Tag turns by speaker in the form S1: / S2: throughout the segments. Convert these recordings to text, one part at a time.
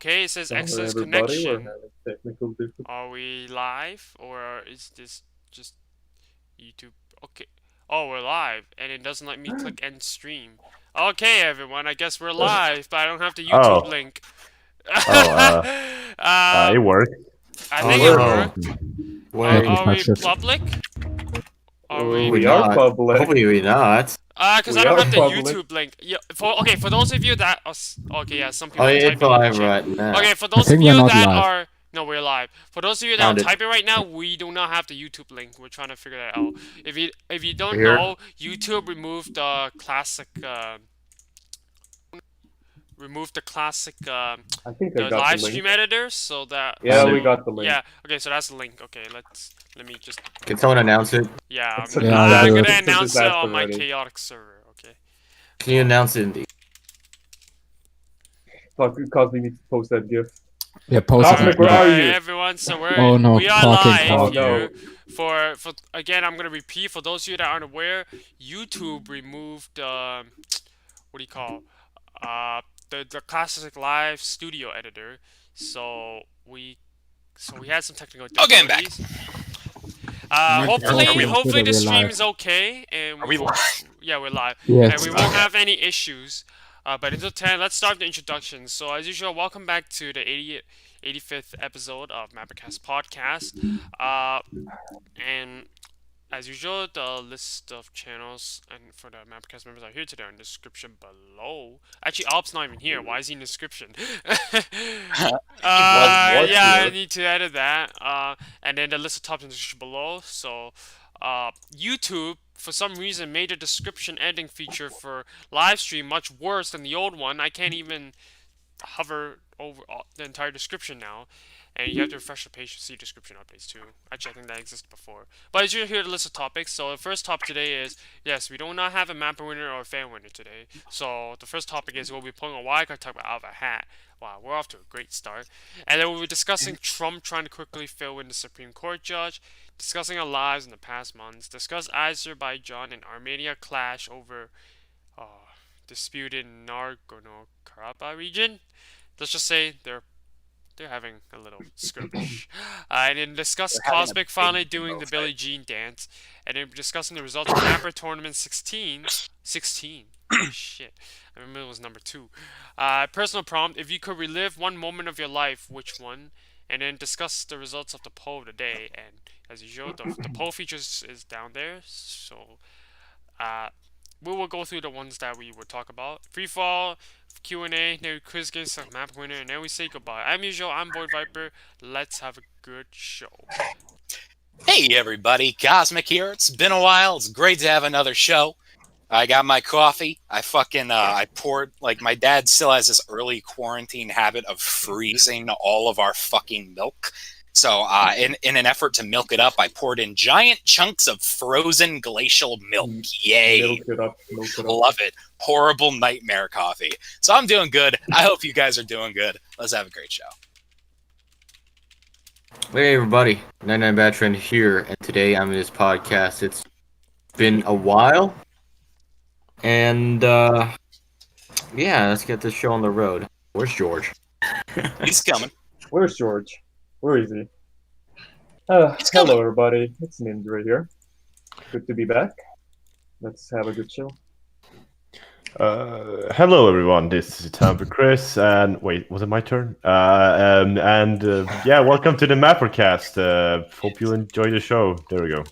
S1: Okay, it says
S2: Hello
S1: excellent
S2: everybody, we're
S1: connection.
S2: having technical difficulties.
S1: Are we live or is this just YouTube? Okay. Oh, we're live, and it doesn't let me click end stream. Okay, everyone, I guess we're live, but I don't have the YouTube
S3: Oh,
S1: link.
S3: it worked.
S1: I
S4: Oh
S1: think it
S4: no.
S1: worked.
S4: Wait.
S1: Are we
S5: touch it.
S1: public? Are
S2: We
S1: we?
S2: are
S4: not.
S2: public.
S4: Hopefully we not.
S1: Because
S2: We
S1: I don't
S2: are
S1: have the
S2: public.
S1: YouTube link. Yeah, for those of you that okay, yeah, some people
S4: Oh,
S1: are
S4: it's
S1: typing in the
S4: live
S1: chat.
S4: right now.
S1: Okay, for those of
S5: think
S1: you
S5: we're not
S1: that
S5: live.
S1: are no, we're live. For those of you that
S4: Found
S1: are
S4: it.
S1: typing right now, we do not have the YouTube link. We're trying to figure that out. If you don't
S4: Here.
S1: know, YouTube removed the classic
S2: I think I
S1: the
S2: got
S1: live
S2: the link.
S1: stream editor, so that
S2: Yeah,
S1: so,
S2: we got the link.
S1: Yeah, okay, so that's the link. Okay, let me just
S4: Can someone announce it?
S1: yeah,
S2: It's a
S5: Yeah,
S1: I'm
S5: I'll do
S1: gonna
S5: it.
S1: announce it on my
S2: Already.
S1: chaotic server. Okay.
S4: Can you announce it in the...
S2: Because we need to post that GIF.
S5: Yeah, post
S2: Cosmic,
S5: it.
S2: where are
S1: Alright,
S2: you?
S1: everyone, so
S5: Oh, no,
S1: we are
S5: talking,
S1: live
S2: talking.
S1: here. For again, I'm gonna repeat for those of you that aren't aware, YouTube removed what do you call the classic live studio editor. So we had some technical
S6: Okay, I'm back.
S1: difficulties.
S5: Are we
S1: Hopefully the
S5: live?
S1: stream is okay, and
S6: Are we live?
S1: yeah, we're live,
S5: Yes.
S1: and we won't have any issues. But until 10, let's start the introduction. So as usual, welcome back to the 85th episode of MapperCast podcast. And as usual, the list of channels and for the MapperCast members are here today in the description below. Actually, Alp's not even here. Why is he in the description? Yeah, I
S2: here?
S1: need to edit that. And then the list of topics in the description below. So, YouTube, for some reason, made the description editing feature for live stream much worse than the old one. I can't even hover over the entire description now. And you have to refresh the page to see description updates too. Actually, I think that existed before. But as you hear the list of topics, so the first topic today is, yes, we do not have a mapper winner or a fan winner today. So the first topic is we'll be pulling a Wildcard talk about out of a hat. Wow, we're off to a great start. And then we'll be discussing Trump trying to quickly fill in the Supreme Court judge, discussing our lives in the past months, discuss Azerbaijan and Armenia clash over disputed Nagorno-Karabakh region. Let's just say they're having a little skirmish. And then discuss Cosmic finally doing the Billie Jean dance. And then discussing the results of Mapper Tournament 16. 16. Shit. I remember it was number 2. Personal prompt. If you could relive one moment of your life, which one? And then discuss the results of the poll of the day. And as usual, the poll features is down there. So, we will go through the ones that we would talk about. Free fall, Q&A, then quiz games, select map winner, and then we say goodbye. I'm usual, I'm Void Viper. Let's have a good show.
S6: Hey everybody, Cosmic here. It's been a while. It's great to have another show. I got my coffee. I poured, like, my dad still has this early quarantine habit of freezing all of our fucking milk. So, in an effort to milk it up, I poured in giant chunks of frozen glacial milk. Yay.
S2: Milk it up, milk it up.
S6: Love it. Horrible nightmare coffee. So I'm doing good. I hope you guys are doing good. Let's have a great show.
S4: Hey everybody, 99 Battrand here, and today I'm in this podcast. It's been a while, and yeah, let's get this show on the road. Where's George?
S6: He's coming.
S2: Where's George? Where is he?
S6: He's coming.
S2: Hello everybody, it's Ninja here. Good to be back. Let's have a good show.
S3: Hello, everyone. This is time for Chris. And wait, was it my turn? Yeah, welcome to the MapperCast. Hope you enjoy the show. There we go.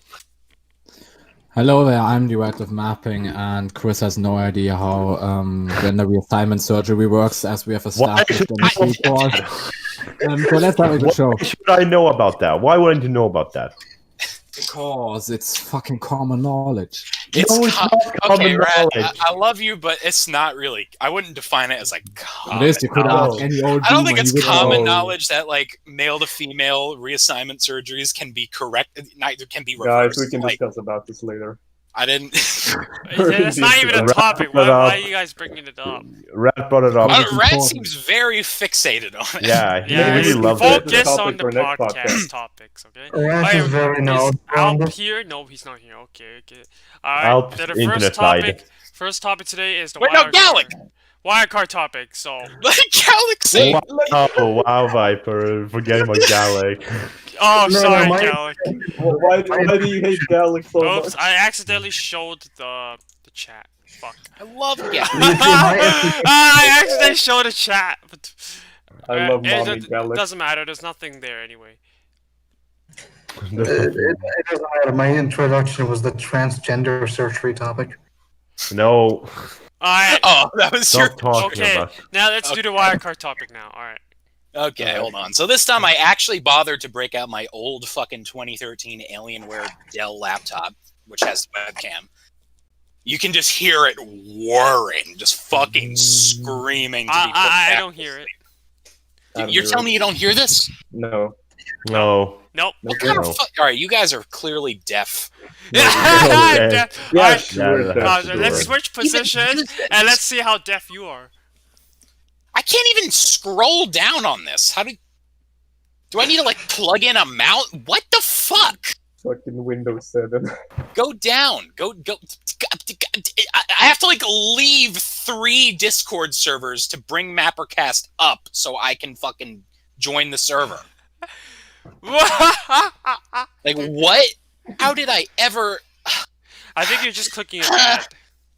S5: Hello there, I'm the Wyatt of Mapping, and Chris has no idea how gender reassignment surgery works, as we have established in this report. So let's have a good show.
S3: Why should I know about that? Why wouldn't you know about that?
S5: Because it's fucking common knowledge.
S6: It's
S3: No, it's not common
S6: okay, Rat,
S3: knowledge.
S6: I love you, but it's not really. I wouldn't define it as like common.
S5: It is, you could
S3: knowledge.
S5: ask any old
S6: I don't
S5: boomer,
S6: think it's
S5: he would know.
S6: common knowledge that like male to female reassignment surgeries can be correct. Neither can be
S2: Guys,
S6: reversed.
S2: we can
S6: like,
S2: discuss about this later.
S6: I didn't.
S1: It's not even a topic. Why are you guys bringing it up?
S3: Rat brought it up.
S6: Rat
S5: important.
S6: seems very fixated on it.
S3: Yeah, he
S1: Yeah,
S3: really loved it.
S1: focus
S2: Topic
S1: on the
S2: for next
S1: podcast
S2: podcast.
S1: topics, okay?
S7: Rat is very
S1: Is Alp
S7: knowledgeable.
S1: here? No, he's not here. Okay. Alright,
S3: Alp's
S1: then the
S3: internet died.
S1: first topic today is the
S6: Wait, no,
S1: wild
S6: Gallic!
S1: card. Wildcard topic. So.
S6: Galaxy.
S3: Oh, wow, Viper. Forget about Gallic.
S1: Oh,
S2: No,
S1: sorry,
S2: mine-
S1: Gallic.
S2: Why do you hate Gallic so
S1: Oops,
S2: much?
S1: I accidentally showed the chat. Fuck.
S6: I love Galaxy.
S1: I accidentally showed the chat. But,
S2: I love
S1: it
S2: mommy Gallic.
S1: doesn't matter. There's nothing there anyway.
S7: It doesn't matter. My introduction was the transgender surgery topic.
S3: No.
S1: Alright.
S6: Oh, that was your.
S3: Stop talking
S1: Okay.
S3: about.
S1: Now let's do the wildcard topic now. Alright.
S6: Okay, hold on. So this time I actually bothered to break out my old fucking 2013 Alienware Dell laptop, which has the webcam. You can just hear it whirring, just fucking screaming. To be put
S1: I
S6: back
S1: don't
S6: to
S1: hear it.
S6: sleep. You're telling me you don't hear this?
S2: No.
S3: No.
S1: Nope.
S6: What kind
S3: No.
S6: of fuck? All right, you guys are clearly deaf.
S3: Okay.
S1: Alright,
S2: Sure,
S3: Yeah,
S2: sure.
S1: let's switch positions and let's see how deaf you are.
S6: I can't even scroll down on this. How do I need to like plug in a mouse? What the fuck?
S2: Fucking Windows 7.
S6: Go down. Go. I have to like leave 3 Discord servers to bring MapperCast up so I can fucking join the server. Like what? How did I ever?
S1: I think you're just clicking a bad.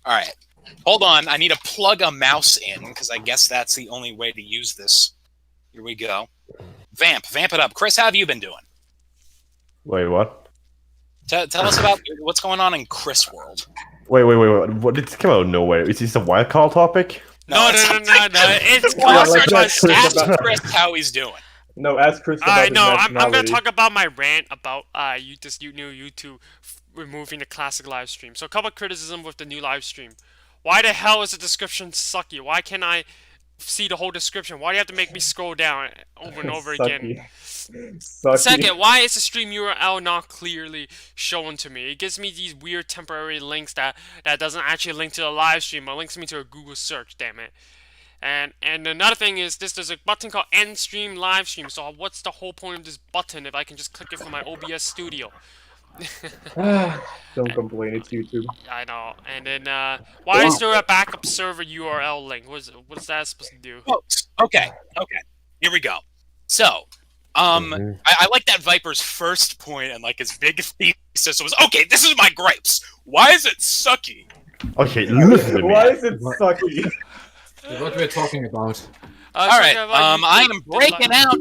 S6: All right, hold on. I need to plug a mouse in because I guess that's the only way to use this. Here we go. Vamp it up. Chris, how have you been doing?
S3: Wait, what?
S6: Tell us about what's going on in Chris world.
S3: Wait. What did this come out of nowhere? Is this a wildcard topic?
S1: No.
S6: it's
S1: It's
S2: Yeah, like
S1: classic.
S2: that.
S6: Ask Chris how he's doing.
S2: No, ask Chris about
S1: Alright,
S2: his
S1: no, I'm gonna
S2: nationality.
S1: talk about my rant about YouTube removing the classic live stream. So a couple of criticism with the new live stream. Why the hell is the description sucky? Why can't I see the whole description? Why do you have to make me scroll down over and over again?
S2: Sucky.
S1: Second, why is the stream URL not clearly shown to me? It gives me these weird temporary links that doesn't actually link to the live stream, but links me to a Google search, damn it. And another thing is there's a button called End Stream Live Stream, so what's the whole point of this button if I can just click it from my OBS studio?
S2: Don't complain, it's YouTube.
S1: I know. And then why is there a backup server URL link? What's that supposed to do?
S6: Folks, okay. Here we go. So, I like that Viper's first point and like his big thesis was, okay, this is my gripes. Why is it sucky?
S3: Okay, listen to me.
S2: Why is it sucky?
S5: What we're talking about?
S6: All right, I am breaking out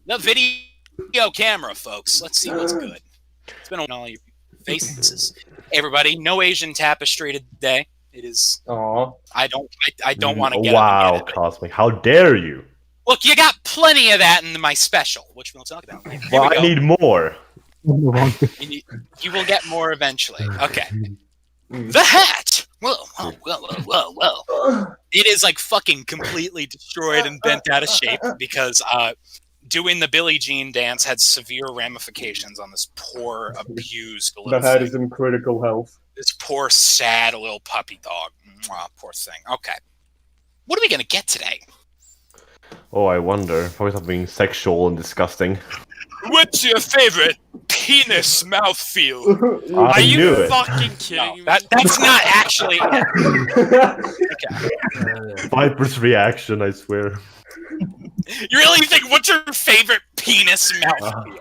S6: the video camera, folks. Let's see what's good. It's been on all your faces. Hey, everybody, no Asian tapestry today. It is.
S2: Aw.
S6: I don't want to get
S3: Wow,
S6: up and get it, but-
S3: Cosmic, how dare you?
S6: Look, you got plenty of that in my special, which we'll talk about. Here
S3: Well,
S6: we go.
S3: I need more.
S6: You will get more eventually. Okay. The hat! Whoa. It is like fucking completely destroyed and bent out of shape because doing the Billie Jean dance had severe ramifications on this poor, abused
S2: The
S6: little
S2: hat
S6: thing.
S2: is in critical health.
S6: This poor, sad little puppy dog. Mwah, poor thing. Okay. What are we going to get today?
S3: Oh, I wonder. Probably something sexual and disgusting.
S6: What's your favorite penis mouthfeel?
S3: I
S1: Are you
S3: knew it.
S1: fucking
S6: No,
S1: kidding me?
S6: that's not actually it. Okay.
S3: Viper's reaction, I swear.
S6: You really think, what's your favorite penis mouthfeel?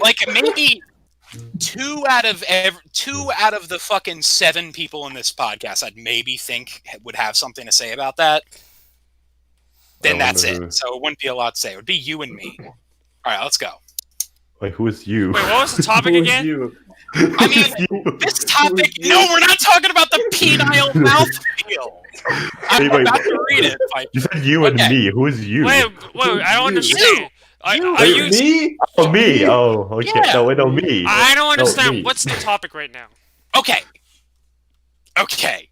S6: Like maybe two out of the fucking 7 people in this podcast I'd maybe think would have something to say about that. Then
S3: I
S6: that's
S3: wonder
S6: it. So it wouldn't be a lot to say. It would be you and me. All right, let's go.
S3: Wait, who is you?
S1: Wait, what was the topic
S2: Who is
S1: again?
S2: you?
S6: I mean, this topic. No, we're not talking about the penile mouthfeel. I'm
S3: Wait.
S6: about to read it.
S3: You said you and
S6: Okay.
S3: me. Who is you?
S1: Wait, I don't understand. Are
S2: Wait,
S1: you?
S2: me?
S3: Oh, me. Oh, okay.
S6: Yeah.
S3: No, wait, no, me.
S1: I don't understand.
S3: me.
S1: What's the topic right now?
S6: Okay. Okay.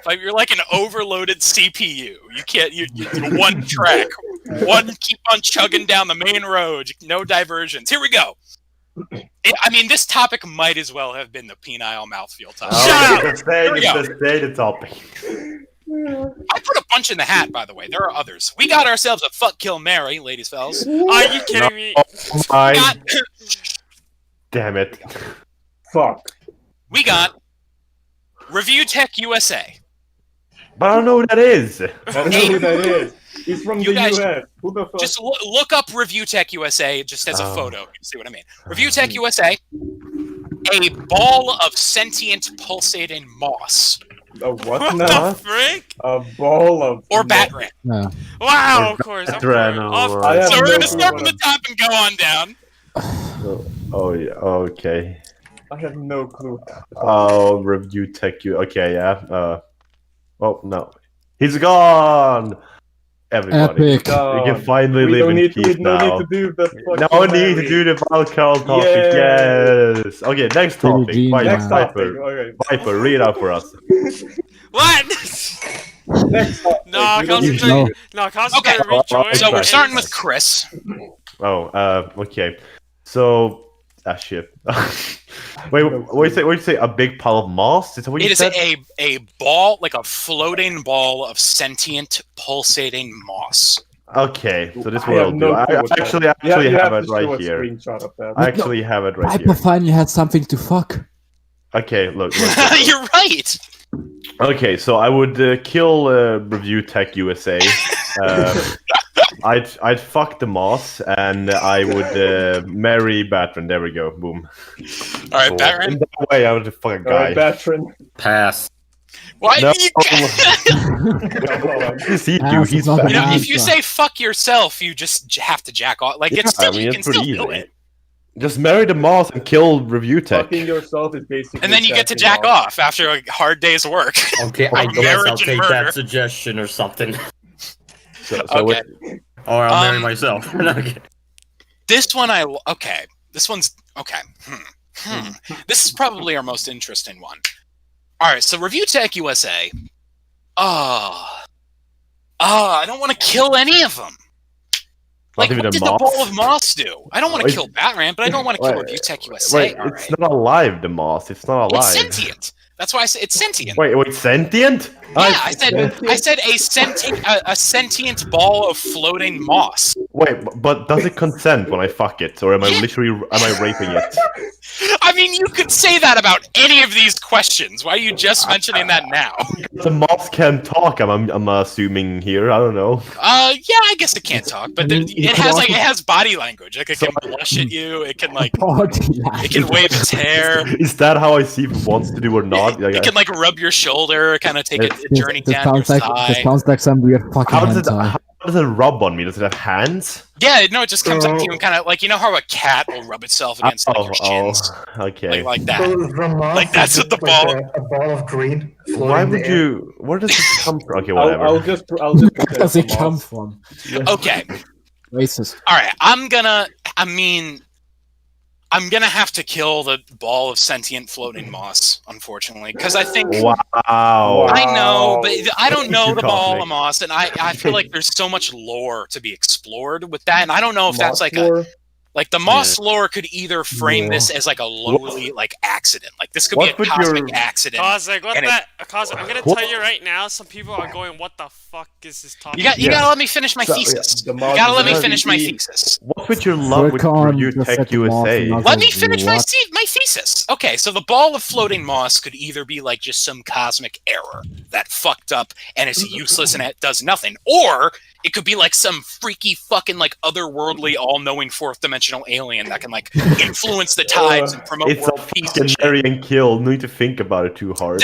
S6: Like you're like an overloaded CPU. You can't. You one track. Keep on chugging down the main road. No diversions. Here we go. I mean, this topic might as well have been the penile mouthfeel topic.
S3: Oh,
S1: Shut
S3: just say
S6: Here we go.
S3: the topic.
S6: I put a bunch in the hat, by the way. There are others. We got ourselves a fuck, kill, marry, ladies, fellas.
S1: Are you kidding me?
S6: We
S3: I
S6: got,
S3: damn it.
S2: Fuck.
S6: we got Review Tech USA.
S3: But I don't know who that is.
S2: I don't know who that is. He's from
S6: You
S2: the
S6: guys-
S2: US. Who the fuck?
S6: Just look up Review Tech USA just as a
S3: Oh.
S6: photo. You see what I mean? Review Tech USA. A ball of sentient pulsating moss.
S2: A what
S1: What
S2: now?
S1: the frick?
S2: A ball of...
S6: Or Batran.
S5: Yeah.
S1: Wow, of course. Of course.
S3: Batran,
S1: Of
S3: or-
S1: course.
S2: I have
S6: So we're
S2: no
S6: gonna
S2: clue
S6: start
S2: what
S6: from the top and go on down.
S3: Oh yeah. Okay.
S2: I have no clue.
S3: Oh, review tech. Okay, yeah. Oh no, he's gone. Everybody,
S5: Epic.
S3: you can finally
S2: We
S3: live
S2: don't
S3: in
S2: need
S3: peace
S2: to, no
S3: now.
S2: need to do that
S3: No
S2: fucking
S3: need to
S2: Larry.
S3: do the Wildcard topic.
S2: Yay.
S3: Yes. Okay, next
S5: Billie
S3: topic.
S5: Jean,
S3: Viper,
S2: Next topic.
S3: Viper,
S2: Okay.
S3: Viper, read out for us.
S1: What?
S2: Next topic.
S1: No,
S2: We don't need to
S5: No.
S2: do it.
S1: No, concentrate
S6: Okay.
S1: on rejoice.
S6: So we're
S3: Right.
S6: starting with Chris.
S3: Oh, okay. So, shit. Wait, what you say? A big pile of moss? Is that what you
S6: It is
S3: said?
S6: a ball, like a floating ball of sentient pulsating moss.
S3: Okay, so this
S2: I
S3: will
S2: have
S3: do.
S2: no
S3: I
S2: clue what that
S3: actually
S2: is. You
S3: have it
S2: to show
S3: right
S2: a
S3: here.
S2: screenshot of that.
S3: I actually have it right
S5: Viper
S3: here.
S5: finally had something to fuck.
S3: Okay, look.
S6: You're right.
S3: Okay, so I would kill Review Tech USA. I'd fuck the moss, and I would marry Batman. There we go. Boom.
S6: All right,
S3: So,
S6: Batman.
S3: in that way, I would fuck a
S2: Alright,
S3: guy.
S2: Batran.
S4: Pass.
S6: Why?
S3: No.
S6: You,
S3: See,
S5: Ah,
S3: dude,
S5: so
S3: he's
S5: it's not
S3: fat.
S6: you know,
S5: an
S6: if you
S5: answer.
S6: say fuck yourself, you just have to jack off. Like it's
S3: Yeah,
S6: still, you can
S3: it's
S6: still
S3: pretty
S6: do
S3: easy.
S6: it,
S3: Just marry the moss and kill Review Tech.
S2: Fucking yourself is basically.
S6: and then you get to
S2: jacking
S6: jack off after a hard day's work.
S4: Okay, I
S6: Like
S4: guess I'll
S6: marriage and
S4: take
S6: murder.
S4: that suggestion or something.
S3: So
S6: Okay.
S4: Or I'll marry
S6: Um,
S4: myself. Okay.
S6: This one, okay. This one's okay. This is probably our most interesting one. All right, so Review Tech USA. I don't want to kill any of them. Like,
S3: even
S6: what
S3: a
S6: did
S3: moss?
S6: the ball of moss do? I don't want to
S3: Wait.
S6: kill Batman, but I don't want to kill
S3: Wait,
S6: Review Tech USA.
S3: Wait,
S6: all
S3: it's
S6: right.
S3: not alive, the moss. It's not alive.
S6: It's sentient. That's why I said it's sentient.
S3: Wait, sentient?
S6: Yeah, I said a sentient ball of floating moss.
S3: Wait, but does it consent when I fuck it, or am I raping it?
S6: I mean, you could say that about any of these questions. Why are you just mentioning that now?
S3: The moss can talk. I'm assuming here. I don't know.
S6: Yeah, I guess it can't talk, but it has body language. Like it can blush at you. It can like
S5: Body
S6: it can wave its hair.
S3: Is that how I see if it wants to do or not? Like,
S6: It can like rub your shoulder, kind of take a journey down your
S5: This
S6: thigh.
S5: sounds like some weird fucking
S3: how
S5: hentai.
S3: does it rub on me? Does it have hands?
S6: Yeah, no, it just comes up to you and kind of like, you know how a cat will rub itself against like your shins,
S3: okay.
S6: like that.
S7: So the moss
S6: Like, that's
S7: is
S6: what the
S7: just like
S6: ball-
S7: A ball of green. floating
S3: Why
S7: in the
S3: would
S7: air.
S3: you? Where does it come from? Okay,
S2: I'll
S3: whatever.
S2: just.
S5: Where
S2: put
S5: does
S2: there
S5: it
S2: some
S5: come
S2: moss.
S5: from?
S6: Okay,
S5: Racist.
S6: all right. I'm gonna have to kill the ball of sentient floating moss, unfortunately, because I think
S3: Wow.
S6: I know, but I don't
S3: Thank
S6: know
S3: you,
S6: the ball
S3: Cosmic.
S6: of moss, and I feel like there's so much lore to be explored with that, and I don't know if that's
S2: Moss
S6: like
S2: lore?
S6: like the moss lore could either frame
S5: Yeah.
S6: this as like a lowly like accident, like this could
S3: What
S6: be a
S3: would
S6: cosmic
S3: your-
S6: accident.
S1: Cosmic, what
S6: And
S1: that? Cosmic, I'm gonna
S3: What?
S1: tell you right now. Some people are going, "What the fuck is this talking?"
S6: You
S3: Yeah.
S6: gotta let me finish my
S3: So,
S6: thesis.
S2: The
S6: You
S2: moss
S6: gotta
S2: is
S6: let me
S2: gonna
S6: finish my
S2: be-
S6: thesis.
S3: What would your love with
S5: Wildcard
S3: Review
S5: just
S3: Tech
S5: said the moss
S3: USA?
S5: and not
S6: Let me
S5: the-
S6: finish my
S5: what?
S6: my thesis. Okay, so the ball of floating moss could either be like just some cosmic error that fucked up and is useless and it does nothing, or it could be like some freaky fucking like otherworldly, all-knowing fourth dimensional alien that can like influence the tides and promote
S3: It's a
S6: world peace
S3: fucking
S6: and shit.
S3: marry and kill. No need to think about it too hard.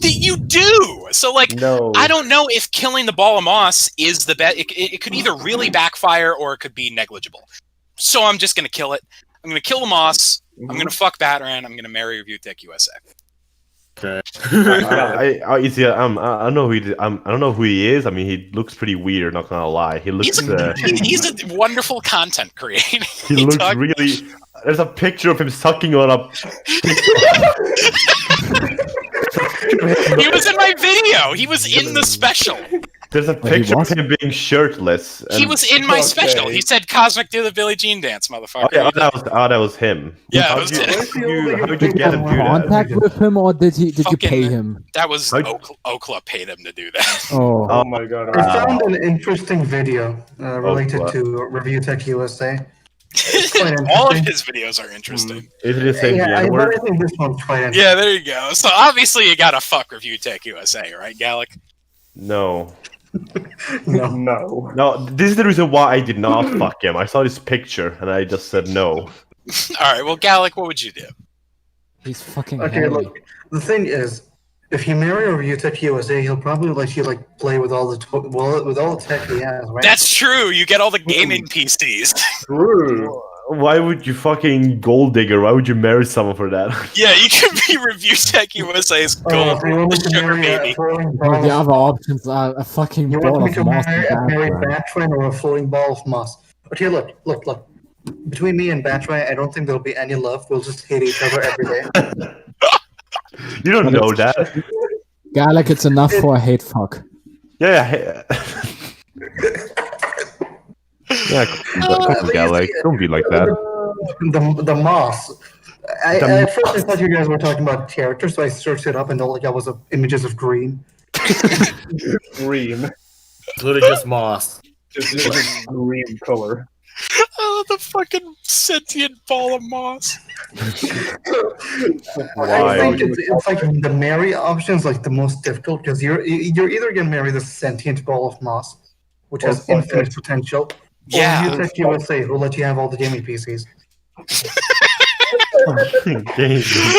S6: You do. So like
S3: No.
S6: I don't know if killing the ball of moss is the best. It could either really backfire or it could be negligible. So I'm just gonna kill it. I'm gonna kill the moss. I'm gonna fuck Batran. I'm gonna marry Review Tech USA.
S4: Okay.
S3: I know who he. I don't know who he is. I mean, he looks pretty weird. Not gonna lie. He looks.
S6: He's a wonderful content creator.
S3: He looks really. There's a picture of him sucking on a.
S6: He was in my video. He was in the special.
S3: There's a
S5: he
S3: picture of
S5: was?
S3: him being shirtless.
S6: He
S3: and-
S6: was in my
S2: Okay.
S6: special. He said "Cosmic do the Billie Jean dance, motherfucker."
S3: Oh, yeah, that was him.
S6: Yeah,
S3: How
S6: it was
S3: did
S6: him.
S3: how did you get him to do that?
S5: Contact with him, or did you
S6: Fucking-
S5: pay him?
S6: That was
S3: How-
S6: Okla paid him to do that.
S5: Oh,
S2: Oh my god.
S7: I found an interesting video related
S3: what?
S7: to Review Tech USA. quite
S6: All of
S7: interesting.
S6: his videos are interesting.
S3: Is it the same
S7: Yeah,
S3: the
S7: but I
S3: N-word?
S7: think this one's quite interesting.
S6: Yeah, there you go. So obviously you gotta fuck Review Tech USA, right, Gallic?
S3: No.
S7: No.
S2: No.
S3: No, this is the reason why I did not fuck him. I saw this picture and I just said no.
S6: Alright, well, Gallic, what would you do?
S5: He's fucking
S7: Okay,
S5: hairy.
S7: look. The thing is, if you marry a Ryutech USA, he'll probably let you play with all the with all the tech he has, right?
S6: That's true. You get all the gaming PCs.
S2: True.
S3: Why would you fucking gold digger? Why would you marry someone for that?
S6: Yeah, you can be Review Tech USA's gold
S7: so you want me to
S6: sugar
S7: marry
S6: baby.
S7: a floating
S5: Well,
S7: ball
S5: the
S7: of,
S5: other options are a fucking
S7: you
S5: ball
S7: want me
S5: of
S7: to
S5: moss
S7: marry,
S5: and
S7: marry
S5: background.
S7: Batran or a floating ball of moss? Okay, look. Between me and Batran, I don't think there'll be any love. We'll just hate each other every day.
S3: You don't know that.
S5: Garlic, it's enough for a hate fuck.
S3: Yeah. Yeah, come on, like, don't be like that.
S7: The moss. At first, I thought you guys were talking about characters, so I searched it up, and all I got was images of green.
S2: Green.
S4: Literally just moss.
S2: Just green color.
S6: Oh, the fucking sentient ball of moss.
S7: I think it's like the marry option is like the most difficult because you're either gonna marry the sentient ball of moss, which
S2: Or
S7: has
S2: fuck
S7: infinite
S2: it.
S7: potential,
S6: Yeah.
S7: or Ryutech USA, who'll let you have all the gaming PCs.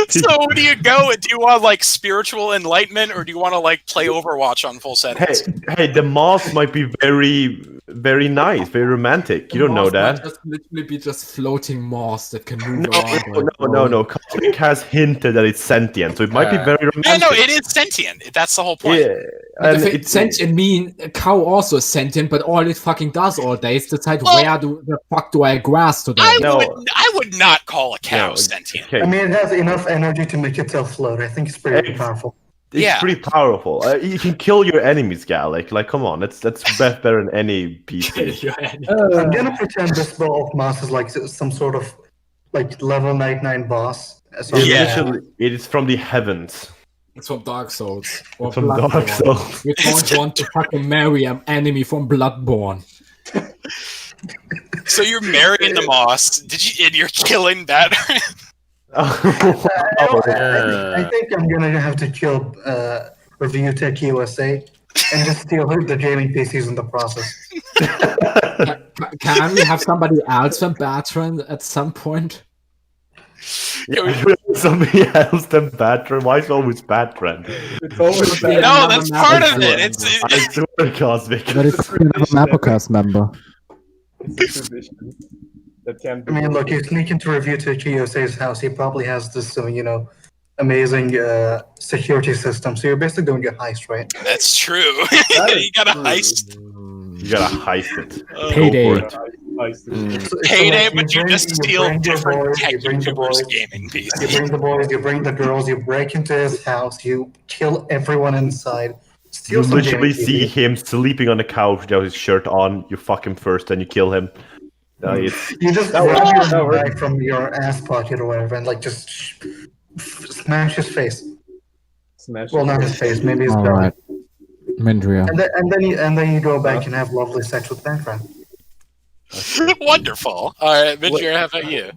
S6: So where do you go? Do you want like spiritual enlightenment, or do you want to like play Overwatch on full settings?
S3: Hey, the moss might be very, very nice, very romantic. You don't know
S5: Moss might
S3: that.
S5: just literally be just floating moss that can move
S3: No,
S5: around.
S3: no. Cosmic has hinted that it's sentient, so it might be very romantic.
S6: Yeah, no, it is sentient. That's the whole point.
S3: Yeah,
S5: But
S3: and
S5: if it's sentient, mean a cow also is sentient, but all it fucking does all day is decide
S6: Well-
S5: where the fuck do I grass today.
S6: I would not call a cow
S3: No,
S6: sentient.
S3: okay.
S7: I mean, it has enough energy to make itself float. I think it's pretty powerful.
S3: It's
S6: Yeah.
S3: pretty powerful. You can kill your enemies, Gallic. Like, come on, that's better than any PC.
S7: I'm gonna pretend this ball of moss is like some sort of like level 99 boss. So
S3: It is from the heavens.
S5: It's from Dark Souls. Or
S3: It's from
S5: Bloodborne.
S3: Dark Souls.
S5: You don't want to fucking marry an enemy from Bloodborne.
S6: So you're marrying the moss. And you're killing that.
S7: I think I'm gonna have to kill Review Tech USA and just steal the gaming PCs in the process.
S5: Can we have somebody else from Batran at some point?
S3: Somebody else than Batran. Why is it always Batran?
S2: It's always
S5: Yeah.
S2: that.
S6: No,
S5: another
S6: that's
S5: map
S6: part
S5: is
S6: of
S5: good.
S6: it.
S3: I swear, Cosmic.
S5: But it's another MapperCast member.
S2: It's a tradition that can't be.
S7: I mean, look, you sneak into Review Tech USA's house. He probably has this, amazing security system. So you're basically doing a heist, right?
S6: That's true.
S2: That
S6: You
S2: is
S6: gotta
S2: true.
S6: heist.
S3: You gotta heist it.
S5: Payday.
S3: Go for it.
S6: Payday,
S7: So, like,
S6: but you
S7: bring-
S6: just steal
S7: bring your
S6: different
S7: boys,
S6: tech
S7: you bring the
S6: YouTubers'
S7: boys,
S6: gaming
S7: You
S6: PC.
S7: bring the boys, you bring the girls, you break into his house, you kill everyone inside,
S3: You
S7: steal some
S3: literally
S7: gaming
S3: see
S7: PCs.
S3: him sleeping on the couch without his shirt on. You fuck him first, and you kill him. It's
S7: You just
S2: That
S7: grab
S2: works. That
S7: your
S2: works.
S7: bag from your ass pocket or whatever, and just smash his face.
S2: Smash
S7: Well,
S2: it.
S7: not his face, maybe his
S5: All
S7: belly.
S5: right, Mindria.
S7: And then you go back and have lovely sex with Bankran.
S6: Wonderful. All right, Midger, how about you?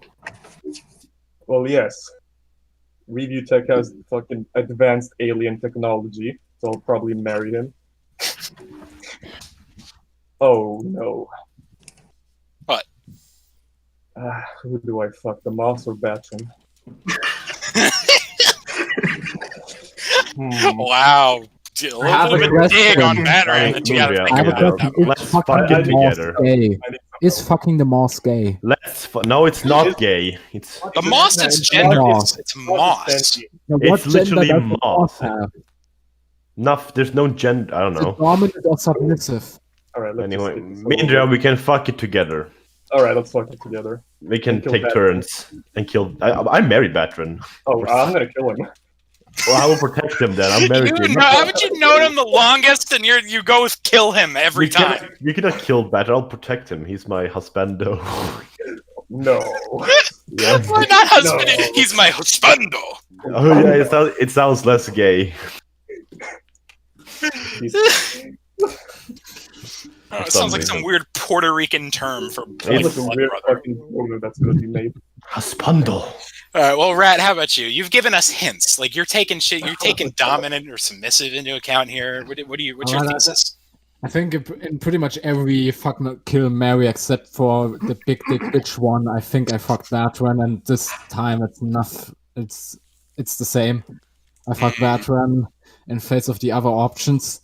S2: Well, yes. Review Tech has fucking advanced alien technology, so I'll probably marry him. Oh no.
S6: What?
S2: Who do I fuck? The moss or Batman?
S6: Wow. A little
S5: have
S6: bit
S5: a
S6: of a dig
S5: question.
S6: on Batarang that you gotta
S3: Yeah,
S5: I have a
S6: figure out.
S5: question.
S3: Let's
S5: Is fucking
S3: fight
S5: the
S3: together.
S5: moss gay?
S2: I need
S5: Is fucking the moss gay?
S3: No, it's not gay. It's
S6: The moss is gender.
S5: Moss.
S6: It's moss.
S5: Now,
S3: It's
S5: what gender
S3: literally
S5: does the
S3: moss.
S5: have?
S3: there's no gender. I don't
S5: Is it
S3: know.
S5: dominant or submissive?
S2: Alright, let's
S3: Anyway,
S2: just
S3: me and Joe, we can fuck it together.
S2: Alright, let's fuck it together.
S3: We can
S2: Kill
S3: take
S2: Batran.
S3: turns and kill. I married Batran.
S2: Oh, I'm gonna kill him.
S3: Well, I will protect him then. I'm married to him.
S6: Haven't you known him the longest, and you go with kill him every time?
S3: You cannot kill Batran. I'll protect him. He's my husbando.
S2: No.
S3: Yeah.
S6: Why not husband?
S2: No.
S6: He's my husbando.
S3: Oh yeah, it sounds less gay.
S6: It sounds like some weird Puerto Rican term for
S2: It's
S6: blood
S2: a weird
S6: brother.
S2: fucking order that's gonna be made.
S3: Raspando.
S6: All right, well, Rat, how about you? You've given us hints. Like you're taking dominant or submissive into account here. What's your thesis?
S5: I think in pretty much every fucking kill Mary except for the big dick bitch one, I think I fucked that one, and this time it's enough. It's the same. I fucked that one in face of the other options.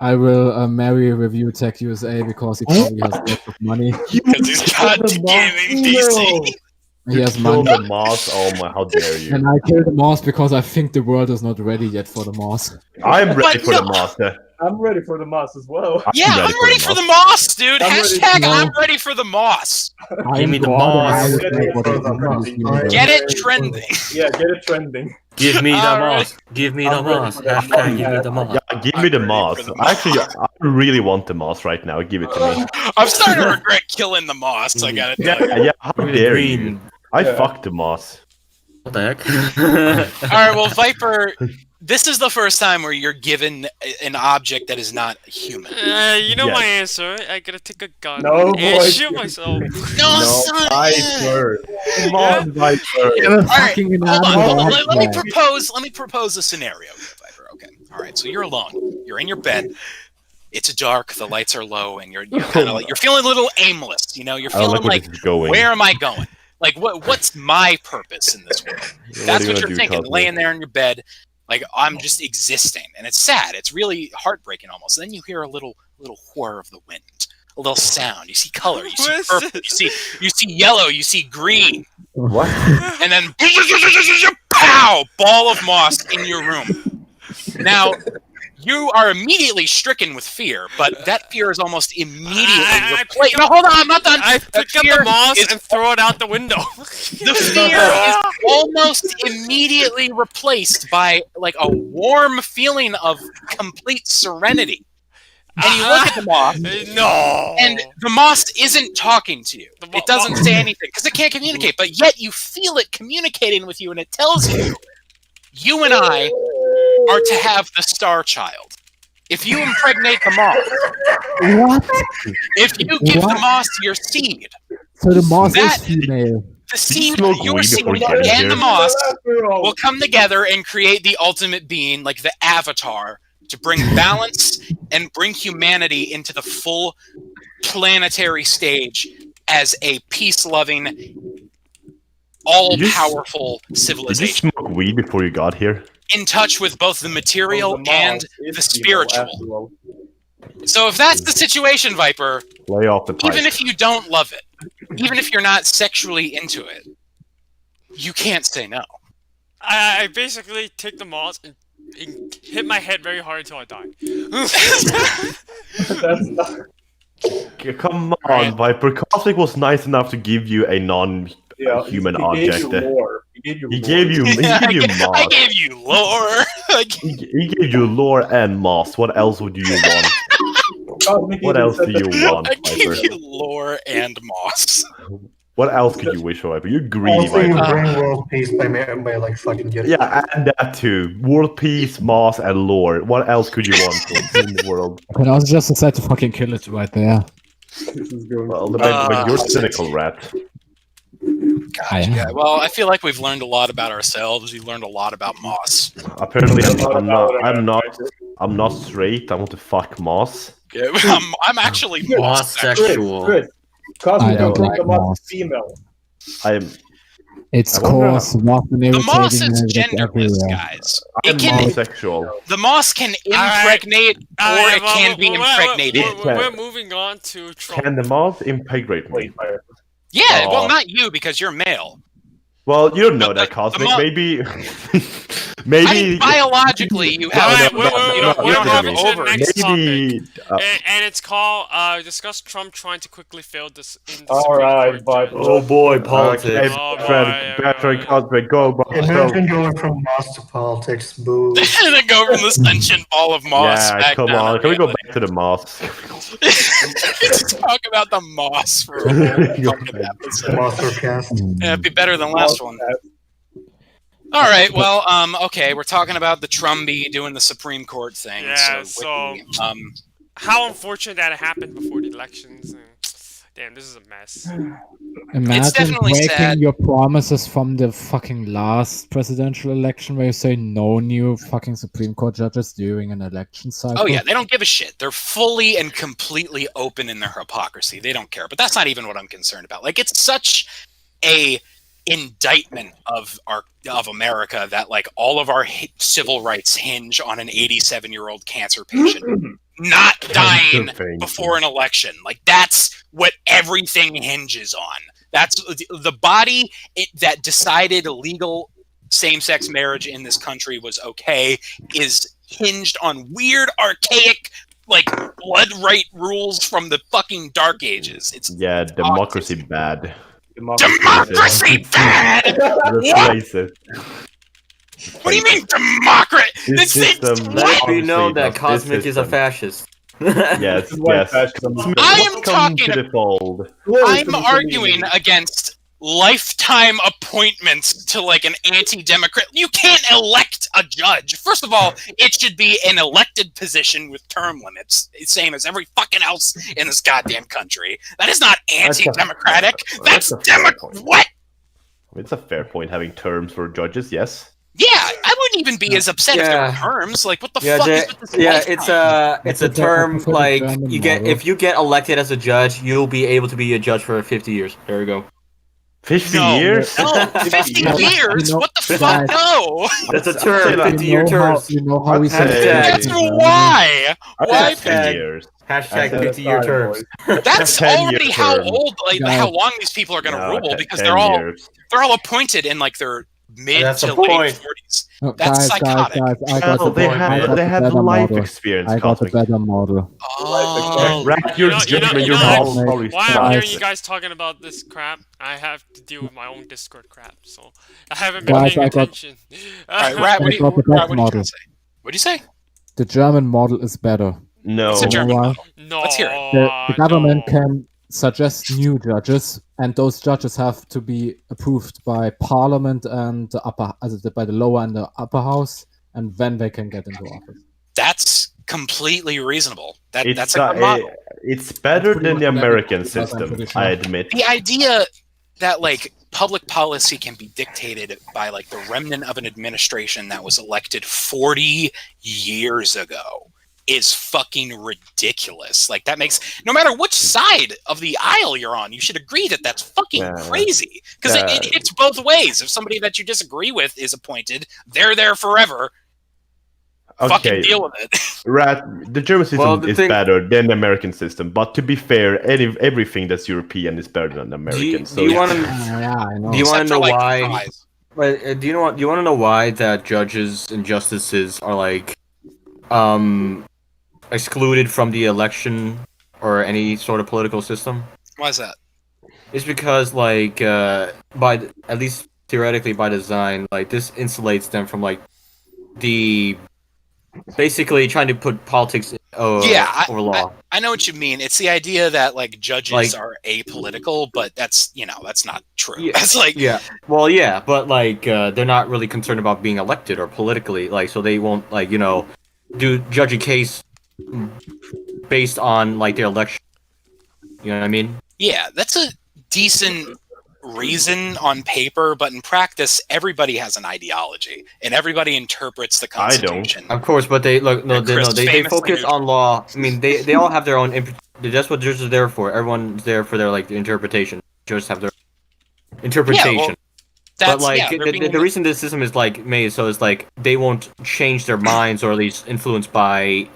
S5: I will marry Review Tech USA because he probably has lots of money.
S6: Because he's got gaming PC.
S5: He has
S3: Kill
S5: money.
S3: the moss. Oh my, how dare you!
S5: And I killed the moss because I think the world is not ready yet for the moss.
S3: I'm ready
S6: But
S3: for
S6: no.
S3: the moss.
S2: I'm ready for the moss as well.
S6: Yeah, I'm ready for the moss, dude.
S2: I'm ready.
S6: Hashtag
S5: No.
S6: I'm ready for the moss.
S5: Give
S4: me the moss.
S2: Get
S6: Get it trending.
S2: Yeah, get it trending.
S4: Give me the
S6: Alright.
S4: moss. Give me the
S2: I'm ready
S4: moss.
S2: for that.
S4: Hashtag give me the moss.
S3: Yeah, give me the
S6: ready
S3: moss.
S6: for the moss.
S3: Actually, I really want the moss right now. Give it to me.
S6: I'm starting to regret killing the moss. I gotta tell you.
S3: Yeah, how
S4: Give me the
S3: dare you?
S4: green.
S3: I
S2: Yeah.
S3: fucked the moss.
S4: What the heck?
S6: All right, well, Viper, this is the first time where you're given an object that is not human.
S1: You know
S3: Yes.
S1: my answer. I gotta take a gun
S2: No,
S1: and
S2: boy.
S1: shoot myself.
S6: No, son.
S3: Viper. Come on, Viper.
S5: You're
S6: All right,
S5: fucking
S6: hold on.
S5: inanimate
S6: Let me
S5: object.
S6: propose. Let me propose a scenario, here, Viper. Okay. All right. So you're alone. You're in your bed. It's dark. The lights are low, and you're kind of like you're feeling a little aimless. You know, you're
S3: I don't
S6: feeling
S3: like where
S6: like,
S3: this is going.
S6: where am I going? Like, what's my purpose in this world? That's what you're thinking, laying there in your bed, like I'm just existing, and it's sad. It's really heartbreaking, almost. And then you hear a little whir of the wind, a little sound. You see color. You see
S1: What is
S6: purple.
S1: this?
S6: You see yellow. You see green,
S3: What?
S6: and then pow! Ball of moss in your room. Now. You are immediately stricken with fear, but that fear is almost immediately
S1: I
S6: replaced. No, hold on, I'm not done.
S1: I
S6: That
S1: pick up
S6: fear
S1: the moss
S6: is-
S1: and throw it out the window.
S6: The fear is almost immediately replaced by like a warm feeling of complete serenity. And you look at the moss,
S1: No.
S6: and the moss isn't talking to you.
S1: The mo-
S6: It doesn't say anything because it can't communicate, but yet you feel it communicating with you, and it tells you, you and I are to have the star child. If you impregnate the moss,
S5: What?
S6: if you give the
S5: What?
S6: moss your seed,
S5: So the moss
S6: That-
S5: is female.
S6: the seed,
S3: smoke
S6: your
S3: weed
S6: seed,
S3: before you get in
S6: and
S3: here?
S6: the moss
S2: After all.
S6: will come together and create the ultimate being, like the avatar, to bring balance and bring humanity into the full planetary stage as a peace-loving, all-powerful
S3: Did you
S6: civilization,
S3: smoke weed before you got here?
S6: in touch with both the material
S2: The moss
S6: and
S2: is
S6: the
S2: female,
S6: spiritual.
S2: after all.
S6: So if that's the situation, Viper,
S3: Lay off the pipe.
S6: even if you don't love it, even if you're not sexually into it, you can't say no.
S1: I basically take the moss and hit my head very hard until I die.
S2: That's not.
S3: Come on, Viper. Cosmic was nice enough to give you a non-human
S2: He gave
S3: object.
S2: you lore. He gave you.
S3: He
S2: lore.
S3: gave you
S6: I
S3: moss.
S6: gave you lore.
S3: He gave you lore and moss. What else would you want?
S2: Cosmic
S3: What
S2: even
S3: else
S2: said
S3: do
S2: that-
S3: you want,
S6: I gave
S3: Viper?
S6: you lore and moss.
S3: What else could you wish for, Viper? You're greedy,
S7: Also, you
S3: Viper.
S7: bring world peace by like fucking getting.
S3: Yeah, and that too. World peace, moss, and lore. What else could you want in the world?
S5: And I was just decide to fucking kill it right there.
S2: This is going.
S3: Well, but you're cynical, rat.
S5: I am.
S6: Yeah, well, I feel like we've learned a lot about ourselves. We learned a lot about moss.
S3: Apparently, I'm not straight. I want to fuck moss.
S6: Yeah, I'm actually moss.
S4: Moss
S6: actually.
S4: sexual.
S2: Chris,
S5: I
S2: Cosmic
S5: don't
S2: think
S5: like
S2: the moss
S5: moss.
S2: is female.
S3: I'm
S5: It's
S3: I wonder-
S5: coarse, rough, and
S6: The
S5: irritating.
S6: moss is
S5: and it's
S6: genderless,
S5: everywhere.
S6: guys.
S3: I'm
S6: It can,
S3: bisexual.
S6: the moss can
S1: Alright.
S6: impregnate, or
S1: Alright,
S6: it
S1: well,
S6: can be impregnated.
S1: We're moving on to Trump.
S3: Can the moss impregnate me?
S2: Wait, fire.
S6: Yeah,
S3: Aw.
S6: well, not you because you're male.
S3: Well, you don't know
S6: No,
S3: that,
S6: the
S3: Cosmic.
S6: mo-
S3: Maybe,
S6: I
S3: maybe,
S6: mean, biologically, you have.
S1: Alright,
S3: no,
S1: we're
S3: no,
S6: you don't,
S3: no,
S6: you don't
S3: listen
S6: have
S3: to me.
S1: to the
S6: ovaries.
S1: next
S3: maybe.
S1: And it's called discuss Trump trying to quickly fail this. In the
S2: All
S1: Supreme
S2: right,
S1: Court.
S2: Viper.
S4: Oh boy,
S3: Okay,
S4: politics.
S1: Oh,
S3: Bertrand,
S1: boy.
S3: Cosmic, go, go.
S7: Imagine going from moss to politics. Boo.
S6: And then go from the sentient ball of moss
S3: Yeah,
S6: back
S3: come
S6: down
S3: on.
S6: to
S3: Can we go
S6: reality.
S3: back to the moss?
S6: Let's talk about the moss for a whole fucking episode.
S7: MapperCast.
S6: Yeah, it'd be better than last one. All right, well, okay, we're talking about the Trumby doing the Supreme Court thing.
S1: Yeah,
S6: so, Wiki,
S1: how unfortunate that it happened before the elections. Damn, this is a mess.
S5: Imagine
S6: definitely
S5: breaking
S6: sad.
S5: your promises from the fucking last presidential election where you say no new fucking Supreme Court judges during an election cycle.
S6: Oh yeah, they don't give a shit. They're fully and completely open in their hypocrisy. They don't care. But that's not even what I'm concerned about. Like, it's such a indictment of America that like all of our civil rights hinge on an 87-year-old cancer patient not dying before an election. Like, that's what everything hinges on. That's the body that decided legal same-sex marriage in this country was okay is hinged on weird, archaic, like blood right rules from the fucking Dark Ages. It's
S3: democracy bad.
S6: Democracy bad.
S3: Replace it.
S6: What do you mean, democracy?
S3: This system.
S4: We know that Cosmic is a fascist.
S3: Yes.
S6: I am talking.
S3: To the fold.
S6: I'm arguing against lifetime appointments to like an anti-democrat. You can't elect a judge. First of all, it should be an elected position with term limits, same as every fucking else in this goddamn country. That is not anti-democratic. That's what?
S3: It's a fair point having terms for judges. Yes.
S6: Yeah, I wouldn't even be as upset if there were terms. Like, what the fuck is with this lifetime?
S4: It's a term like you get if you get elected as a judge, you'll be able to be a judge for 50 years. There we go.
S3: 50 years?
S6: No, 50 years? What the fuck? No!
S4: That's a term. 50-year terms.
S5: You know how we said
S6: That's why. Why
S3: 50 years?
S4: Hashtag 50-year terms.
S6: That's already how old, like how long these people are gonna rule because they're all appointed in like their mid to late 40s.
S5: No,
S6: That's psychotic.
S5: Guys, I got
S3: they have life experience.
S5: I got a better model.
S6: Oh,
S3: Rack your judgment, your
S5: Cosmic.
S1: Why I'm hearing you guys talking about this crap, I have to deal with my own Discord crap, so I haven't been
S5: Guys,
S1: paying
S5: I got-
S1: attention.
S6: Alright, Rat, what do you
S5: got the best
S6: trying
S5: model.
S6: to say? What'd you say?
S5: The German model is better.
S3: No.
S6: It's a German
S5: why?
S6: model.
S1: No,
S6: Let's hear it.
S5: The government
S1: no.
S5: can suggest new judges, and those judges have to be approved by Parliament and by the lower and the upper house, and then they can get into office.
S6: That's completely reasonable. That's
S3: It's,
S6: a good model.
S3: it's better
S5: Pretty
S3: than
S5: much
S3: the
S5: better
S3: American
S5: than
S3: system,
S5: traditional.
S3: I admit.
S6: The idea that like public policy can be dictated by like the remnant of an administration that was elected 40 years ago is fucking ridiculous. Like, that makes, no matter which side of the aisle you're on, you should agree that that's fucking crazy. Because it hits both ways. If somebody that you disagree with is appointed, they're there forever. Fucking deal with it.
S3: Rat, the German system is better than the American system, but to be fair, everything that's European is better than American.
S4: Do you want to?
S5: Yeah, I know.
S4: Do you want to know
S6: like,
S4: why? Do you want to know why that judges and justices are like, excluded from the election or any sort of political system?
S6: Why is that?
S4: It's because like by at least theoretically by design, like this insulates them from like the basically trying to put politics over law.
S6: I know what you mean. It's the idea that like judges are apolitical, but that's that's not true.
S4: Yeah,
S6: that's like
S4: but like they're not really concerned about being elected or politically, like so they won't like do judge a case based on like their election. You know what I mean?
S6: Yeah, that's a decent reason on paper, but in practice, everybody has an ideology and everybody interprets the Constitution.
S4: Of course, but they focus on law. I mean, they all have their own. That's what judges are there for. Everyone's there for their like interpretation. Judges have their interpretation.
S6: Yeah, well,
S4: but like the reason this system is like made so it's like they won't change their minds or at least influenced by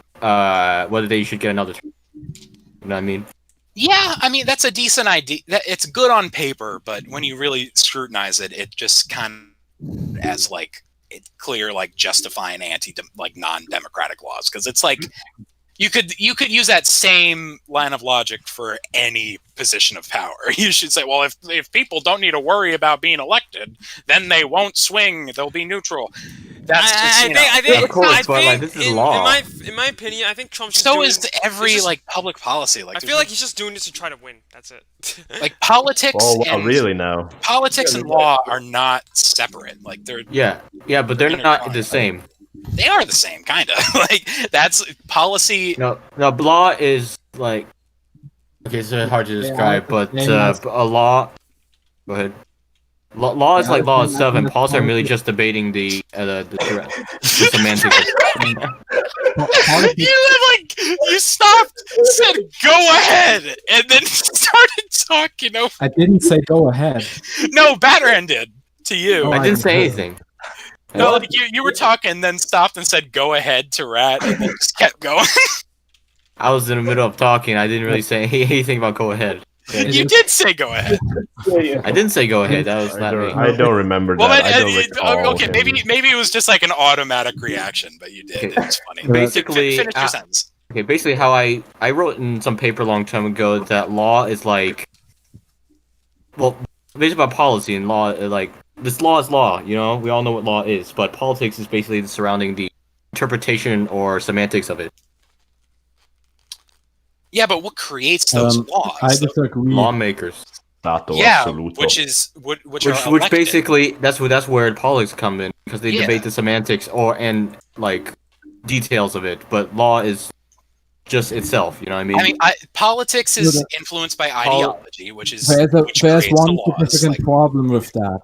S4: whether they should get another term. You know what I mean?
S6: Yeah, I mean that's a decent idea. It's good on paper, but when you really scrutinize it, it just kind of as like it clear like justifying non-democratic laws because it's like you could use that same line of logic for any position of power. You should say, well, if people don't need to worry about being elected, then they won't swing; they'll be neutral. That's
S1: I think,
S4: of course, but
S1: think
S4: this is law.
S1: In my opinion, I think Trump's just
S6: so
S1: doing,
S6: is every like public policy. Like
S1: I feel like he's just doing this to try to win. That's it.
S6: Like politics.
S3: Really now?
S6: Politics and law are not separate. Like they're
S4: yeah, but they're not the same.
S6: They are the same, kind of. Like, that's policy.
S4: No, law is like. Okay, it's hard to describe, but a law. Go ahead. Law is like law itself, and policy are merely just debating the semantics.
S6: You stopped, said go ahead, and then started talking over.
S5: I didn't say go ahead.
S6: No, Batman did to you.
S4: I didn't say anything.
S6: No, like you were talking, then stopped and said go ahead to Rat, and then just kept going.
S4: I was in the middle of talking. I didn't really say anything about go ahead.
S6: You did say go ahead.
S4: I didn't say go ahead. That was not me.
S3: I don't remember that. I don't recall
S6: okay,
S3: him.
S6: maybe it was just like an automatic reaction, but you did. It's funny.
S4: Basically,
S6: finish your sentence.
S4: Okay, basically how I wrote in some paper a long time ago that law is like, well, basically about policy and law, like, this law is law, you know? We all know what law is, but politics is basically surrounding the interpretation or semantics of it.
S6: Yeah, but what creates those laws?
S5: I disagree.
S4: Lawmakers.
S6: Yeah, which
S4: basically that's where politics come in, because they debate the semantics and like details of it, but law is just itself, you know what I mean?
S6: Politics is influenced by ideology, which is
S5: there's one significant
S6: like,
S5: problem with that.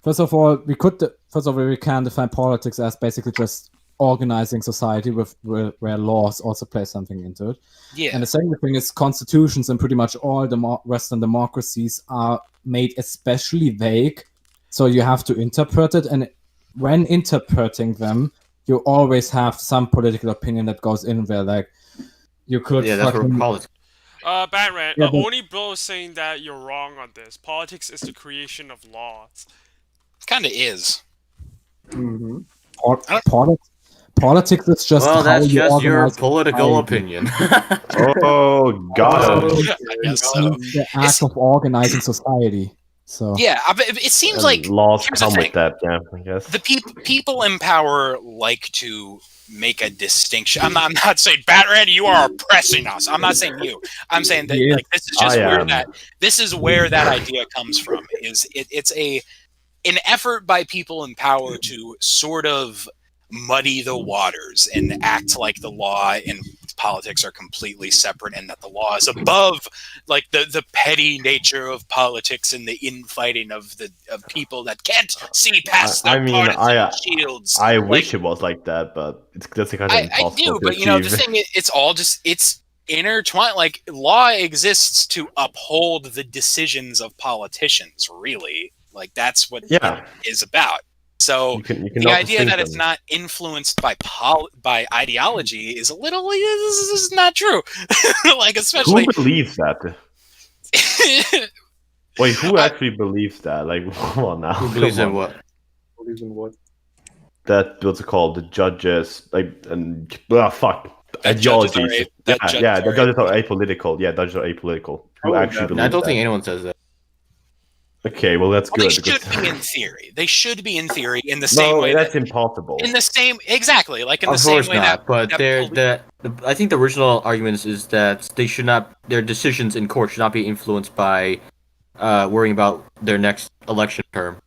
S5: First of all, we can define politics as basically just organizing society where laws also play something into it.
S6: Yeah.
S5: And the second thing is constitutions in pretty much all the Western democracies are made especially vague, so you have to interpret it, and when interpreting them, you always have some political opinion that goes in there. Like you could
S4: that's where politics.
S1: Batman, only bro is saying that you're wrong on this. Politics is the creation of laws.
S6: Kind of is.
S2: Mm-hmm.
S5: Politics is just
S4: that's
S5: you
S4: just your
S5: society.
S4: political opinion.
S3: Oh, got it.
S6: I guess so.
S5: The act of organizing society. So
S6: yeah, it seems like
S3: laws come with that. Yeah, I guess
S6: the people in power like to make a distinction. I'm not saying Batman, you are oppressing us. I'm not saying you. I'm saying that like, this is where that idea comes from. It's an effort by people in power to sort of muddy the waters and act like the law and politics are completely separate, and that the law is above like the petty nature of politics and the infighting of people that can't see past their partisan shields.
S3: I wish it was like that, but that's kind of impossible.
S6: I do, but you know, the thing it's intertwined. Like law exists to uphold the decisions of politicians. Really, like that's what it is about. So you can the idea that it's not influenced by ideology is a little this is not true. Like especially
S3: who believes that? Wait, who actually believes that? Like, come on now.
S4: Who believes in what?
S2: Believes in what?
S3: That what's it called? The judges, like, and fuck. Ideologies. The judges are apolitical. Yeah, judges are apolitical. Who actually believes
S4: I don't think
S3: that?
S4: anyone says that.
S3: Okay, well that's good.
S6: They should be in theory. They should be in theory in the same way.
S3: That's impossible.
S6: In the same, exactly, like in the
S4: of
S6: same
S4: course
S6: way
S4: not,
S6: that.
S4: But I think the original argument is that they should not. Their decisions in court should not be influenced by worrying about their next election term.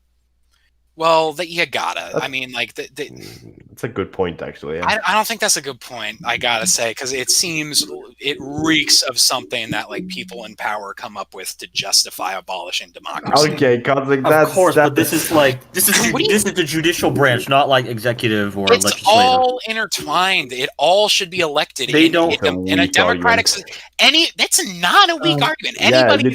S6: Well, you gotta. I mean, like
S3: it's a good point, actually. Yeah.
S6: I don't think that's a good point. I gotta say, because it reeks of something that like people in power come up with to justify abolishing democracy.
S3: Okay, cause like
S4: of course, but this is the judicial branch, not like executive or legislative.
S6: It's all intertwined. It all should be elected.
S4: They
S6: in a democratic that's not a weak argument. Anybody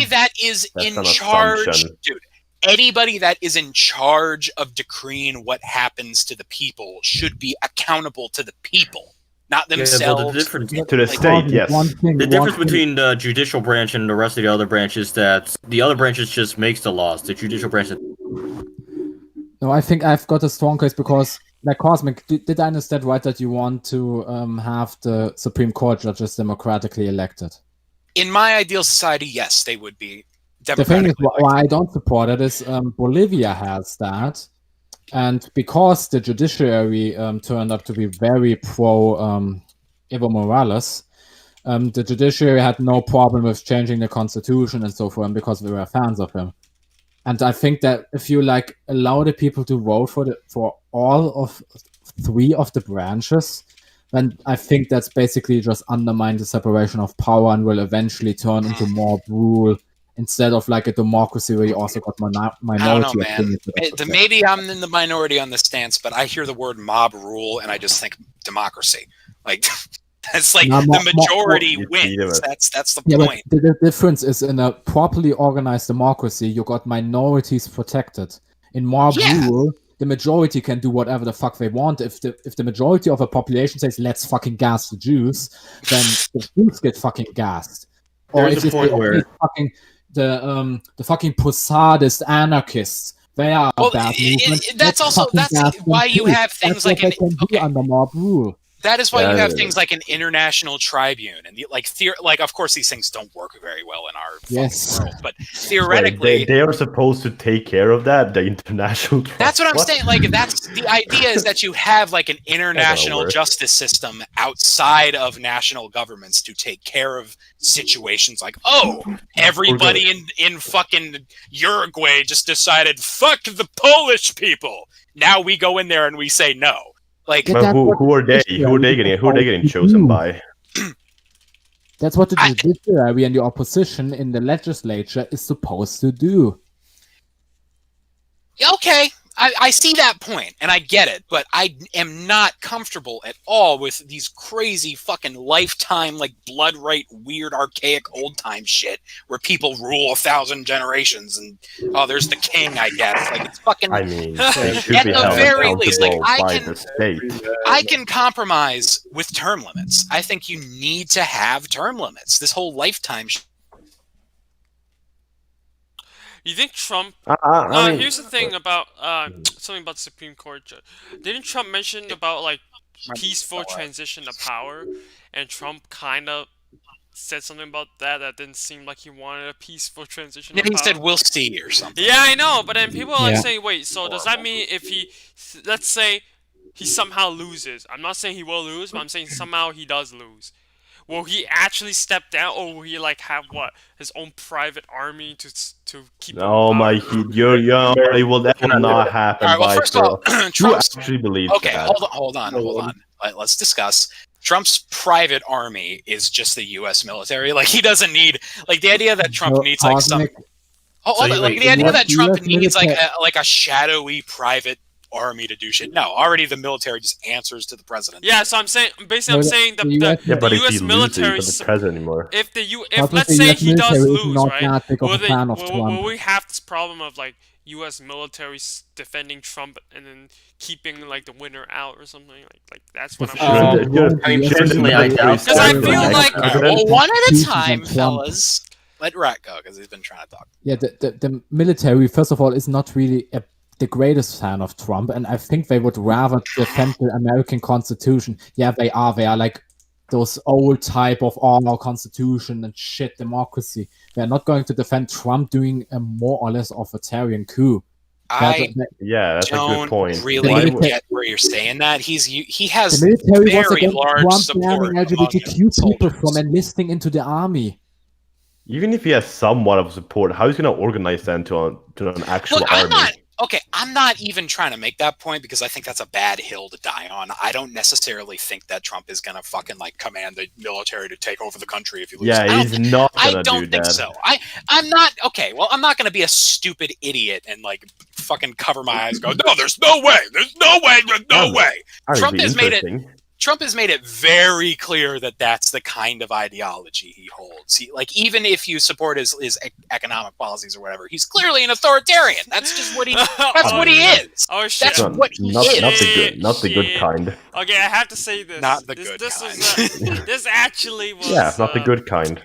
S6: that is in charge, dude. Anybody that is in charge of decreeing what happens to the people should be accountable to the people, not themselves.
S3: To the state, yes.
S4: The difference between the judicial branch and the rest of the other branch is that the other branches just makes the laws. The judicial branch.
S5: No, I think I've got a strong case because, like Cosmic, did I understand right that you want to have the Supreme Court judges democratically elected?
S6: In my ideal society, yes, they would be.
S5: The thing is, why I don't support it is Bolivia has that, and because the judiciary turned out to be very pro Evo Morales, the judiciary had no problem with changing the constitution and so forth, because we were fans of him. And I think that if you like allow the people to vote for all of 3 of the branches, then I think that's basically just undermine the separation of power and will eventually turn into more rule instead of like a democracy where you also got minority
S6: I don't know, man.
S5: opinions that are protected.
S6: Maybe I'm in the minority on this stance, but I hear the word mob rule and I just think democracy. Like it's like the majority wins. That's the point.
S5: But the difference is in a properly organized democracy, you got minorities protected. In mob rule, the majority can do whatever the fuck they want. If the majority of a population says let's fucking gas the Jews, then the Jews get fucking gassed. Or
S4: There's a point where
S5: the fucking Posadist anarchists, they are a bad movement.
S6: That's why you have things like
S5: under mob rule.
S6: That is why you have things like an international tribune, and like of course these things don't work very well in our fucking world, but theoretically
S3: they are supposed to take care of that. The international.
S6: That's what I'm saying. Like that's the idea is that you have like an international justice system outside of national governments to take care of situations like everybody in fucking Uruguay just decided fuck the Polish people. Now we go in there and we say no. Like,
S3: but who are they? Who are they getting chosen by?
S5: That's what the judiciary and the opposition in the legislature is supposed to do.
S6: Okay, I see that point, and I get it, but I am not comfortable at all with these crazy fucking lifetime, like, blood right, weird, archaic, old-time shit where people rule 1,000 generations, and, there's the king, I guess. Like, it's fucking...
S3: I mean, they should
S6: at
S3: be
S6: the
S3: held
S6: very least, like,
S3: accountable by the state.
S6: I can compromise with term limits. I think you need to have term limits. This whole lifetime
S1: You think Trump? Here's the thing about something about the Supreme Court. Didn't Trump mention about like peaceful transition of power, and Trump kind of said something about that didn't seem like he wanted a peaceful transition.
S6: Maybe he said we'll see or something.
S1: Yeah, I know, but then people are like saying, wait, so does that mean if let's say he somehow loses? I'm not saying he will lose, but I'm saying somehow he does lose. Will he actually step down, or will he like have his own private army to keep?
S3: Oh my, it will not happen.
S6: All right, well, first of all,
S3: Trump actually believes.
S6: Okay,
S3: that.
S6: hold on. Let's discuss. Trump's private army is just the U.S. military. Like he doesn't need the idea that Trump needs like some. The idea that Trump needs like a shadowy private army to do shit. No, already the military just answers to the president.
S1: Yeah, so I'm saying the U.S. military
S3: the president anymore.
S1: If let's say he does lose, right? Will we have this problem of like U.S. military defending Trump and then keeping like the winner out or something like that's what I'm.
S4: Personally, I doubt.
S1: Because I feel like
S6: one at a time, fellas. Let Rat go because he's been trying to talk.
S5: Yeah, the military first of all is not really the greatest fan of Trump, and I think they would rather defend the American Constitution. Yeah, they are. They are like those old type of our Constitution and shit democracy. They're not going to defend Trump doing a more or less authoritarian coup.
S3: That's a good point.
S6: Really get where you're saying that. He has the military very large
S5: Trump
S6: support
S5: LGBTQ people from enlisting into the army.
S3: Even if he has somewhat of support, how is he going to organize that to an actual army?
S6: I'm not even trying to make that point because I think that's a bad hill to die on. I don't necessarily think that Trump is going to fucking like command the military to take over the country if he loses.
S3: Yeah, he's not going to do that.
S6: I don't think so. I'm not I'm not going to be a stupid idiot and like fucking cover my eyes and go, no, there's no way. There's no way. Trump has made it very clear that that's the kind of ideology he holds. Even if you support his economic policies or whatever, he's clearly an authoritarian. That's just what he. That's what he is.
S1: Oh shit!
S6: That's what he is.
S3: Not the good kind.
S1: Okay, I have to say this.
S6: Not the good kind.
S1: This actually was.
S3: Yeah, not the good kind.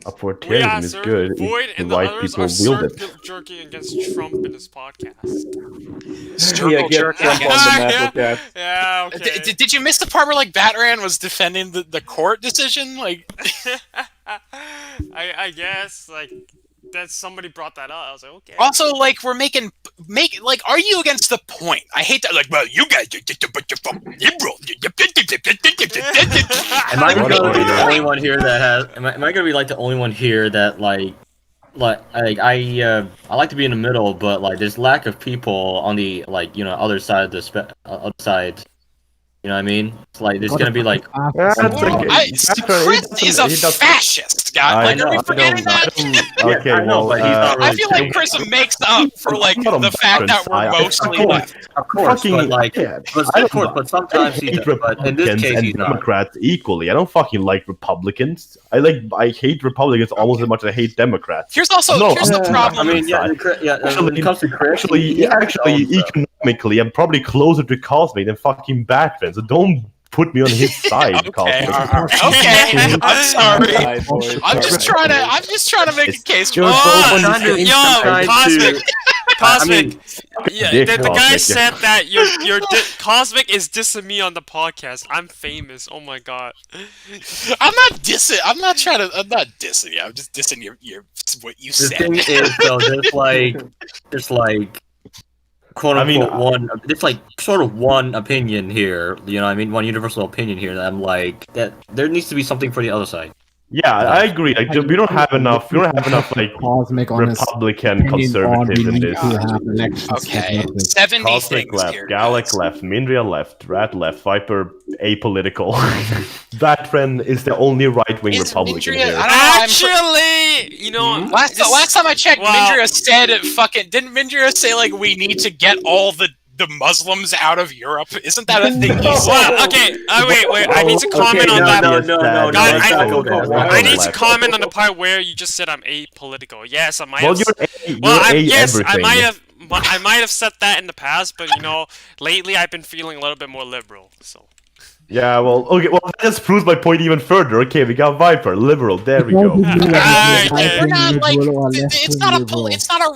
S3: Authoritarianism is good.
S1: Void and the others are circle jerking against Trump in this podcast.
S2: Circle jerking on the MapperCast.
S1: Yeah, okay.
S6: Did you miss the part where like Batman was defending the court decision? Like,
S1: I guess like that somebody brought that up. I was like, okay.
S6: Also, like we're making like, are you against the point? I hate that. Like, well, you guys, liberal.
S4: Am I going to be the only one here that has? Am I going to be like the only one here that like I like to be in the middle, but like there's lack of people on the other side of the other side. You know what I mean? It's like there's gonna be like.
S6: Chris is a fascist, guy. Like, are we forgetting that?
S3: Okay,
S4: I know, but he's not really
S6: I feel like Chris makes up for like the fact that we're mostly left.
S4: Of course, but like, but sometimes
S3: hate
S4: but in this case,
S3: and
S4: he's not.
S3: Democrats equally. I don't fucking like Republicans. I hate Republicans almost as much as I hate Democrats.
S6: Here's the problem.
S4: I mean, when it comes to Chris,
S3: actually, economically, I'm probably closer to Cosmic than fucking Batman. So don't put me on his side,
S6: Okay,
S3: Cosmic.
S6: okay. I'm sorry. I'm just trying to make a case.
S3: You're
S1: Cosmic. Yeah,
S3: Dick
S1: the guy
S3: Cosmic,
S1: said that your Cosmic is dissing me on the podcast. I'm famous. Oh my god.
S6: I'm not dissing. I'm not dissing you. I'm just dissing your what you
S4: the
S6: said.
S4: thing is, though, there's like quote unquote it's like sort of one opinion here. You know what I mean? One universal opinion here that I'm like that there needs to be something for the other side.
S3: Yeah, I agree. Like, we don't have enough. We don't have enough like Republican conservatives in this.
S6: Okay, 70
S3: Cosmic
S6: things
S3: left,
S6: here.
S3: Gallic left, Mindria left, Rat left, Viper apolitical. Batman is the only right-wing Republican
S6: Mindria,
S3: here.
S1: Actually, you know,
S6: last time I checked, Mindria said didn't Mindria say like we need to get all the Muslims out of Europe? Isn't that a thing he said?
S1: Well, okay, wait. I need to comment on that. I need to comment on the part where you just said I'm apolitical. Yes, I might have. I might have said that in the past, but you know, lately I've been feeling a little bit more liberal. So.
S3: Yeah, that just proves my point even further. Okay, we got Viper, liberal. There we go.
S6: We're not like it's not a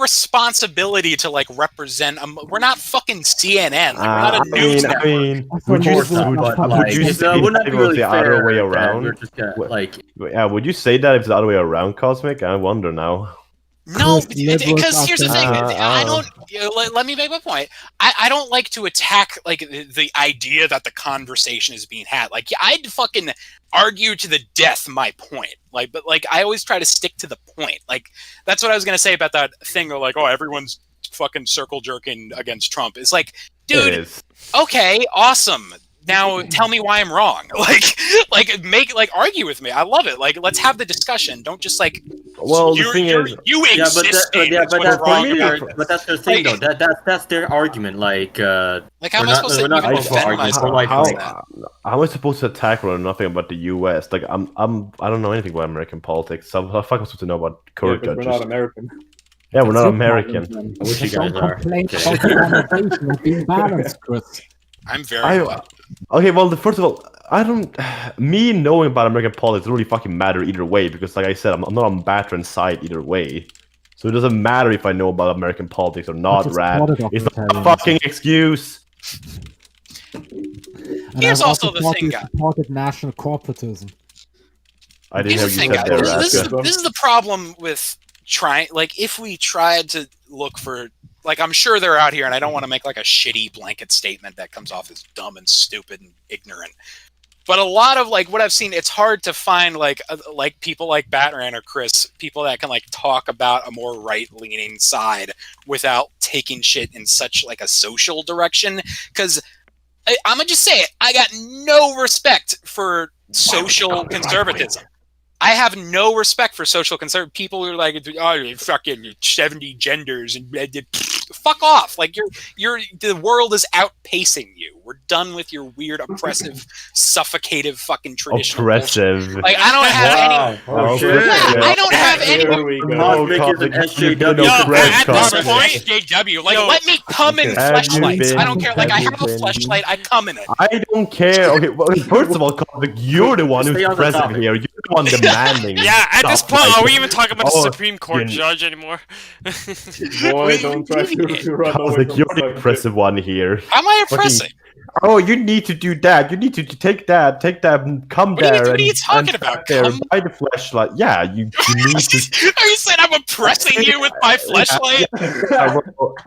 S6: responsibility to like represent. We're not fucking CNN. Like, we're not a news network.
S3: I mean, would you say the other way around? Would you say that if it's the other way around, Cosmic? I wonder now.
S6: No, because here's the thing. I don't. Let me make my point. I don't like to attack like the idea that the conversation is being had. Like, I'd fucking argue to the death my point. But I always try to stick to the point. Like, that's what I was gonna say about that thing. Or like, oh, everyone's fucking circle jerking against Trump. It's like, dude, okay, awesome. Now tell me why I'm wrong. Argue with me. I love it. Like, let's have the discussion. Don't just like.
S3: Well, the thing is,
S6: you exist.
S4: But that's the thing, though. That's their argument. Like how
S6: am I supposed to defend myself?
S3: How am I supposed to attack or nothing about the U.S.? Like, I don't know anything about American politics. So how the fuck am I supposed to know about current judges?
S2: We're not American.
S3: Yeah, we're not American.
S4: I wish you guys are.
S6: I'm very.
S3: Okay, well, first of all, me knowing about American politics doesn't really fucking matter either way, because like I said, I'm not on Batman's side either way. So it doesn't matter if I know about American politics or not, Rat. It's not a fucking excuse.
S6: Here's also the thing, guy.
S5: Supported national corporatism.
S3: I didn't know you said that, Rat.
S6: This is the problem with trying, like, if we tried to look for, like, I'm sure they're out here, and I don't want to make like a shitty blanket statement that comes off as dumb and stupid and ignorant. But a lot of like what I've seen, it's hard to find like people like Batman or Chris, people that can like talk about a more right-leaning side without taking shit in such like a social direction. Because I'm gonna just say it, I got no respect for social conservatism. I have no respect for social conservative people who are like, oh, you're fucking 70 genders and fuck off. Like the world is outpacing you. We're done with your weird, oppressive, suffocative, fucking traditional.
S3: Oppressive.
S6: Bullshit. Like I don't have any. I don't have any. At this point, JW, like let me come in fleshlights. I don't care. Like I have a fleshlight. I come in it.
S3: I don't care. Okay, well, first of all, you're the one who's present here. You're the one demanding.
S1: Yeah, at this point, are we even talking about the Supreme Court judge anymore?
S2: Boy, don't try to run away.
S3: You're the oppressive one here.
S6: How am I oppressing?
S3: Oh, you need to do that. You need to take that, and come there.
S6: What are you talking about?
S3: There, buy the flashlight. Yeah, you need to.
S6: Are you saying I'm oppressing you with my flashlight?
S3: I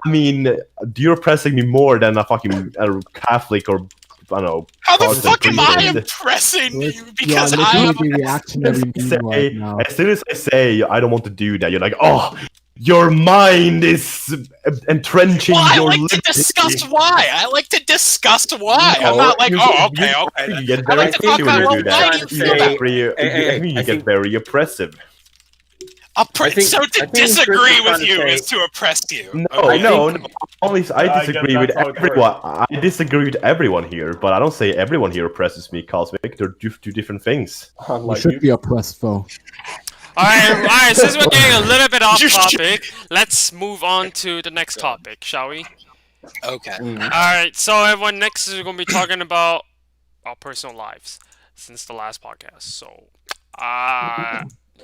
S3: mean, you're oppressing me more than a fucking Catholic or I don't know.
S6: How the
S3: cards and
S6: fuck am I
S3: prepaid.
S6: impressing you?
S5: You are
S6: Because I
S5: literally
S6: have
S5: the reactionary meme right now.
S3: As soon as I say I don't want to do that, you're like, oh, your mind is entrenching
S6: Well, I
S3: your
S6: like to
S3: liberty.
S6: discuss why. I like to discuss why. I'm
S3: No,
S6: not like,
S3: you-
S6: oh, okay,
S3: you-
S6: okay.
S3: You get
S6: I
S3: very
S6: like to talk about,
S3: angry
S6: well,
S3: with
S6: why
S3: that.
S6: do you feel that way?
S3: I think you get very oppressive.
S6: So to
S4: think
S6: disagree
S4: Chris is
S6: with
S4: trying to
S6: you
S4: say-
S6: is to oppress you.
S3: No,
S6: okay?
S3: no. Only I
S2: I
S3: disagree
S2: guess
S3: with
S2: that's how it
S3: everyone. I disagree with everyone here, but I don't say everyone here oppresses me, Cosmic. They're two different things.
S5: You
S2: Unlike
S5: should
S2: you.
S5: be oppressed, though.
S1: Alright, since we're getting a little bit off
S6: You should-
S1: topic, let's move on to the next topic, shall we?
S6: Okay.
S1: Alright, so everyone, next is going to be talking about our personal lives since the last podcast. So,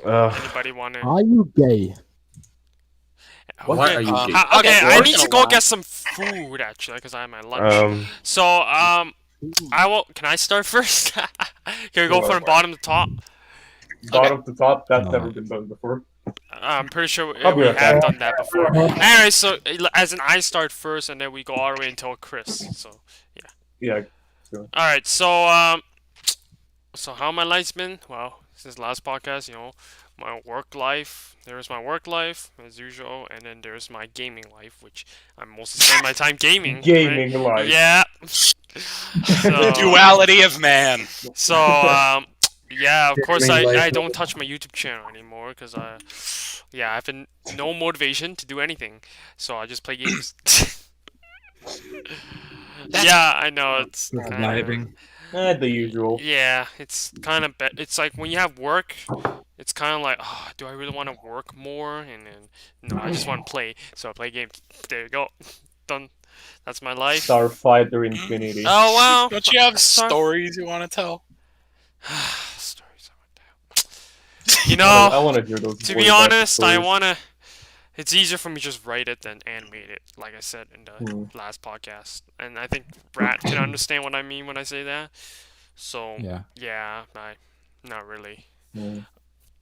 S1: anybody want to...
S5: Are you gay?
S4: What are you
S1: okay,
S4: doing?
S1: okay, I
S6: once
S1: need
S6: in
S1: to
S6: a
S1: go
S6: while.
S1: get some food, actually, because I have my lunch. So, I will... Can I start first? Can we go from bottom to top?
S2: Bottom to top, that's
S5: No.
S2: never been done before.
S1: I'm pretty sure
S2: I'll be
S1: we
S2: right
S1: have
S2: back.
S1: done that before. Anyway, so as in I start first, and then we go all the way until Chris. So
S2: Yeah.
S1: alright, so how my life's been? Well, since the last podcast, you know, my work life. There's my work life as usual, and then there's my gaming life, which I mostly spend my time gaming. right?
S2: Gaming life.
S1: Yeah. So,
S6: Duality of man.
S1: so yeah, of course
S7: Gaming life.
S1: I don't touch my YouTube channel anymore because I have no motivation to do anything, so I just play games. Yeah, I know it's kind
S5: Surviving.
S2: The usual.
S1: yeah, it's kind of it's like when you have work, it's kind of like, oh, do I really want to work more? And then no, I just want to play, so I play games. There you go, done. That's my life.
S2: Starfighter Infinity.
S1: Oh well.
S6: Don't you have
S1: Sorry.
S6: stories you want to tell?
S1: Stories I want to tell. You
S2: I
S1: know,
S2: want to hear those.
S1: to
S2: voice
S1: be honest, I
S2: actors.
S1: wanna. It's easier for me to just write it than animate it, like I said in the last podcast. And I think Rat can understand what I mean when I say that. So
S5: Yeah.
S1: not really.
S2: Hmm.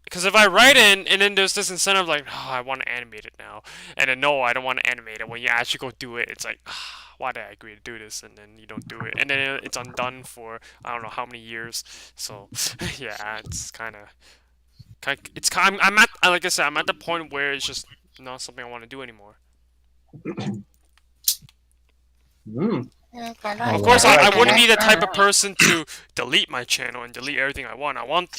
S1: Because if I write it and then there's this incentive like, oh, I want to animate it now, and then no, I don't want to animate it. When you actually go do it, it's like, why did I agree to do this? And then you don't do it, and then it's undone for I don't know how many years. So yeah, it's kind of. I'm at, like I said, I'm at the point where it's just not something I want to do anymore. Of course, I wouldn't be the type of person to delete my channel and delete everything I want. I want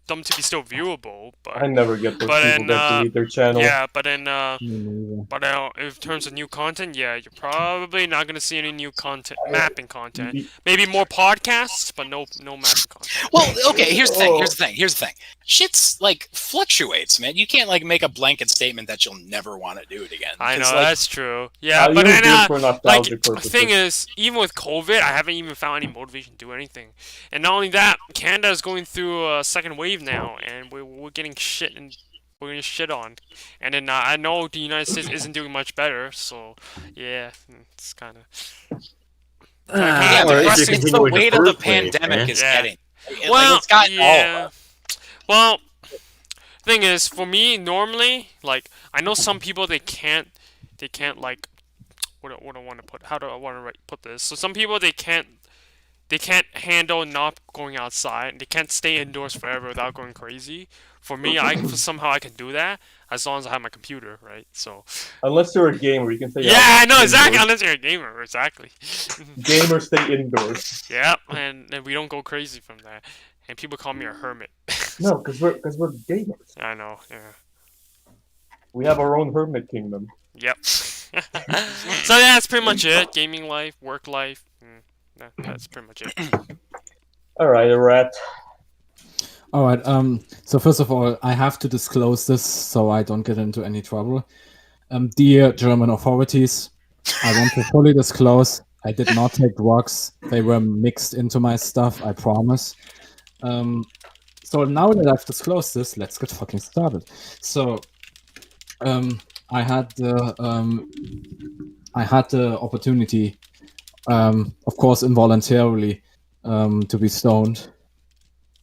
S1: them to be still viewable, but
S2: I never get those
S1: But
S2: people
S1: in,
S2: that delete their channel.
S1: yeah, but then
S5: Me neither.
S1: but in terms of new content, yeah, you're probably not gonna see any new content, mapping content. Maybe more podcasts, but no mapping content.
S6: Well, okay, here's the thing. Shit's like fluctuates, man. You can't like make a blanket statement that you'll never want to do it again.
S1: I know
S6: 'Cause, like,
S1: that's true. Yeah,
S2: You
S1: but
S2: do
S1: then
S2: it for
S1: like
S2: nostalgic
S1: the
S2: purposes.
S1: thing is, even with COVID, I haven't even found any motivation to do anything. And not only that, Canada is going through a second wave now, and we're getting we're getting shit on. And then I know the United States isn't doing much better, so yeah, it's kind of.
S6: yeah,
S3: Or if you
S6: it's
S3: continue
S6: the
S3: with the
S6: weight of the
S3: first wave,
S6: pandemic
S3: eh?
S6: is
S1: Yeah.
S6: getting.
S1: Well,
S6: it's gotten all of
S1: yeah.
S6: us.
S1: Well, thing is, for me, normally, like, I know some people they can't like, what do I want to put? How do I want to put this? So some people they can't handle not going outside. They can't stay indoors forever without going crazy. For me, somehow I can do that as long as I have my computer, right? So
S2: Unless you're a gamer, you can say.
S1: yeah, I know exactly. Unless you're a gamer, exactly.
S2: Gamers stay indoors.
S1: Yeah, and we don't go crazy from that. And people call me a hermit.
S2: No, because we're gamers.
S1: I know. Yeah.
S2: We have our own hermit kingdom.
S1: Yep. So yeah, that's pretty much it. Gaming life, work life. That's pretty much it.
S2: All right, a rat.
S5: All right. So first of all, I have to disclose this so I don't get into any trouble. Dear German authorities, I want to fully disclose I did not take drugs. They were mixed into my stuff. I promise. So now that I've disclosed this, let's get fucking started. So, I had the opportunity, of course, involuntarily, to be stoned.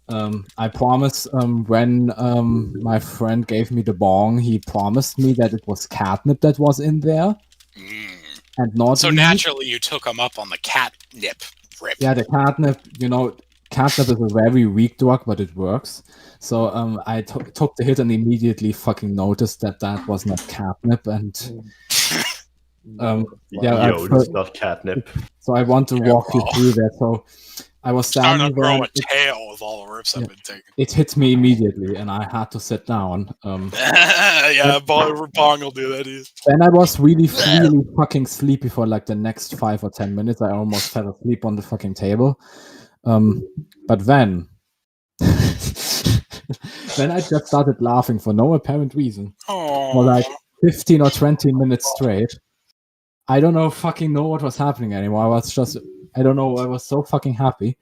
S5: I promise when my friend gave me the bong, he promised me that it was catnip that was in there, and not
S6: So
S5: weed.
S6: naturally, you took him up on the catnip Rip.
S5: Yeah, the catnip. Catnip is a very weak drug, but it works. So I took the hit and immediately fucking noticed that was not catnip, and
S3: It's not catnip.
S5: So I want to walk you through that. So I was
S6: Starting
S5: standing
S6: to grow
S5: there.
S6: a tail with all the rips I've been taking.
S5: It hit me immediately, and I had to sit down.
S6: Yeah, Bong will do that.
S5: Then I was really fucking sleepy for like the next 5 or 10 minutes. I almost fell asleep on the fucking table. But then I just started laughing for no apparent reason. For like 15 or 20 minutes straight. I don't fucking know what was happening anymore. I was so fucking happy.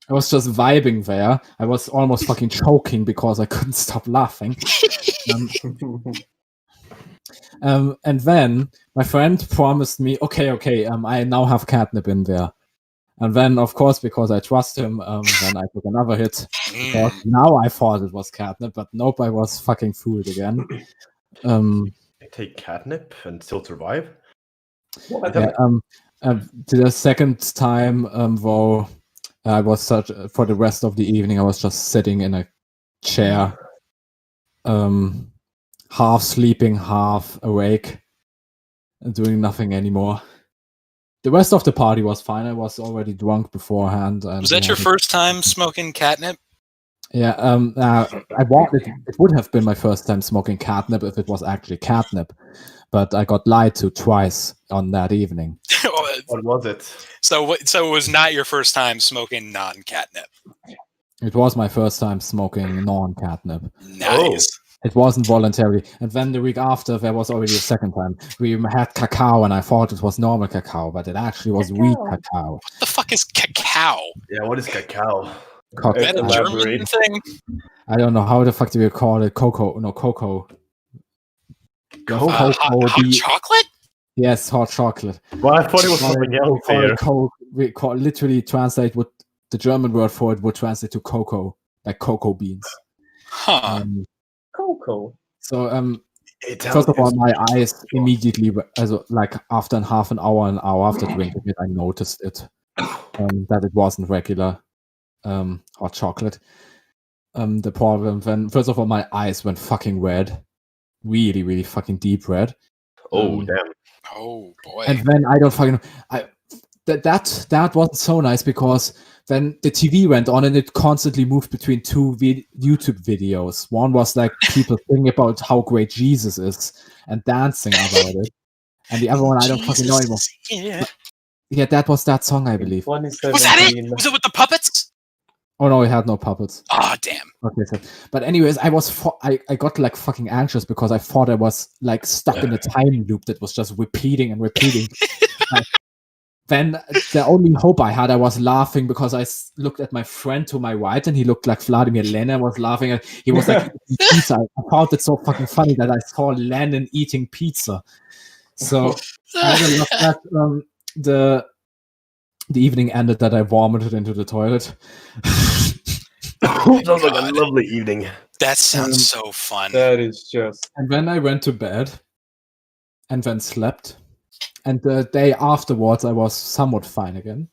S5: I was just vibing there. I was almost fucking choking because I couldn't stop laughing. And then my friend promised me, okay, I now have catnip in there. And then, of course, because I trust him, then I took another hit. Because now I thought it was catnip, but nope, I was fucking fooled again.
S3: Take catnip and still survive?
S5: The second time, though, I was for the rest of the evening, I was just sitting in a chair, half sleeping, half awake, and doing nothing anymore. The rest of the party was fine. I was already drunk beforehand.
S6: Was that your first time smoking catnip?
S5: Yeah, it would have been my first time smoking catnip if it was actually catnip, but I got lied to twice on that evening.
S3: What was it?
S6: So it was not your first time smoking non-catnip?
S5: It was my first time smoking non-catnip.
S6: Nice.
S5: It wasn't voluntary. And then the week after, there was already a second time. We had cacao, and I thought it was normal cacao, but it actually was wheat cacao.
S6: What the fuck is cacao?
S3: Yeah, what is cacao?
S6: Is that a German thing?
S5: I don't know how the fuck do you call it. Cocoa. No, cocoa.
S6: Hot chocolate?
S5: Yes, hot chocolate.
S3: Well, I thought it was something else here.
S5: Literally translate what the German word for it would translate to cocoa, like cocoa beans.
S6: Huh.
S2: Cocoa.
S5: So, first of all, my eyes immediately, like after half an hour after drinking it, I noticed it, that it wasn't regular hot chocolate. The problem then, first of all, my eyes went fucking red, really, really fucking deep red.
S3: Oh damn!
S6: Oh boy!
S5: And then I don't fucking know. That wasn't so nice because then the TV went on and it constantly moved between two YouTube videos. One was like people singing about how great Jesus is and dancing about it, and the other one I don't fucking know anymore. Yeah, that was that song, I believe.
S6: Was that it? Was it with the puppets?
S5: Oh no, it had no puppets.
S6: Ah, damn.
S5: Okay, so, but anyways, I got like fucking anxious because I thought I was like stuck in a time loop that was just repeating and repeating. Then the only hope I had, I was laughing because I looked at my friend to my right and he looked like Vladimir Lenin. Was laughing and he was like eating pizza. I found it so fucking funny that I saw Lenin eating pizza. So I don't know that the evening ended that I vomited into the toilet.
S3: Sounds like a lovely evening.
S6: That sounds so fun.
S2: That is just.
S5: And then I went to bed and then slept. And the day afterwards, I was somewhat fine again.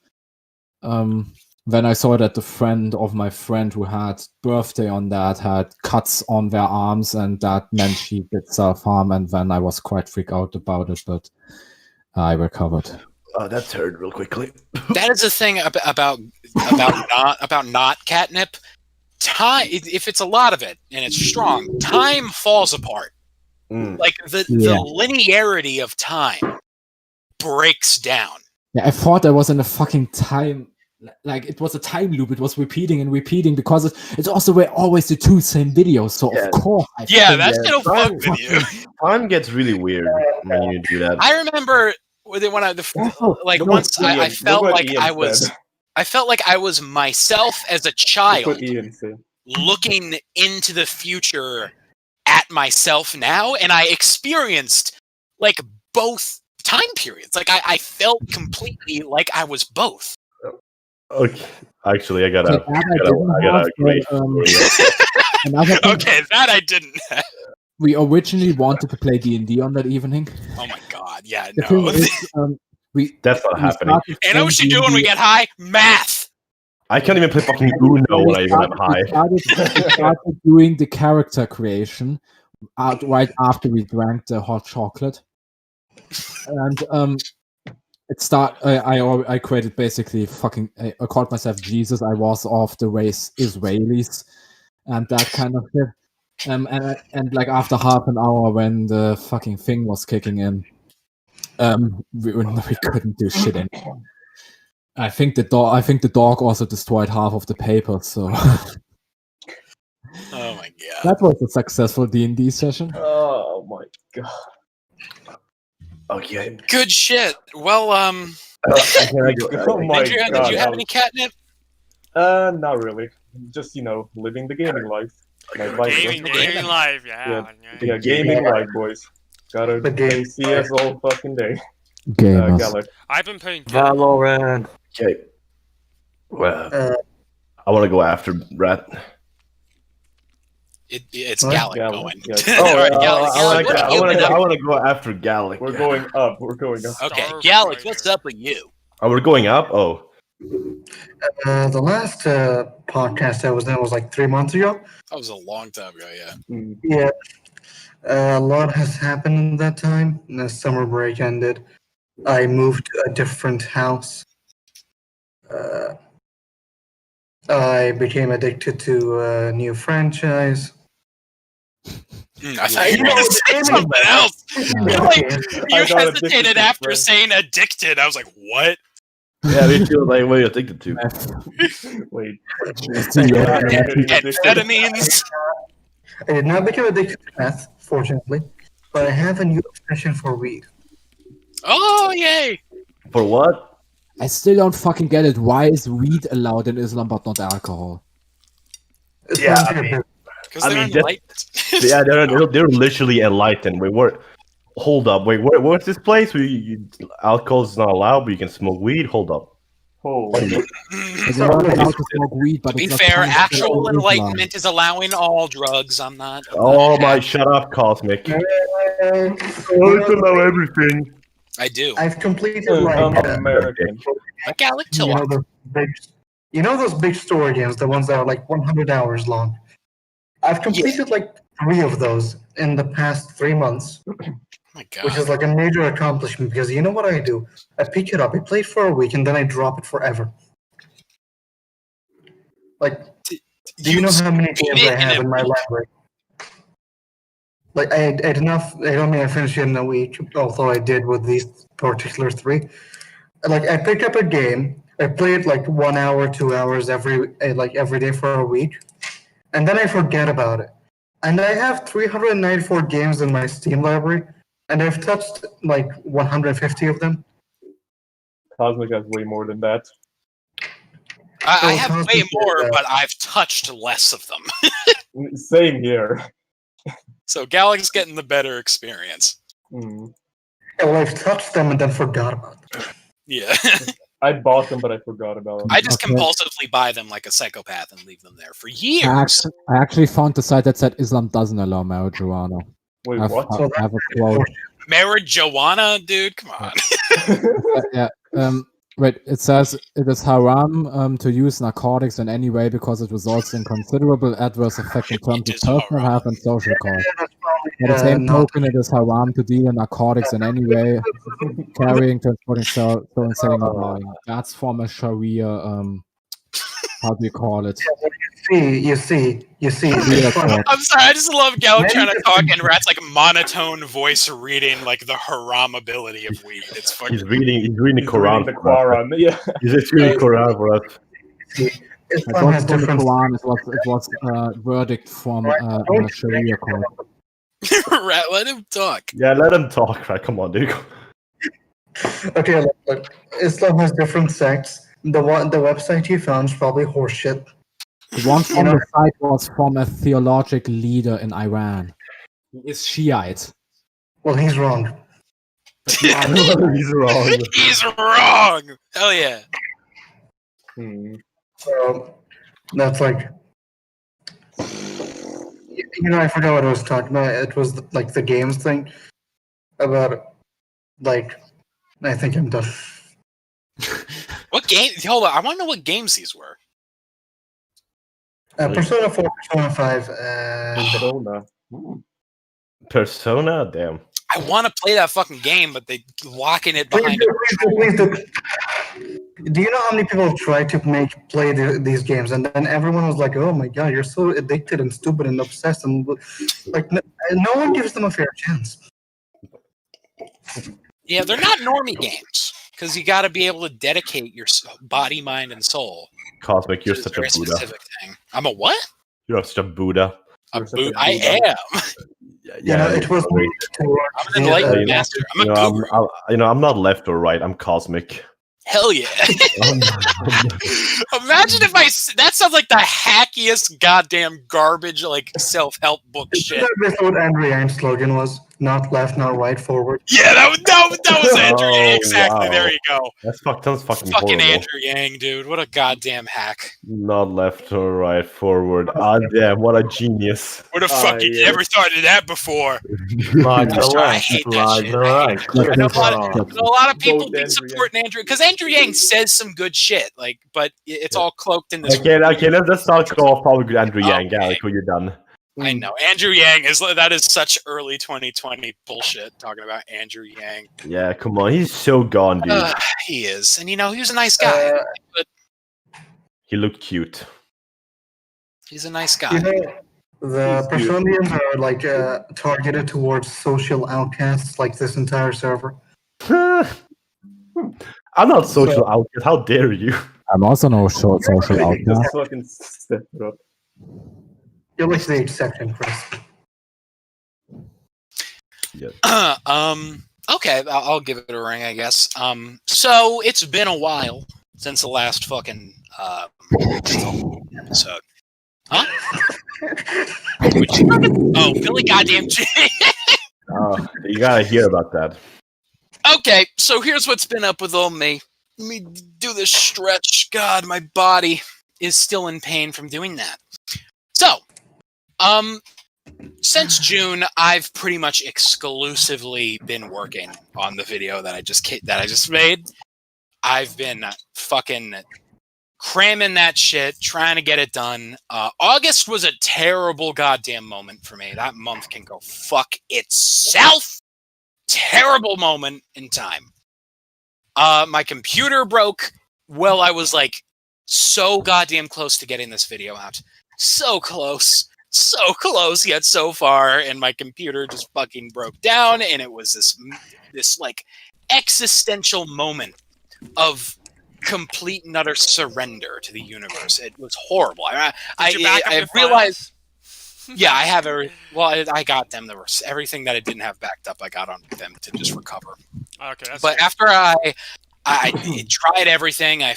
S5: Then I saw that the friend of my friend who had birthday on that had cuts on their arms, and that meant she did self-harm. And then I was quite freaked out about it, but I recovered.
S3: Oh, that turned real quickly.
S6: That is the thing about not catnip. Time, if it's a lot of it and it's strong, time falls apart. Like the linearity of time breaks down.
S5: Yeah, I thought I was in a fucking time, like it was a time loop. It was repeating and repeating because it's also where always the two same videos. So of course,
S6: that's gonna fuck with you.
S3: Time gets really weird when you do that.
S6: I remember when I felt like I was myself as a child looking into the future at myself now, and I experienced like both time periods. Like I felt completely like I was both.
S3: Okay, actually, I got a great story.
S6: Okay, that I didn't.
S5: We originally wanted to play D&D on that evening.
S6: Oh my god, yeah,
S5: The
S6: no.
S5: thing is,
S3: That's not happening.
S6: And know what you do when we get high? Math.
S3: I can't even play fucking Uno when I even am high.
S5: We started doing the character creation right after we drank the hot chocolate, and I created basically I called myself Jesus. I was of the race Israelis, and that kind of shit. And like after half an hour, when the fucking thing was kicking in, we couldn't do shit anymore. I think the dog also destroyed half of the paper. So.
S6: Oh my god.
S5: That was a successful D&D session.
S2: Oh my god.
S3: Okay.
S6: Good shit. Well,
S2: Oh my
S6: Andrea,
S2: god.
S6: did you have any catnip?
S2: Not really. Just living the gaming life. My life.
S1: Gaming life, yeah.
S2: Yeah, gaming life, boys. Gotta
S7: The game.
S2: play CS all fucking day.
S5: Gamers.
S2: Gallic.
S1: I've been playing.
S4: Valorant.
S3: Okay. Well, I want to go after Rat.
S6: It's
S7: What?
S6: Gallic
S2: Gallic,
S6: going.
S2: yeah.
S6: All right, Gallic.
S3: I want to go after Gallic.
S2: We're going up. We're going up.
S6: Okay,
S1: Star
S6: Gallic,
S1: Fighter.
S6: what's up with you?
S3: Oh, we're going up? Oh.
S7: The last podcast I was in was like 3 months ago.
S6: That was a long time ago, yeah.
S2: Mm.
S7: Yeah. A lot has happened in that time. The summer break ended. I moved to a different house. I became addicted to a new franchise.
S6: I thought you were going to say something else. You
S2: got addicted
S6: hesitated
S2: to
S6: after
S2: French.
S6: saying addicted. I was like, what?
S3: Yeah, me too. Like, what are you addicted to?
S2: Wait.
S6: Amphetamines?
S7: I did not become addicted to meth, fortunately, but I have a new obsession for weed.
S6: Oh, yay.
S3: For what?
S5: I still don't fucking get it. Why is weed allowed in Islam but not alcohol?
S7: It's
S3: Yeah,
S7: not
S3: I
S7: your
S3: mean-
S7: business.
S6: Because
S3: I
S6: they're
S3: mean, that-
S6: enlightened.
S3: Yeah, they're literally enlightened. Wait, hold up. Wait, what's this place where alcohol is not allowed, but you can smoke weed? Hold up.
S2: Holy.
S5: Like, you're not allowed to smoke weed, but
S6: To be
S5: it's not
S6: fair,
S5: punishable
S6: actual
S5: in Islam.
S6: enlightenment is allowing all drugs. I'm not.
S3: Oh my, shut up, Cosmic. Allow everything.
S6: I do.
S7: I've completed
S2: I'm
S7: like
S2: American.
S6: But Gallic,
S7: you
S6: chill
S7: know,
S6: out.
S7: those big story games, the ones that are like 100 hours long. I've completed like 3 of those in the past 3 months,
S6: Oh my
S7: which is
S6: god.
S7: like a major accomplishment because you know what I do? I pick it up, I play it for a week, and then I drop it forever. Like, do you know how many games I have in my library? Like, I did not. I don't mean I finished it in a week, although I did with these particular 3. Like, I pick up a game, I play it like 1 hour, 2 hours every day for a week, and then I forget about it. And I have 394 games in my Steam library, and I've touched like 150 of them.
S2: Cosmic has way more than that.
S6: I have
S7: Cosmic
S6: way
S7: is,
S6: more, but I've touched less of them.
S2: Same here.
S6: So Gallic's getting the better experience.
S2: Mm.
S7: Yeah, well, I've touched them and then forgot about them.
S6: Yeah.
S2: I bought them, but I forgot about them.
S6: I just
S5: Okay.
S6: compulsively buy them like a psychopath and leave them there for
S5: I
S6: years.
S5: actually found the site that said Islam doesn't allow marijuana.
S2: Wait,
S5: I've-
S2: what?
S5: I have a quote.
S6: Marijuana, dude, come on.
S5: Yeah. Wait, it says it is haram to use narcotics in any way because it results in considerable adverse effect in terms
S6: It
S5: of
S6: is
S5: personal
S6: haram.
S5: health and social cost.
S7: That's probably,
S5: By the same
S7: not-
S5: token, it is haram to deal in narcotics in any way, carrying, transporting, selling, buying. That's from a Sharia. How do you call it?
S7: You see.
S5: Sharia court.
S6: I'm sorry, I just love Gallic
S7: Many
S6: trying to talk
S7: different-
S6: and Rat's like monotone voice reading like the haram ability of weed. It's fucking
S3: He's reading the
S2: He's
S3: Quran.
S2: reading the Quran. Yeah.
S3: He's just reading the Quran for us.
S5: It
S7: Islam has
S5: was from the
S7: different.
S5: Quran. It was verdict from a Sharia court.
S6: Rat, let him talk.
S3: Yeah, let him talk. Right, come on, dude.
S7: Okay, look, Islam has different sects. The website you found is probably horseshit.
S5: The one from the site was from a theological leader in Iran. He is Shiite.
S7: Well, he's wrong.
S3: He's wrong.
S6: He's wrong. Hell yeah.
S2: Hmm.
S7: So that's like, I forgot what I was talking about. It was like the games thing about like I think I'm done.
S6: What game? Hold on, I want to know what games these were.
S7: Persona 4, Persona 5, and
S2: Persona.
S3: Persona? Damn.
S6: I want to play that fucking game, but they locking it
S7: Please
S6: behind
S7: do,
S6: a
S7: please do, please do. Do you know how many people try to play these games, and then everyone was like, "Oh my god, you're so addicted and stupid and obsessed," and like no one gives them a fair chance.
S6: Yeah, they're not normie games because you got to be able to dedicate your body, mind, and soul.
S3: Cosmic, you're
S6: to
S3: such a
S6: very
S3: Buddha.
S6: specific thing. I'm a what?
S3: You're such a Buddha.
S6: A
S2: You're such a
S6: boot. I
S2: Buddha.
S6: am.
S7: You know, it was
S6: I'm an enlightened master. I'm a guru.
S3: I'm not left or right. I'm cosmic.
S6: Hell yeah. Imagine if that sounds like the hackiest goddamn garbage, like self-help book shit.
S7: That's what Andrew Yang's slogan was: "Not left, not right, forward."
S6: Yeah, that was Andrew Yang. Exactly.
S3: Wow.
S6: There you go.
S3: That's fucking
S6: Fucking
S3: horrible.
S6: Andrew Yang, dude. What a goddamn hack.
S3: Not left or right, forward. Ah, damn, what a genius.
S6: What the fuck? You
S2: yeah.
S6: never thought of that before.
S4: Slide to the
S6: I
S4: left,
S6: hate that
S4: slide
S6: shit.
S4: to the right.
S6: I know a lot of people
S2: Vote
S6: be
S2: Andrew
S6: supporting Andrew because Andrew Yang says some good shit, like, but it's all cloaked in this.
S3: Okay, let's not go off probably Andrew Yang.
S6: Okay.
S3: Yeah, like, you're done.
S6: I know Andrew Yang that is such early 2020 bullshit. Talking about Andrew Yang,
S3: Yeah, come on. He's so gone, dude.
S6: he is, and he was a nice guy, but
S3: He looked cute.
S6: he's a nice
S7: You
S6: guy.
S7: know, the
S2: He's cute.
S7: Personians are like targeted towards social outcasts, like this entire server.
S3: I'm not social outcast. How dare you?
S5: I'm also no social outcast.
S2: Just fucking step it up.
S7: You're like the exception, Chris.
S6: Okay, I'll give it a ring, I guess. So it's been a while since the last fucking episode. Huh? Oh, Billy goddamn G.
S3: You gotta hear about that.
S6: Okay, so here's what's been up with old me. Let me do this stretch. God, my body is still in pain from doing that. So, since June, I've pretty much exclusively been working on the video that I just made. I've been fucking cramming that shit, trying to get it done. August was a terrible goddamn moment for me. That month can go fuck itself. Terrible moment in time. My computer broke while I was like so goddamn close to getting this video out. So close, yet so far, and my computer just fucking broke down, and it was this like existential moment of complete and utter surrender to the universe. It was horrible. I realized. Yeah, I have I got them. There was everything that I didn't have backed up. I got on them to just recover.
S1: Okay, that's
S6: But
S1: fair.
S6: after I tried everything, I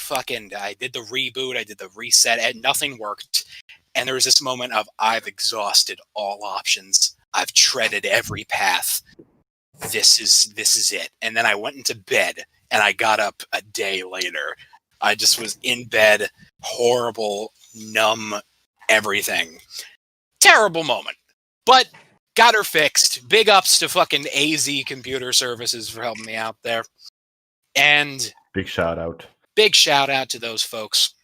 S6: did the reboot, I did the reset, and nothing worked. And there was this moment of I've exhausted all options. I've treaded every path. This is it. And then I went into bed, and I got up a day later. I just was in bed, horrible, numb, everything. Terrible moment. But got her fixed. Big ups to fucking AZ Computer Services for helping me out there. And
S3: Big shout out.
S6: big shout out to those folks.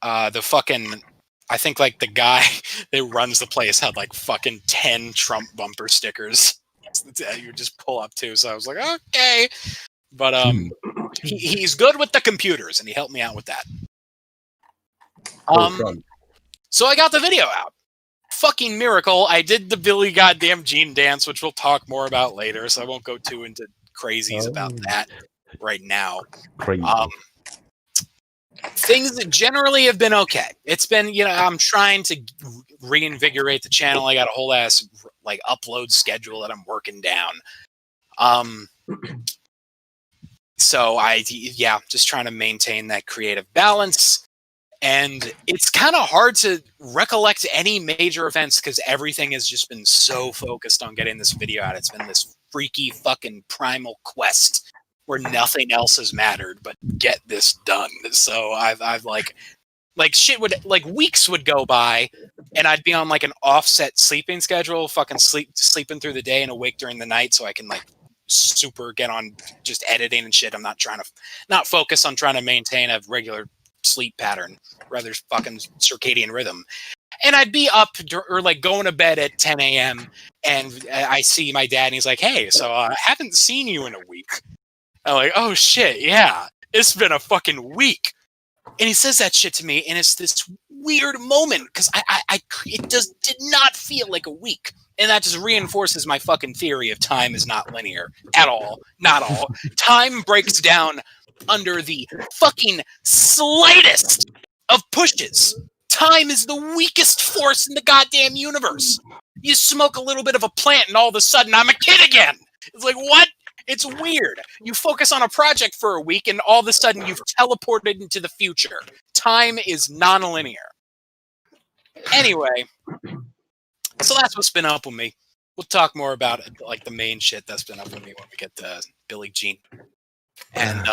S6: The fucking, I think like the guy that runs the place had like fucking 10 Trump bumper stickers you just pull up to. So I was like, okay. But he's good with the computers, and he helped me out with that. So I got the video out. Fucking miracle. I did the Billy goddamn Jean dance, which we'll talk more about later, so I won't go too into crazies about that right now.
S3: Crazy.
S6: Things generally have been okay. It's been, I'm trying to reinvigorate the channel. I got a whole ass like upload schedule that I'm working down. So just trying to maintain that creative balance. And it's kind of hard to recollect any major events because everything has just been so focused on getting this video out. It's been this freaky fucking primal quest where nothing else has mattered but get this done. So I've like shit would like weeks would go by and I'd be on like an offset sleeping schedule, fucking sleeping through the day and awake during the night so I can like super get on just editing and shit. I'm not trying to not focus on trying to maintain a regular sleep pattern, rather fucking circadian rhythm. And I'd be up or like going to bed at 10 a.m. and I see my dad and he's like, hey, so I haven't seen you in a week. I'm like, oh shit, yeah, it's been a fucking week. And he says that shit to me, and it's this weird moment because it did not feel like a week, and that just reinforces my fucking theory of time is not linear at all, not all. Time breaks down under the fucking slightest of pushes. Time is the weakest force in the goddamn universe. You smoke a little bit of a plant, and all of a sudden, I'm a kid again. It's like, what? It's weird. You focus on a project for a week, and all of a sudden you've teleported into the future. Time is non-linear. Anyway, so that's what's been up with me. We'll talk more about like the main shit that's been up with me when we get to Billie Jean. And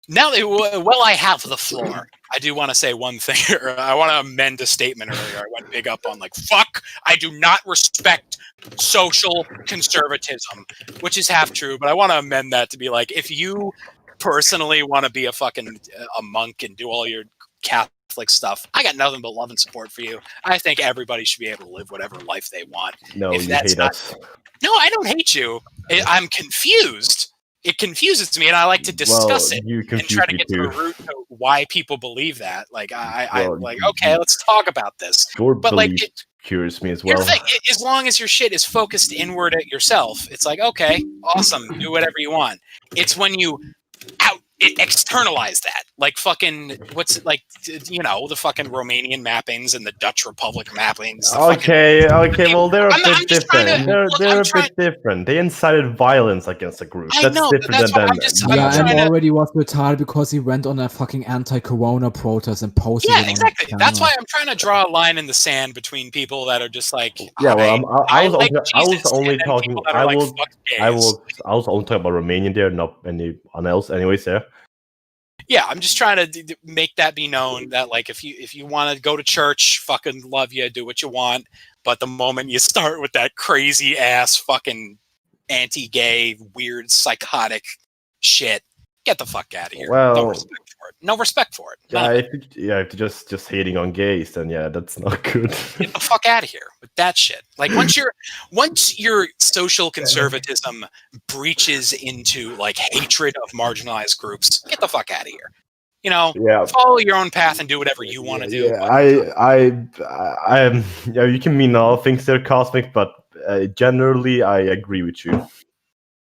S6: now that while I have the floor, I do want to say one thing. I want to amend a statement earlier. I went big up on like, fuck, I do not respect social conservatism, which is half true, but I want to amend that to be like, if you personally want to be a fucking a monk and do all your Catholic stuff, I got nothing but love and support for you. I think everybody should be able to live whatever life they want.
S3: No,
S6: if
S3: you
S6: that's
S3: hate
S6: not,
S3: us.
S6: No, I don't hate you. I'm confused. It confuses me, and I like to discuss it and try to get to the root of why people believe that. Like, I'm like, okay, let's talk about this.
S3: Your
S6: but like,
S3: belief curious me as
S6: here's
S3: well.
S6: the thing, as long as your shit is focused inward at yourself, it's like, okay, awesome, do whatever you want. It's when you externalize that, like fucking what's like, you know, the fucking Romanian mappings and the Dutch Republic mappings.
S3: Okay, well they're a
S6: I'm
S3: bit
S6: just trying
S3: different.
S6: to-
S3: They're
S6: I'm
S3: a
S6: trying-
S3: bit different. They incited violence against a group.
S6: I
S3: That's
S6: know, but
S3: different
S6: that's
S3: than
S6: what I'm just- I'm
S5: Yeah,
S6: trying
S5: and
S6: to-
S5: already was retarded because he went on a fucking anti-corona protest and posted it
S6: Yeah,
S5: on his
S6: exactly. That's
S5: channel.
S6: why I'm trying to draw a line in the sand between people that are just like,
S3: Yeah, well, I
S6: like
S3: was
S6: Jesus,
S3: only
S6: and then
S3: talking.
S6: people that are like, fuck gays.
S3: I was only talking about Romanian there, not anyone else. Anyways, yeah.
S6: Yeah, I'm just trying to make that be known that like if you want to go to church, fucking love you, do what you want, but the moment you start with that crazy ass fucking anti-gay, weird, psychotic shit, get the fuck out of here.
S3: Well,
S6: no respect for it.
S3: Yeah, if you're just hating on gays, then yeah, that's not good.
S6: Get the fuck out of here with that shit. Like once your social conservatism breaches into like hatred of marginalized groups, get the fuck out of here. You know, follow your own path and do whatever you want to do.
S3: Yeah, you can mean all things there, Cosmic, but generally I agree with you.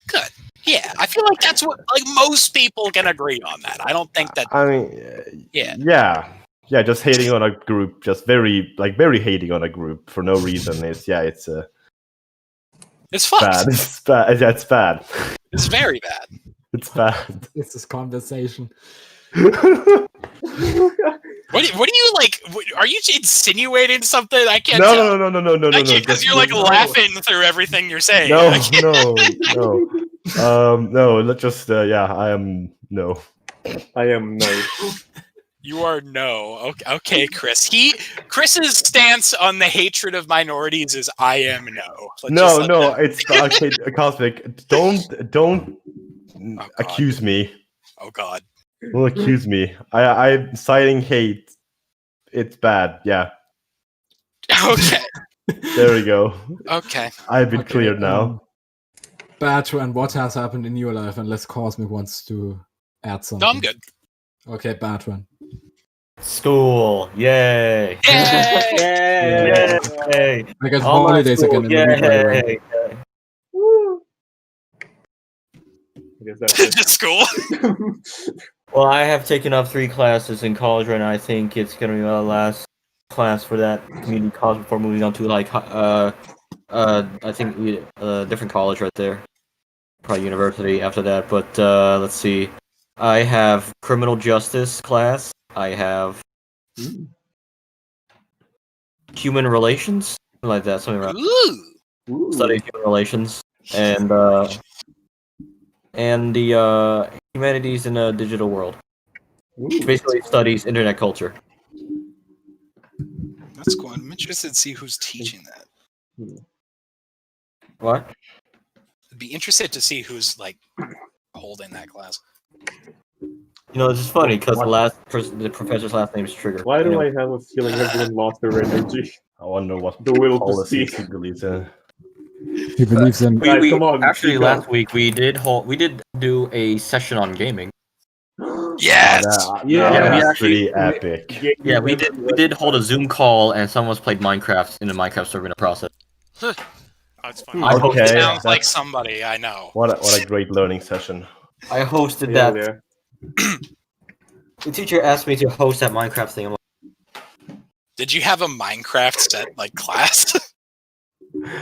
S6: Good. Yeah, I feel like that's what like most people can agree on that. I don't think that.
S3: I mean, yeah, just hating on a group, just very hating on a group for no reason is it's
S6: fucked.
S3: Bad. It's bad. Yeah, it's bad.
S6: It's very bad.
S3: It's bad.
S5: It's this conversation.
S6: What do you like? Are you insinuating something? I can't.
S3: No.
S6: Because you're like laughing through everything you're saying.
S3: No. Let's just I am no.
S2: I am no.
S6: You are no. Okay, Chris. Chris's stance on the hatred of minorities is I am no.
S3: It's okay, Cosmic. Don't accuse me.
S6: Oh God.
S3: Don't accuse me. I'm citing hate. It's bad. Yeah.
S6: Okay.
S3: There we go.
S6: Okay.
S3: I've been cleared now.
S5: Bertrand, what has happened in your life? Unless Cosmic wants to add something.
S6: No, I'm good.
S5: Okay, Bertrand.
S4: School. Yay.
S5: Yay.
S4: Yay.
S5: I guess holidays again in the week, by the way.
S2: I guess that's it.
S6: Just school.
S4: Well, I have taken up 3 classes in college right now. I think it's gonna be my last class for that community college before moving on to like I think different college right there, probably university after that. But let's see, I have criminal justice class. I have human relations, something like that, something around studying human relations, and the humanities in a digital world. Which basically studies internet culture.
S6: That's cool. I'm interested to see who's teaching that.
S4: What?
S6: It'd be interested to see who's like holding that class.
S4: You know, it's just funny because the professor's last name is Trigger.
S2: Why do I have a feeling everyone lost their energy?
S3: I wonder what
S2: The will to
S3: policy
S2: speak.
S3: he believes in.
S5: He believes in.
S2: Guys, come on,
S4: Actually,
S2: speak
S4: last
S2: up.
S4: week we did do a session on gaming.
S6: Yes.
S2: Yeah,
S4: we
S3: that's
S4: actually-
S3: pretty epic.
S4: Yeah, we did hold a Zoom call and someone's played Minecraft in the Minecraft server in the process.
S1: That's funny.
S4: I hosted,
S3: Okay.
S6: Sounds like
S3: that's-
S6: somebody I know.
S3: What a great learning session.
S4: I hosted
S2: Yeah,
S4: that.
S2: yeah.
S4: The teacher asked me to host that Minecraft thing. I'm like,
S6: Did you have a Minecraft set like class?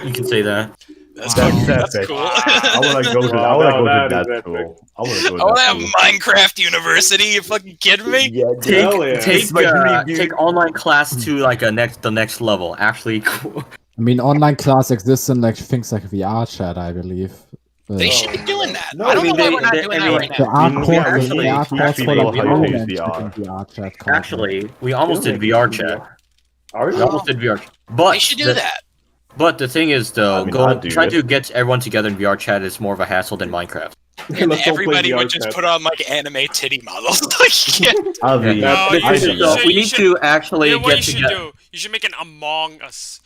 S4: you can say that.
S6: That's,
S5: Wow.
S6: fucking- that's
S3: Epic.
S6: cool.
S3: I wanna go to
S2: Wow,
S3: that
S2: that is
S3: school. I wanna go
S6: I
S3: to
S6: want to
S3: that
S6: have
S3: school.
S6: Minecraft University. You fucking kidding me?
S3: Yeah,
S2: Hell yeah.
S4: Take online class to like the next level. Actually, cool.
S5: I mean, online class exists in like things like VR chat, I believe.
S6: They should be doing that.
S2: No,
S6: I don't
S4: I mean,
S6: know why we're not
S4: they-
S6: doing
S4: I
S6: that
S4: mean,
S6: right
S5: The
S6: now.
S5: art
S3: we
S5: course,
S3: actually
S5: the art
S3: teach
S5: course for
S3: people
S5: like
S3: how to
S5: online
S3: use
S5: and
S3: VR.
S5: VR chat. content.
S4: Actually, we almost did VR chat.
S2: Are
S4: We
S2: you?
S4: almost did VR. But
S6: They should do that.
S4: But the thing is, though,
S3: I mean, I'd do
S4: trying
S3: it.
S4: to get everyone together in VR chat is more of a hassle than Minecraft.
S6: And
S2: Let's all play
S6: everybody
S2: VR
S6: would just
S2: chat.
S6: put on like anime titty models. Like, yeah.
S3: I'll be.
S6: No,
S3: I
S6: you
S3: do.
S6: should-
S4: So
S6: should-
S4: we
S6: you
S4: need
S6: should-
S4: to actually
S1: You know what
S4: get
S1: you should
S4: together.
S1: do? You should make an Among Us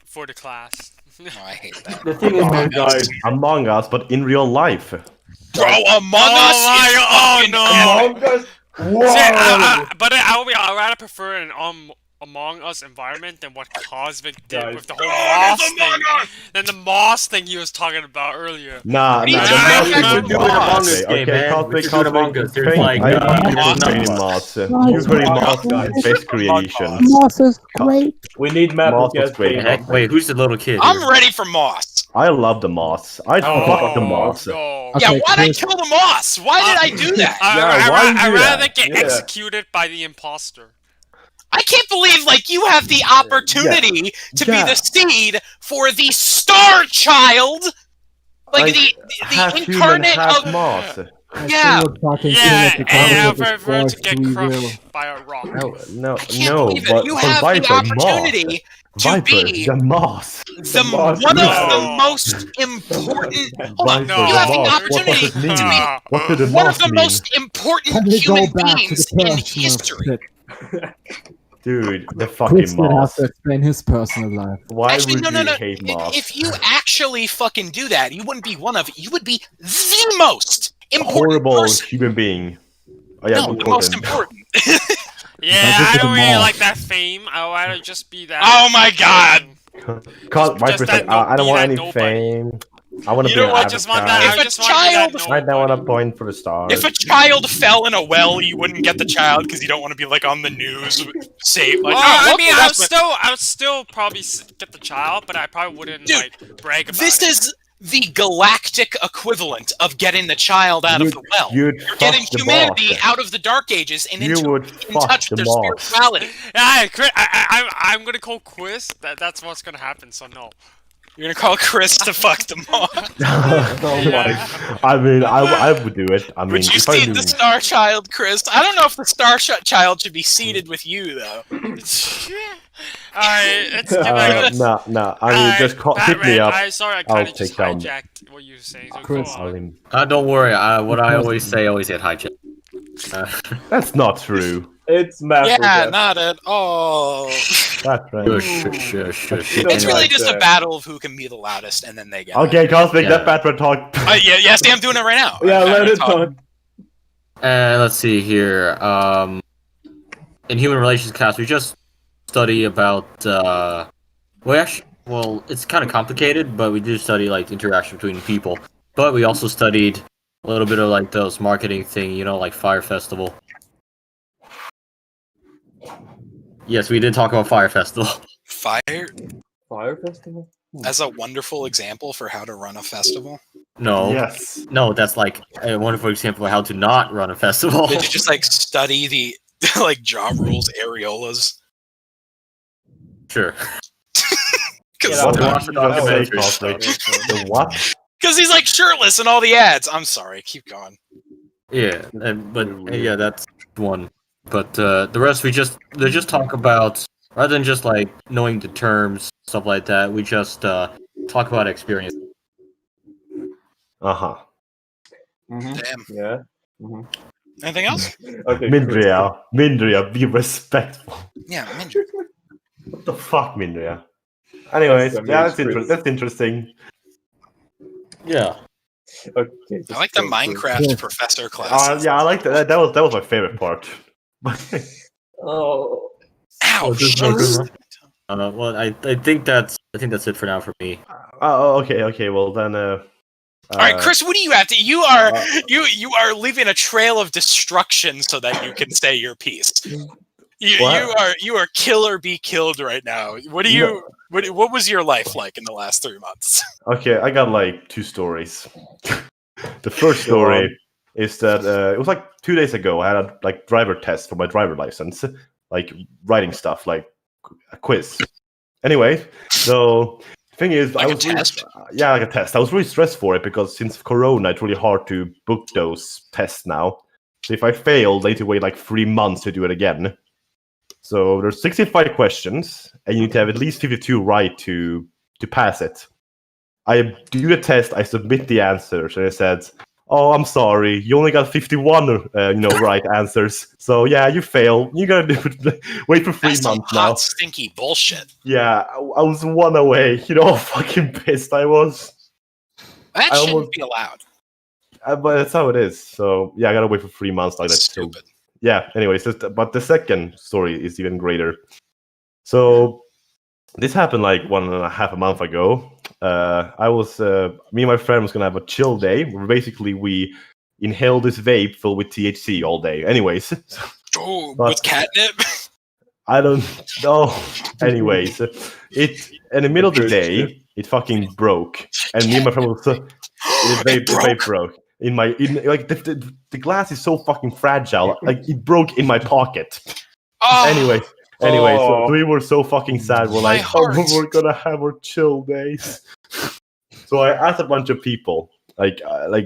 S1: for the class.
S6: No, I hate that.
S4: The thing is,
S2: Oh, guys.
S3: Among Us, but in real life.
S6: Bro, Among Us is fucking
S1: no.
S6: epic.
S2: Among Us.
S1: See, but I'd rather prefer an Among Us environment than what Cosmic did
S2: Guys.
S1: with the whole
S6: Oh,
S1: Moss
S6: it's
S1: thing.
S6: Among Us!
S1: Than the Moss thing he was talking about earlier.
S3: Nah,
S6: do you
S3: nah.
S6: think
S3: the
S6: I
S3: Moss
S6: should
S3: thing
S6: do
S3: was
S6: with
S3: Moss.
S6: Among
S4: Us
S3: Okay,
S4: game, man?
S3: Cosmic,
S4: We should do it Among Us. There's
S3: Thank-
S4: like,
S3: I
S4: Among
S3: think
S6: Us.
S3: you're training Moss.
S5: Guys,
S3: You're training
S5: Among
S3: Moss,
S5: Us.
S3: guys. Best creation.
S5: Moss is great.
S2: We need
S3: Moss was
S2: MapperCast
S3: great.
S2: paying
S4: Heck, wait, who's the little kid?
S6: I'm
S4: here?
S6: ready for Moss.
S3: I love the Moss. I fuck the Moss.
S1: No.
S5: Okay,
S6: Yeah, why'd I
S5: Chris.
S6: kill the Moss? Why did I do that?
S3: Yeah, why
S1: I'd
S3: do
S1: rather
S3: that?
S1: get
S2: Yeah.
S1: executed by the imposter.
S6: I can't believe like you have the opportunity to be
S3: Yeah.
S6: the seed for the Star Child, like the
S3: half human,
S6: incarnate
S3: half
S6: of
S3: Moss.
S6: yeah.
S1: Yeah, and I
S5: I
S1: prefer to get crushed by a rock.
S3: No,
S6: I can't
S3: no,
S6: believe it.
S3: but
S6: You
S3: for
S6: have
S3: Viper,
S6: the opportunity
S3: Moss.
S6: to
S3: Viper,
S6: be
S3: the Moss.
S6: the
S2: Moss.
S6: one of
S1: No.
S6: the most important. Hold on,
S3: Viper,
S6: you
S3: the
S6: have the
S3: Moss.
S6: opportunity
S3: What does it
S6: to
S3: mean?
S6: be
S3: What did the
S6: one
S3: Moss
S6: of the
S3: mean?
S6: most important
S5: Can we go
S6: human
S5: back to
S6: beings
S5: the
S6: in
S5: personal
S6: history.
S5: shit?
S3: Dude, the
S5: Chris
S3: fucking
S5: will have
S3: Moss.
S5: to explain his personal life.
S3: Why
S6: Actually,
S3: would
S6: no.
S3: you hate Moss?
S6: If you actually fucking do that, you wouldn't be one of. You would be the most important
S3: Horrible
S6: person.
S3: human being. Oh, yeah,
S6: No, the most important.
S1: Yeah,
S5: Viper
S1: I
S5: the
S1: don't really
S5: Moss.
S1: like that fame. I'd rather just be that.
S6: Oh my god!
S3: Viper's
S1: that
S3: like, I don't
S1: be
S3: want
S1: that
S3: any
S1: nobody.
S3: fame. I want to
S6: You
S3: be
S6: know
S3: an
S6: what,
S1: I just want
S3: avatar.
S1: that.
S6: If
S1: I
S6: a
S1: just want to be that
S6: child-
S3: Right now, I want to
S1: nobody.
S3: point for the stars.
S6: If a child fell in a well, you wouldn't get the child because you don't want to be like on the news, safe. Like,
S1: Well,
S6: oh,
S1: I
S6: look,
S1: mean,
S6: that's what-
S1: I would still probably get the child, but I probably wouldn't
S6: Dude,
S1: like brag about
S6: This
S1: it.
S6: is the galactic equivalent of getting the child out of the well.
S3: You'd
S6: You're
S3: fuck
S6: getting
S3: the
S6: humanity
S3: Moss.
S6: out of the dark ages and
S3: You
S6: into
S3: would
S6: in
S3: fuck
S6: touch
S3: the
S6: with their
S3: Moss.
S6: spirituality.
S1: Yeah, I'm gonna call Quiz. That's what's gonna happen. So no.
S6: You're gonna call Chris to fuck the Moss.
S2: Oh my.
S3: I mean, I would do it. I mean,
S6: Would you
S3: if I
S6: seed
S3: knew.
S6: the Star Child, Chris? I don't know if the Star Child should be seated with you, though.
S1: Alright, let's get back.
S3: No. I mean,
S1: Alright,
S3: just hit
S1: Batman,
S3: me up.
S1: I'm sorry, I
S3: I'll
S1: kind of just
S3: take down-
S1: hijacked what you were saying. So
S5: Chris,
S1: go on.
S4: Don't worry. What I always say, always get hijacked.
S3: That's not true.
S2: It's MapperCast.
S6: Yeah, not at all.
S3: That's right.
S4: Shush.
S6: It's really
S2: like
S6: just a
S2: that.
S6: battle of who can be the loudest, and then they get.
S3: Okay, Cosmic,
S4: Yeah.
S3: let Batman talk.
S6: Yeah. See, I'm doing it right now.
S2: Yeah,
S6: I'm
S2: let
S6: trying to
S2: it talk.
S4: Let's see here. In human relations class, we just study about. Well, it's kind of complicated, but we do study like interaction between people. But we also studied a little bit of like those marketing thing, like Fire Festival. Yes, we did talk about Fire Festival.
S6: Fire
S2: Fire Festival?
S6: as a wonderful example for how to run a festival.
S4: No,
S3: Yes.
S4: no, that's like a wonderful example of how to not run a festival.
S6: Did you just like study the like Ja Rule's areolas?
S4: Sure.
S6: Because
S2: Yeah,
S3: What
S2: that
S3: did
S2: was-
S3: you
S2: that was
S3: say,
S2: very
S3: Cosmic?
S2: funny.
S3: The what?
S6: he's like shirtless in all the ads. I'm sorry, keep going.
S4: Yeah, yeah, that's one. But the rest they just talk about rather than just like knowing the terms, stuff like that. We just talk about experience.
S3: Uh-huh.
S6: Damn.
S2: Yeah. Mm-hmm.
S6: Anything else?
S2: Okay.
S3: Mindria, be respectful.
S6: Yeah, Mindria.
S3: What the fuck, Mindria? Anyways,
S2: Chris.
S3: that's interesting.
S4: Yeah.
S2: Okay.
S6: I like the Minecraft professor class.
S3: Yeah, I like that. That was my favorite part.
S2: Oh.
S6: Ow!
S4: Well, I think that's it for now for me.
S3: Okay. Well then.
S6: All right, Chris. What do you have to? You are leaving a trail of destruction so that you can say your piece. You are kill or be killed right now. What do you? What was your life like in the last 3 months?
S3: Okay, I got like 2 stories. The first story is that it was like 2 days ago. I had a driver test for my driver license, like writing stuff, like a quiz. Anyway, so the thing is,
S6: Like
S3: I
S6: a
S3: was
S6: test?
S3: like a test. I was really stressed for it because since Corona, it's really hard to book those tests now. So if I fail, they need to wait like 3 months to do it again. So there's 65 questions, and you need to have at least 52 right to pass it. I do the test, I submit the answers, and it says, "Oh, I'm sorry, you only got 51, right answers. So yeah, you fail. You gotta wait for 3
S6: That's
S3: months
S6: some
S3: now."
S6: hot, stinky bullshit.
S3: Yeah, I was 1 away. You know how fucking pissed I was.
S6: That
S3: I
S6: shouldn't
S3: almost-
S6: be allowed.
S3: But that's how it is. So yeah, I gotta wait for 3 months. Like
S6: That's
S3: that's
S6: stupid.
S3: Yeah. Anyways, but the second story is even greater. So this happened like 1.5 months ago. Me and my friend was gonna have a chill day where basically we inhale this vape filled with THC all day. Anyways,
S6: Oh,
S3: But-
S6: with catnip?
S3: I don't know. Anyways, it in the middle of the day it fucking broke, and me and my friend was the vape broke. The glass is so fucking fragile. Like it broke in my pocket.
S6: Oh,
S3: Anyway, so we were so fucking sad. We're
S6: My
S3: like,
S6: heart.
S3: we're gonna have our chill days. So I asked a bunch of people, like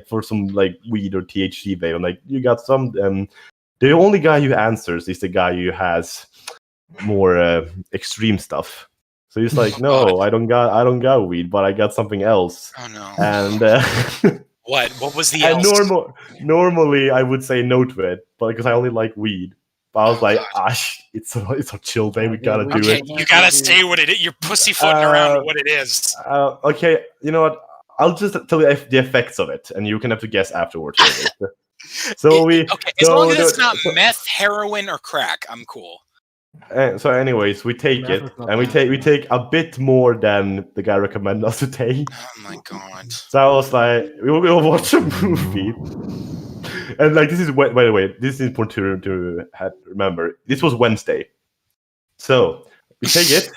S3: for some like weed or THC vape. I'm like, you got some? The only guy who answers is the guy who has more extreme stuff. So he's like, no, I don't got weed, but I got something else.
S6: Oh no.
S3: And
S6: What was the
S3: and
S6: else?
S3: normally I would say no to it, but because I only like weed. But I was like, it's a chill day. We gotta do
S6: Okay,
S3: it.
S6: you gotta say what it is. You're pussyfooting around what it is.
S3: Okay, you know what? I'll just tell you the effects of it, and you can have to guess afterwards. So
S6: Okay, as
S3: so
S6: long as
S3: the-
S6: it's not meth, heroin, or crack, I'm cool.
S3: So, anyways, we take it, and we take a bit more than the guy recommended us to take.
S6: Oh my god.
S3: So I was like, we will go watch a movie. And like, this is by the way, this is important to remember. This was Wednesday, so we take it,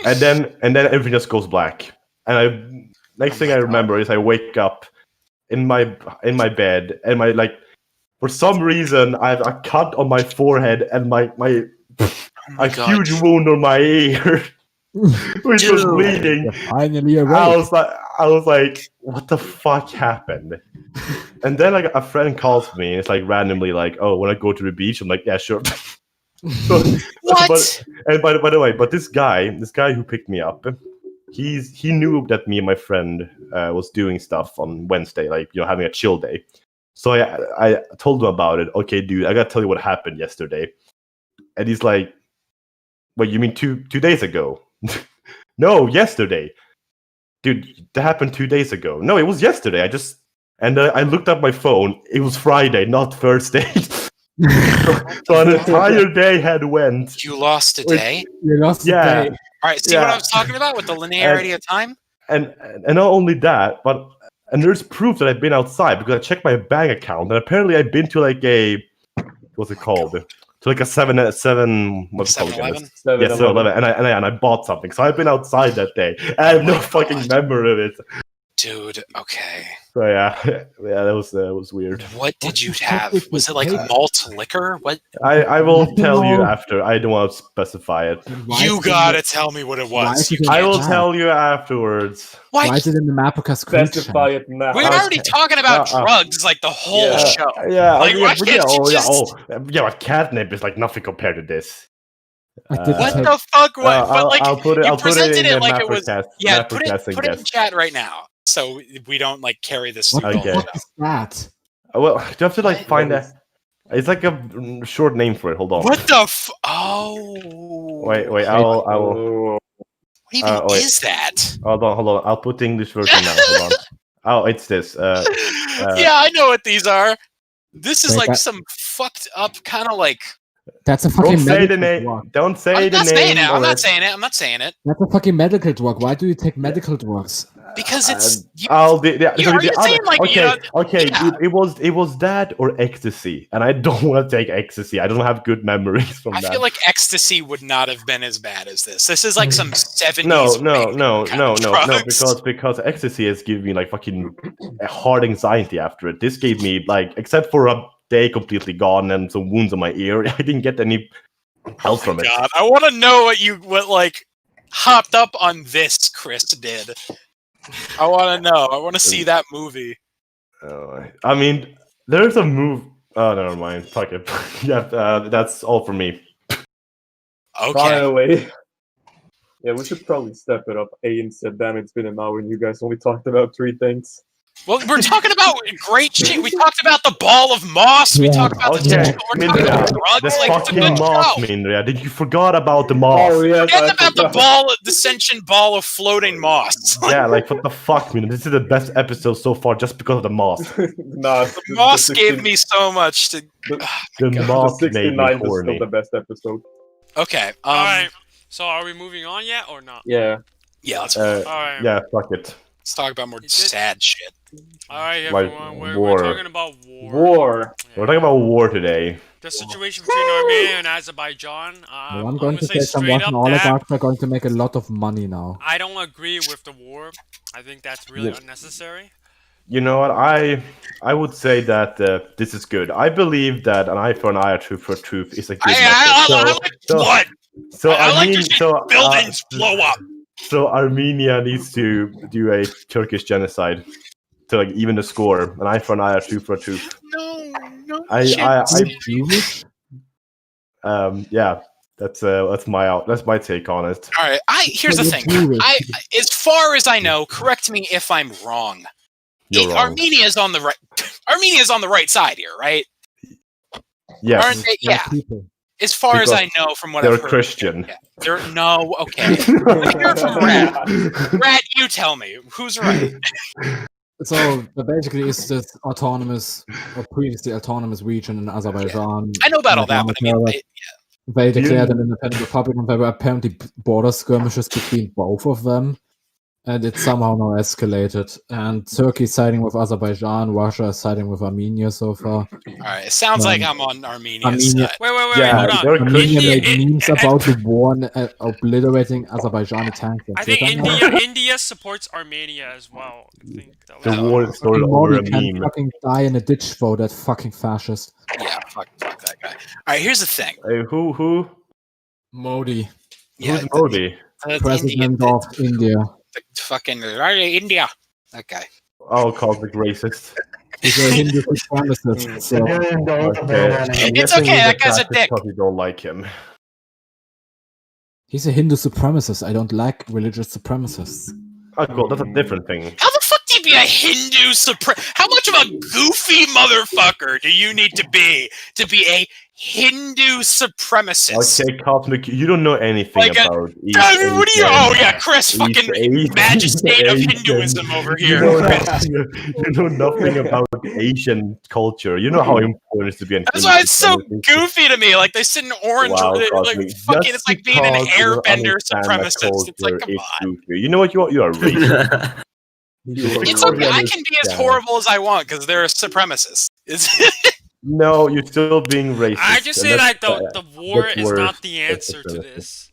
S3: and then everything just goes black. And next thing I remember is I wake up in my bed, and for some reason I have a cut on my forehead and my a
S6: God.
S3: huge wound on my ear, which was bleeding.
S5: You're finally
S3: I
S5: awake.
S3: was like, what the fuck happened? And then like a friend calls me and it's like randomly like, oh, when I go to the beach, I'm like, yeah, sure. So,
S6: What?
S3: and by the way, but this guy who picked me up, he knew that me and my friend was doing stuff on Wednesday, like having a chill day. So I told him about it. Okay, dude, I gotta tell you what happened yesterday. And he's like, "Wait, you mean 2 days ago?" No, yesterday. Dude, that happened 2 days ago. No, it was yesterday. I looked up my phone. It was Friday, not Thursday. So an entire day had went.
S6: You lost a day?
S5: You lost the
S3: Yeah.
S5: day.
S6: All right, see what I was talking about with the linearity of time?
S3: And not only that, but there's proof that I've been outside because I checked my bank account and apparently I've been to like a what's it called? To like a 7 what's it called again?
S6: 7-Eleven?
S3: Yes, 7-Eleven. And I bought something. So I've been outside that day. I have no fucking memory of it.
S6: Dude, okay.
S3: So yeah, that was weird.
S6: What did you have? Was it like malt liquor? What?
S3: I will tell you after. I don't want to specify it.
S5: Why
S6: You
S5: is it
S6: gotta
S5: in
S6: tell me what it
S5: Why
S6: was.
S5: is
S6: You
S5: it in
S3: I
S6: can't
S3: will
S6: just-
S3: tell you afterwards.
S5: the,
S6: Why?
S5: why is it in the MapperCast group
S2: Specify
S5: chat?
S2: it now.
S6: We're already talking about drugs like the whole
S2: Yeah.
S6: show.
S3: Yeah,
S6: Like, why
S3: but
S6: can't you just-
S3: but catnip is like nothing compared to this.
S5: I did
S6: What
S5: take-
S6: the fuck? What? But like,
S3: I'll put it.
S6: you
S3: I'll put it
S6: presented
S3: in
S6: it
S3: the
S6: like it was.
S3: MapperCast.
S6: Yeah, put
S3: MapperCast
S6: it in chat right now. so we don't like carry this.
S5: What
S3: Okay.
S5: the fuck is that?
S3: Well, do you have to like
S4: What?
S3: find a? It's like a short name for it. Hold on.
S6: What the Oh.
S3: Wait. I will.
S2: Oh,
S6: What even
S3: wait.
S6: is that?
S3: Hold on. I'll put the English version now. Hold on. Oh, it's this.
S6: Yeah, I know what these are. This is
S5: Wait,
S6: like
S5: that-
S6: some fucked up kind of like.
S5: That's a fucking
S3: Don't say the
S5: medical
S3: name.
S5: drug.
S3: Don't say
S6: I'm
S3: the
S6: not
S3: name.
S6: saying it. I'm
S3: of
S6: not
S3: it.
S6: saying it. I'm not saying it
S5: That's a fucking medical drug. Why do you take medical drugs?
S6: because it's. You,
S3: Oh,
S6: are you saying like
S3: okay, okay.
S6: yeah.
S3: It was that or ecstasy, and I don't want to take ecstasy. I don't have good memories from
S6: I
S3: that.
S6: feel like ecstasy would not have been as bad as this. This is like some 70s.
S3: No,
S6: kind of drugs.
S3: because ecstasy has given me like fucking hard anxiety after it. This gave me like, except for a day completely gone and some wounds on my ear, I didn't get any help from it.
S6: God, I want to know what like hopped up on this Chris did. I want to know. I want to see that movie.
S3: I mean, there's a move. Oh, never mind. Fuck it. Yeah, that's all for me.
S6: Okay.
S2: finally. Yeah, we should probably step it up. Aiden said, "Damn, it's been an hour, and you guys only talked about 3 things."
S6: Well, we're talking about great shit. We talked about the ball of moss. We
S5: Yeah.
S6: talked about the
S3: Okay,
S6: tentacle. We're talking about drugs.
S3: the
S6: Like, it's a
S3: fucking
S6: good
S3: moth,
S6: show.
S3: Mindria. Did you forgot about the moth?
S2: Oh yes,
S6: Forget
S2: I
S6: about the
S2: forgot.
S6: ball, the sentient ball of floating moss.
S3: Yeah, like what the fuck, Mindria? This is the best episode so far just because of the moth.
S2: Nah,
S6: The moss gave me so much to.
S3: The
S2: the
S3: moth made
S2: 69
S3: me
S2: is still
S3: horny.
S2: the best episode.
S6: Okay.
S1: All right. So are we moving on yet or not?
S2: Yeah.
S6: Yeah. Let's
S1: All right.
S3: Yeah, fuck it.
S6: talk about more
S1: It did-
S6: sad shit.
S1: All right,
S3: Like
S1: everyone. We're
S3: war.
S1: talking about war.
S2: War.
S3: We're talking about war today.
S1: The situation between Armenia and Azerbaijan.
S5: Well, I'm going to say some
S1: straight
S5: Russian
S1: up that
S5: oligarchs are going to make a lot of money now.
S1: I don't agree with the war. I think that's really
S3: Yeah.
S1: unnecessary.
S3: You know what? I would say that this is good. I believe that an eye for an eye, a tooth for a tooth is a good
S6: I
S3: method.
S6: like
S3: So-
S6: blood.
S3: So
S6: I like to
S3: Armenia,
S6: see buildings blow up.
S3: So Armenia needs to do a Turkish genocide to like even the score. An eye for an eye, a tooth for a tooth.
S6: No.
S3: I
S5: Jewish?
S3: yeah, that's my take on it.
S6: All right. Here's the thing. As far as I know, correct me if I'm wrong.
S3: You're wrong.
S6: Armenia is on the right. Armenia is on the right side here, right?
S3: Yes,
S6: Aren't they? Yeah.
S5: People.
S6: As far as
S3: Because
S6: I know, from what
S3: they're
S6: I've heard.
S3: Christian.
S6: Yeah. No. Okay. I heard from Rat, you tell me who's right.
S5: So basically, it's this autonomous or previously autonomous region in Azerbaijan.
S6: I know about all that, but I mean,
S5: They declared an independent republic, and there were apparently border skirmishes between both of them, and it somehow now escalated. And Turkey is siding with Azerbaijan, Russia is siding with Armenia so far.
S6: all right. It sounds like I'm on Armenia's
S5: Armenia-
S6: side.
S1: Wait,
S3: Yeah,
S1: hold on.
S3: they're
S5: Armenia
S3: Christian.
S5: made memes about the war and obliterating Azerbaijani tanks. on
S1: I think
S5: Twitter now.
S1: India supports Armenia as well. I think that
S3: The
S1: was
S3: war is sort of over
S5: Modi
S3: a
S5: can
S3: meme.
S5: fucking die in a ditch for that fucking fascist.
S6: Yeah, fuck that guy. All right, here's the thing.
S3: Who?
S5: Modi,
S6: Yeah,
S3: Who's Modi?
S6: the
S5: president of India.
S6: the fucking India. That guy.
S3: Oh, cosmic racist.
S5: He's a Hindu supremacist. So.
S6: It's okay, that guy's a dick.
S3: Because you don't like him.
S5: He's a Hindu supremacist. I don't like religious supremacists.
S3: Oh, cool. That's a different thing.
S6: How the fuck do you be a Hindu How much of a goofy motherfucker do you need to be a Hindu supremacist?
S3: Okay, Cosmic, you don't know anything
S6: Like
S3: about East
S6: What do you?
S3: Asian-
S6: Oh yeah, Chris, fucking
S3: East
S6: majesty of
S3: Asian-
S6: Hinduism over
S3: You
S6: here.
S3: know,
S6: Chris.
S3: you know nothing about Asian culture. You know how important it is to be an
S6: That's why it's so
S3: Hindu.
S6: goofy to me. Like they sit in orange,
S3: Wow,
S6: like
S3: Cosmic.
S6: fucking.
S3: Just
S6: It's like being an
S3: because you don't
S6: airbender
S3: understand that
S6: supremacist. It's like,
S3: culture
S6: come
S3: is
S6: on.
S3: goofy. You know what? You are racist.
S6: It's okay. I can be as
S3: Yeah.
S6: horrible as I want because they're a supremacist.
S3: No, you're still being racist.
S1: I just
S3: and
S1: say
S3: that's,
S1: like the war
S3: that's
S1: is
S3: worse.
S1: not the
S3: That's
S1: answer to
S3: worse.
S1: this.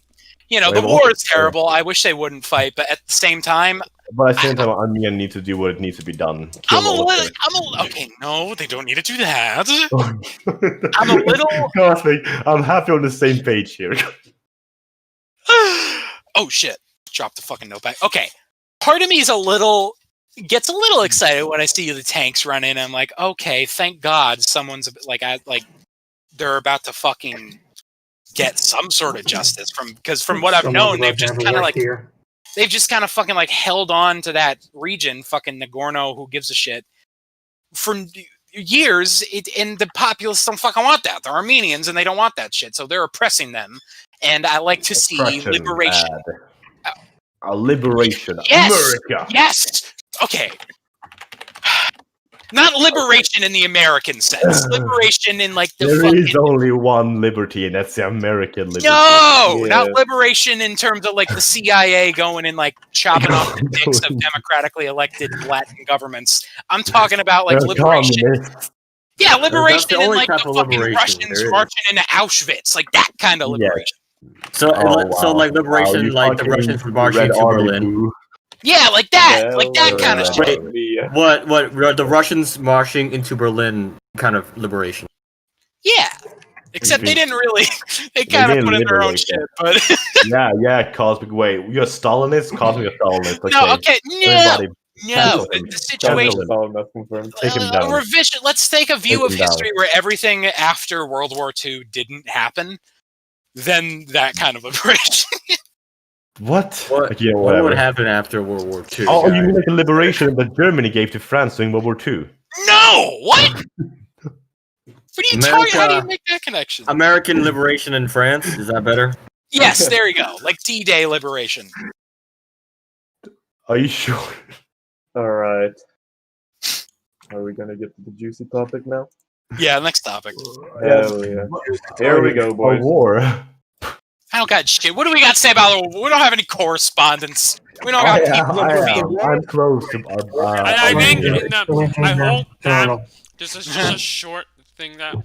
S6: You know,
S3: Wait,
S6: the
S3: what?
S6: war is terrible. I wish they wouldn't fight, but at the same time,
S3: But at the same time, Armenia needs to do what it needs to be done. Kill all of them.
S6: okay. No, they don't need to do that. I'm a little.
S3: Cosmic, I'm happy on the same page here.
S6: Oh shit! Drop the fucking notepad. Okay, part of me is gets a little excited when I see the tanks run in. I'm like, okay, thank God someone's like they're about to fucking get some sort of justice from what I've known, they've just kind of like they've just kind of fucking like held on to that region, fucking Nagorno, who gives a shit, for years, and the populace don't fucking want that. They're Armenians and they don't want that shit, so they're oppressing them. And I like to see liberation.
S3: A liberation.
S6: Yes!
S3: America.
S6: Yes! Okay. Not liberation in the American sense. Liberation in like the
S3: There
S6: fucking...
S3: is only one liberty, and that's the American liberty.
S6: No!
S2: Yeah.
S6: Not liberation in terms of like the CIA going and like chopping off the dicks of democratically elected Latin governments. I'm talking about like
S3: They're
S6: liberation.
S3: communists.
S6: Yeah,
S4: That's the
S6: liberation in
S4: only
S6: like the
S4: type of
S6: fucking
S4: liberation
S6: Russians
S4: there is.
S6: marching into Auschwitz. Like that kind of
S3: Yes.
S6: liberation.
S4: So,
S3: Oh,
S4: so
S3: wow.
S4: like liberation,
S3: You
S4: like the
S3: fucking
S4: Russians were marching
S3: Red
S4: to
S3: Army
S4: Berlin.
S3: boo.
S6: Yeah, like that. Like that kind of
S3: Red
S6: shit.
S3: Army.
S4: What the Russians marching into Berlin kind of liberation?
S6: Yeah. Except they didn't really. They kind of
S3: didn't
S6: put in their own
S3: liberate
S6: shit, but.
S3: Yeah, cosmic way. You're a Stalinist, cosmic Stalinist. Okay.
S6: No, okay, no.
S3: Everybody,
S6: No,
S3: cancel him.
S6: the situation.
S2: Solid, that's confirmed.
S3: Take him down.
S6: A revision. Let's take a view
S3: Take
S6: of
S3: him down.
S6: history where everything after World War II didn't happen. Then that kind of liberation.
S3: What?
S4: What,
S3: Okay,
S4: what
S3: whatever.
S4: would happen after World War II?
S3: Oh, you
S4: guys?
S3: mean like the liberation that Germany gave to France during World War II?
S6: No, what? What are you talking? How do you
S4: America-
S6: make that connection?
S4: American liberation in France? Is that better?
S6: Yes, there you go. Like D-Day liberation.
S3: Are you sure?
S2: Alright. Are we gonna get to the juicy topic now?
S6: Yeah, next topic.
S2: Hell yeah. Here we go,
S3: A
S2: boys.
S3: war.
S6: I don't got shit. What do we got to say about it? We don't have any correspondence. We don't got people reveal.
S3: I'm close to.
S1: I think
S3: yeah.
S1: in the, I hope that this is just a short thing that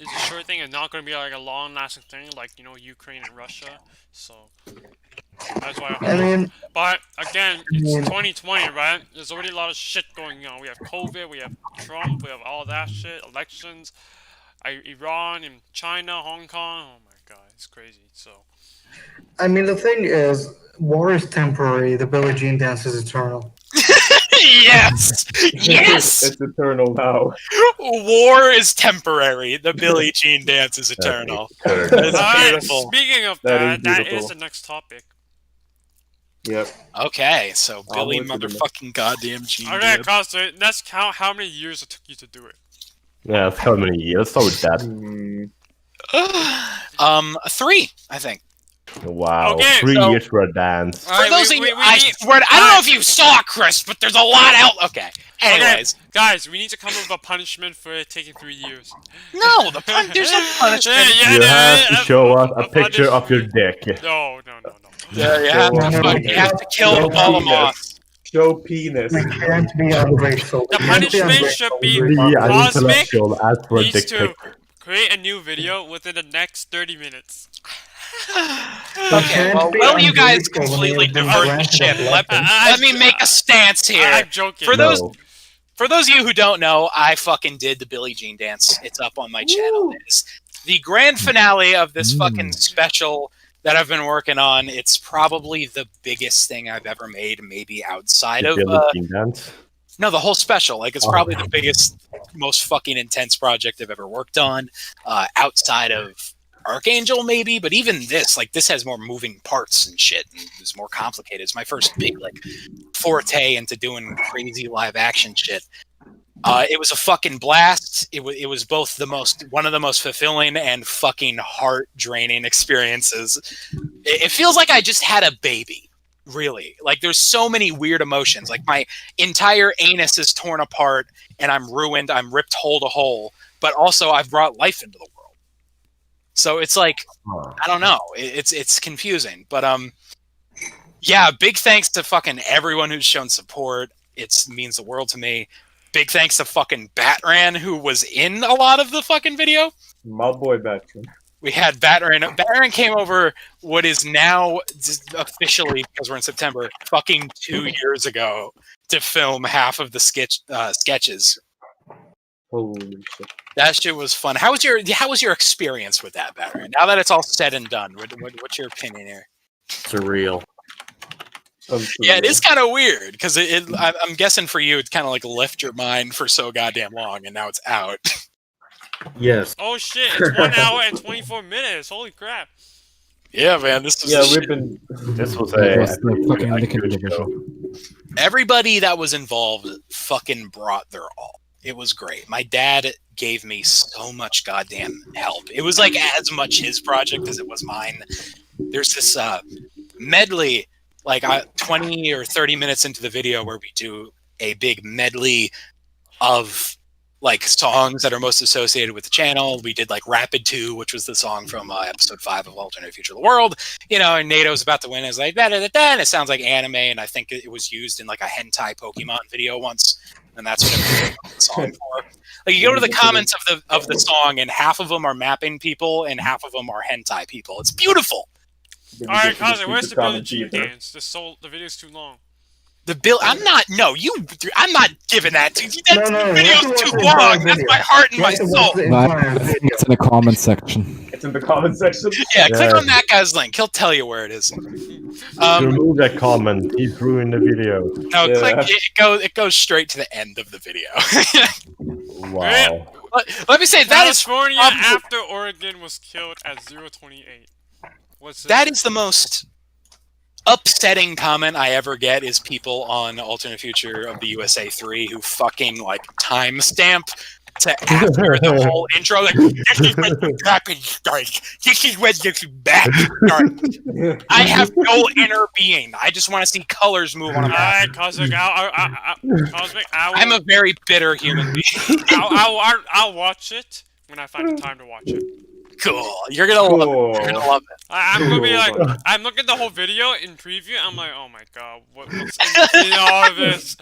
S1: is a short thing and not going to be like a long lasting thing like Ukraine and Russia. So that's why I hope.
S7: I mean,
S1: But again, it's 2020, right? There's already a lot of shit going on. We have COVID, we have Trump, we have all that shit, elections, Iran and China, Hong Kong. Oh my god, it's crazy. So
S7: the thing is, war is temporary. The Billie Jean dance is eternal.
S6: Yes! Yes!
S2: It's eternal now.
S6: War is temporary. The Billie Jean dance is eternal. That's
S1: Alright,
S6: beautiful.
S1: speaking of
S2: That
S1: that,
S2: is
S1: that is
S2: beautiful.
S1: the next topic.
S2: Yep.
S6: Okay, so Billy
S2: Onward to the
S6: motherfucking goddamn Jean
S1: Okay,
S6: did.
S1: Costa, let's count how many years it took you to do it.
S3: Yeah, it's how many years? Let's start with that.
S2: Hmm.
S6: 3, I think.
S3: Wow.
S1: Okay,
S3: 3
S6: so-
S3: years for a dance.
S6: For those of you, I don't know if you saw Chris, but there's a lot out. Okay. Anyways,
S1: Guys, we need to come up with a punishment for it taking 3 years.
S6: no, there's no punishment.
S3: You have to show us a picture of your dick.
S1: No.
S6: Yeah, you have to kill the ball of moss.
S2: Show penis.
S7: We can't be ungrateful.
S1: The
S7: We can't be
S1: punishment should be
S3: The
S1: Cosmic
S3: intellectual as for a
S1: needs
S3: dick
S1: to
S3: pic.
S1: create a new video within the next 30 minutes.
S6: Okay, well, you guys completely divert the ship. Let me make a stance here.
S1: I'm joking.
S6: For those
S3: No.
S6: For those of you who don't know, I fucking did the Billie Jean dance. It's up on my channel. It's the grand finale of this fucking special that I've been working on. It's probably the biggest thing I've ever made, maybe outside of
S3: dance.
S6: no, the whole special. Like, it's probably the biggest, most fucking intense project I've ever worked on, outside of Archangel, maybe. But even this, like, this has more moving parts and shit, and it's more complicated. It's my first big, like, forte into doing crazy live action shit. It was a fucking blast. It was both one of the most fulfilling and fucking heart draining experiences. It feels like I just had a baby. Really, like, there's so many weird emotions. Like, my entire anus is torn apart and I'm ruined. I'm ripped hole to hole, but also I've brought life into the world. So it's like, I don't know. It's confusing, but yeah. Big thanks to fucking everyone who's shown support. It means the world to me. Big thanks to fucking Batran, who was in a lot of the fucking video.
S2: My boy Batman.
S6: We had Batran. Batran came over what is now officially, because we're in September, fucking 2 years ago to film half of the sketches.
S2: Holy shit.
S6: That shit was fun. How was your experience with that, Batran? Now that it's all said and done, what's your opinion here?
S4: Surreal.
S6: Yeah, it is kind of weird because I'm guessing for you, it's kind of like left your mind for so goddamn long, and now it's out.
S4: Yes.
S1: Oh shit, it's 1 hour and 24 minutes. Holy crap.
S6: Yeah, man, this was
S2: Yeah,
S6: the
S2: we've been.
S3: This was
S5: It
S3: a,
S5: was the fucking
S3: a
S5: licking
S3: good
S5: division.
S3: show.
S6: Everybody that was involved fucking brought their all. It was great. My dad gave me so much goddamn help. It was like as much his project as it was mine. There's this medley, like 20 or 30 minutes into the video, where we do a big medley of like songs that are most associated with the channel. We did like Rapid 2, which was the song from episode 5 of Alternate Future of the World. You know, and NATO's about to win. It's like da da da da, and it sounds like anime, and I think it was used in like a hentai Pokemon video once, and that's what it was the song for. Like you go to the comments of the song, and half of them are mapping people, and half of them are hentai people. It's beautiful.
S1: All right, Kaze, where's the Billie Jean dance? The video's too long.
S6: I'm not giving that to you. That
S7: No,
S6: video's too long. That's my heart and my soul.
S5: It's in the comment section.
S2: It's in the comment section.
S6: Yeah, click on that guy's link. He'll tell you where it is.
S3: Remove that comment. He's ruined the video.
S6: No,
S2: Yeah.
S6: click. It goes straight to the end of the video.
S3: Wow.
S6: Let me say that is
S1: California after Oregon was killed at 028.
S6: that is the most upsetting comment I ever get is people on Alternate Future of the USA 3 who fucking like timestamp to after the whole intro, like this is when the dragon starts. This is when the back starts. I have no inner being. I just want to see colors move on a map.
S1: Alright, Cosmic,
S6: I'm a very bitter human being.
S1: I'll watch it when I find the time to watch it.
S6: Cool. You're gonna love it. You're gonna love it.
S1: I'm gonna be like, I'm looking at the whole video in preview. I'm like, oh my god, what's in all of this?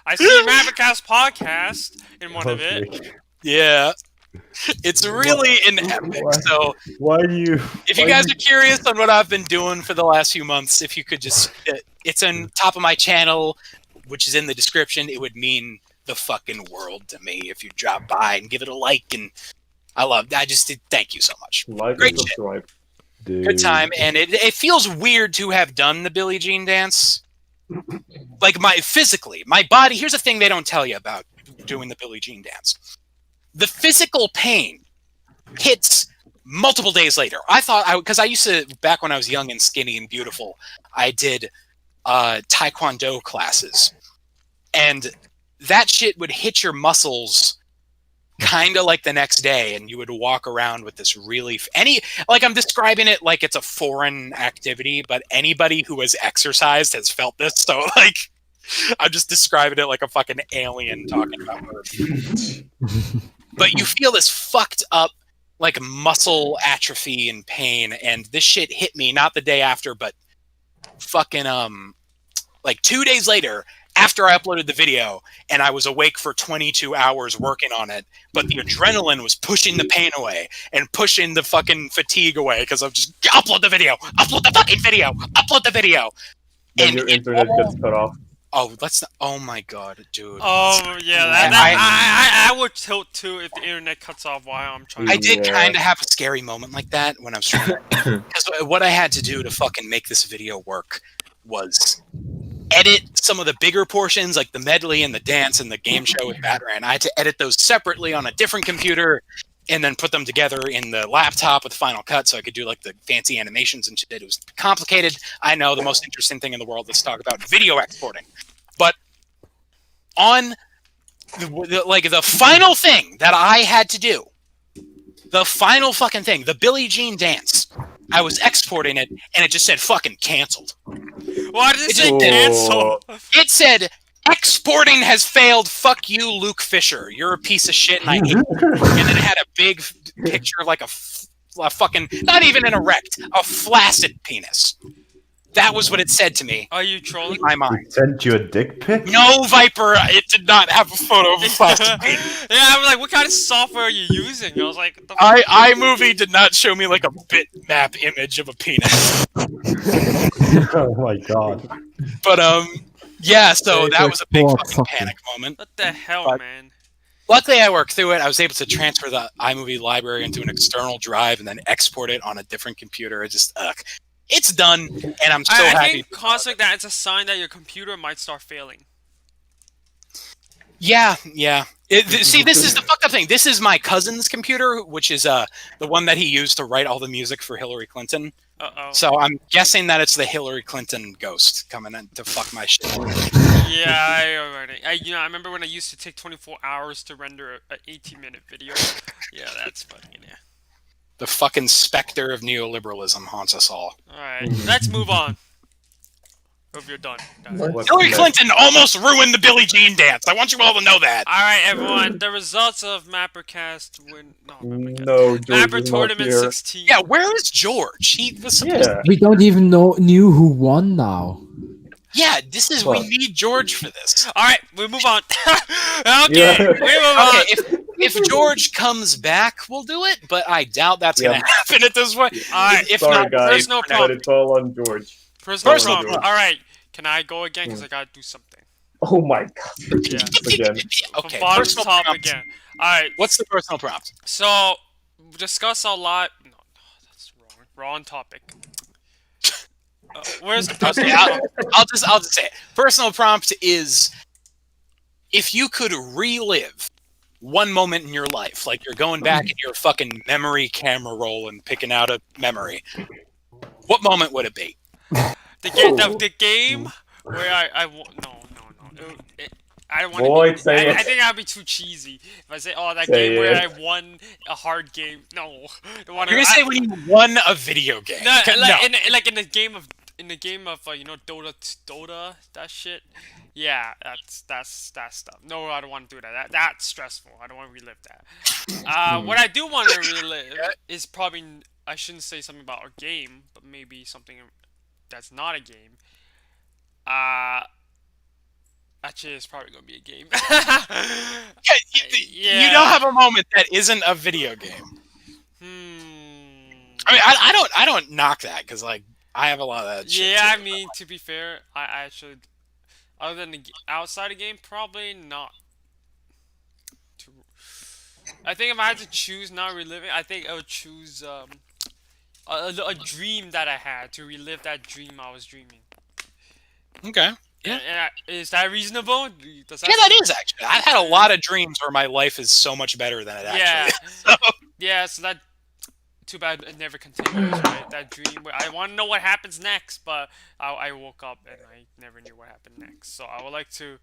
S1: I see MapperCast podcast in one of it.
S6: Yeah. It's really an epic. So,
S3: Why do you?
S6: if you guys are curious on what I've been doing for the last few months, if you could just, it's on top of my channel, which is in the description. It would mean the fucking world to me if you drop by and give it a like. And I just did. Thank you so much.
S2: Like
S6: Great
S2: and subscribe.
S3: Dude.
S6: Good time, and it feels weird to have done the Billie Jean dance. Like physically, my body. Here's the thing they don't tell you about doing the Billie Jean dance. The physical pain hits multiple days later. I thought because I used to, back when I was young and skinny and beautiful, I did Taekwondo classes, and that shit would hit your muscles kind of like the next day, and you would walk around with this really I'm describing it like it's a foreign activity, but anybody who has exercised has felt this. So like, I'm just describing it like a fucking alien talking about Earth. But you feel this fucked up like muscle atrophy and pain, and this shit hit me not the day after, but fucking like 2 days later, after I uploaded the video, and I was awake for 22 hours working on it, but the adrenaline was pushing the pain away and pushing the fucking fatigue away, because I'm just, upload the fucking video, upload the video.
S2: Then
S6: And
S2: your internet gets cut off.
S6: Oh, let's not, oh my god, dude.
S1: Oh yeah, I would tilt too if the internet cuts off while I'm trying.
S6: I did
S2: Yeah.
S6: kind of have a scary moment like that when I was trying to, because what I had to do to fucking make this video work was edit some of the bigger portions, like the medley and the dance and the game show with Batman. I had to edit those separately on a different computer and then put them together in the laptop with Final Cut so I could do like the fancy animations and shit. It was complicated. I know, the most interesting thing in the world. Let's talk about video exporting. But on the final thing that I had to do, the final fucking thing, the Billie Jean dance, I was exporting it and it just said fucking canceled.
S1: Why did it say
S2: Oh.
S1: cancel?
S6: It said, exporting has failed. Fuck you, Luke Fischer. You're a piece of shit and I hate you. And then it had a big picture of like a fucking, not even an erect, a flaccid penis. That was what it said to me
S1: Are you
S6: in
S1: trolling?
S6: my mind.
S3: Sent you a dick pic?
S6: No, Viper, it did not have a photo of a flaccid penis.
S1: Yeah, I was like, what kind of software are you using? I was like, the
S6: iMovie did not show me like a bitmap image of a penis.
S3: Oh my god.
S6: But yeah, so that was a big
S5: Fuck,
S6: fucking
S5: fuck.
S6: panic moment.
S1: what the hell, man?
S6: Luckily, I worked through it. I was able to transfer the iMovie library into an external drive and then export it on a different computer. It just, it's done, and I'm so
S1: I
S6: happy.
S1: think Cosmic, that it's a sign that your computer might start failing.
S6: Yeah. See, this is the fucked up thing. This is my cousin's computer, which is the one that he used to write all the music for Hillary Clinton.
S1: Uh-oh.
S6: So I'm guessing that it's the Hillary Clinton ghost coming in to fuck my shit.
S1: Yeah, I remember when I used to take 24 hours to render an 18-minute video. Yeah, that's funny. Yeah.
S6: The fucking specter of neoliberalism haunts us all.
S1: All right, let's move on. Hope you're done.
S2: What's
S6: Hillary
S2: next?
S6: Clinton almost ruined the Billie Jean dance. I want you all to know that.
S1: All right, everyone. The results of MapperCast
S2: No, George
S1: Mapper
S2: is not
S1: Tournament
S2: here.
S1: 16.
S6: Yeah, where is George? He was supposed
S2: Yeah.
S5: We don't even knew who won now.
S6: Yeah, this is
S2: What?
S6: we need George for this.
S1: All right, we move on. Okay,
S2: Yeah.
S1: we move on.
S6: Okay, if George comes back, we'll do it, but I doubt that's gonna happen at this point.
S1: All right,
S6: If
S2: Sorry,
S6: not,
S2: guys,
S1: there's no
S2: but
S1: problem.
S2: it's all on George.
S1: Personal
S6: Personal
S1: problem.
S2: problem.
S1: All right, can I go again? Because I gotta do something.
S2: Oh my god,
S1: Yeah.
S2: again.
S6: okay,
S1: From bottom to
S6: personal
S1: top
S6: prompt.
S1: again. All right.
S6: What's the personal prompt?
S1: So discuss a lot. No, that's wrong. Wrong topic. Where's the personal?
S6: Okay, I'll just say it. Personal prompt is if you could relive one moment in your life, like you're going back in your fucking memory camera roll and picking out a memory, what moment would it be?
S1: The game where I no. I don't want
S2: Boy,
S1: to.
S2: say it.
S1: I think that'd be too cheesy if I say, "Oh, that
S2: Say
S1: game where
S2: it.
S1: I won a hard game." No,
S6: You're gonna say when you won a video game.
S1: No,
S6: No.
S1: in the game of Dota, that shit. Yeah, that's stuff. No, I don't want to do that. That's stressful. I don't want to relive that. What I do want to relive is probably, I shouldn't say something about a game, but maybe something that's not a game. Actually, it's probably gonna be a game.
S6: You don't have a moment that isn't a video game. I mean, I don't knock that because like I have a lot of that shit.
S1: Yeah, I
S6: too.
S1: mean, to be fair, I actually, other than outside the game, probably not. I think if I had to choose not reliving, I think I would choose a dream that I had to relive that dream I was dreaming.
S6: Okay. Yeah.
S1: Is that reasonable? Does that
S6: Yeah, that is actually. I've had a lot of dreams where my life is so much better than it actually
S1: Yeah.
S6: is. So,
S1: Yeah, so that. Too bad it never continues, right? That dream where I want to know what happens next, but I woke up and I never knew what happened next. So I would like to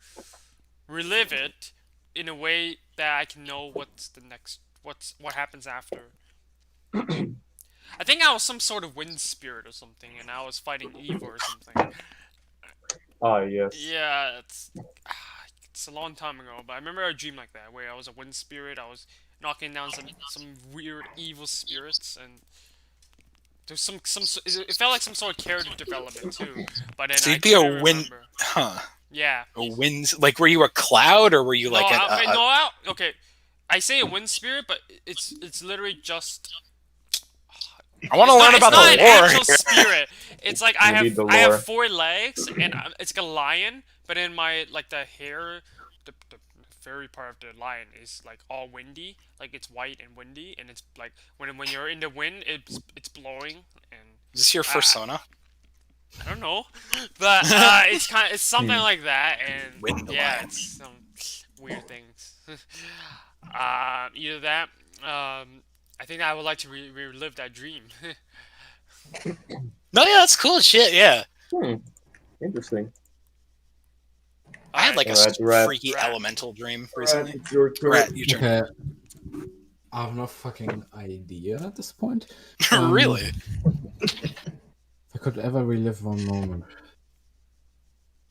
S1: relive it in a way that I can know what happens after. I think I was some sort of wind spirit or something, and I was fighting evil or something.
S2: Ah, yes.
S1: Yeah, it's a long time ago, but I remember a dream like that where I was a wind spirit. I was knocking down some weird evil spirits, and there's some it felt like some sort of character development too. But then
S6: So
S1: I
S6: you'd be a
S1: couldn't
S6: wind-
S1: remember.
S6: huh?
S1: Yeah.
S6: A wind? Like, were you a cloud or were you like
S1: Okay. I say a wind spirit, but it's literally just.
S6: I want to learn about
S1: it's not
S6: the
S1: an
S6: lore.
S1: actual spirit. It's like
S2: You need the
S1: I
S2: lore.
S1: have 4 legs and it's like a lion, but in my the hair, the furry part of the lion is like all windy, like it's white and windy, and it's like when you're in the wind, it's blowing and.
S6: Is this your persona?
S1: I don't know, but it's something like that, and
S6: Wind the
S1: yeah,
S6: lion.
S1: it's some weird things. Either that. I think I would like to relive that dream.
S6: No, yeah, that's cool shit. Yeah,
S2: Interesting.
S6: I had like a
S2: Rat.
S6: freaky
S1: Rat.
S6: elemental dream
S2: Right,
S6: recently.
S2: it's your turn.
S6: Rat, your turn.
S5: Okay. I have no fucking idea at this point.
S6: Really?
S5: If I could ever relive one moment.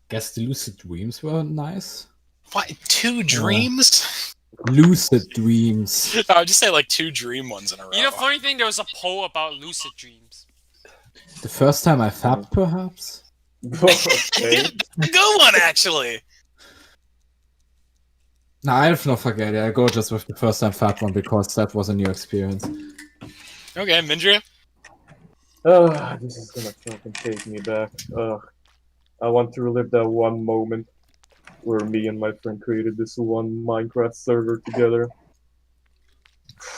S5: Guess the lucid dreams were nice.
S6: What? 2 dreams?
S5: Lucid dreams.
S6: I would just say like 2 dream ones in a row.
S1: You know, funny thing, there was a poll about lucid dreams.
S5: The first time I fapped, perhaps?
S2: Okay.
S6: Good one, actually.
S5: No, I have no fucking idea. I go just with the first time fap one because that was a new experience.
S6: Okay, Mindria.
S2: This is gonna fucking take me back. I want to relive that one moment where me and my friend created this one Minecraft server together.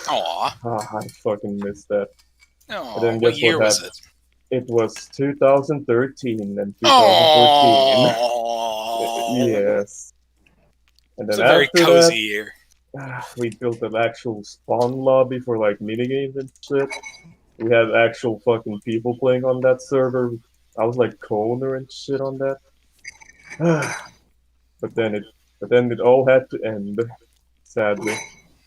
S6: Aw.
S2: I fucking missed that.
S6: Aw.
S2: then
S6: What
S2: guess
S6: year
S2: what
S6: was
S2: happened?
S6: it?
S2: It was 2013 and 2014.
S6: Aw.
S2: Yes. And
S6: It's
S2: then
S6: a very
S2: after
S6: cozy
S2: that,
S6: year.
S2: we built an actual spawn lobby for like minigames and shit. We had actual fucking people playing on that server. I was like co-owner and shit on that. but then it all had to end, sadly.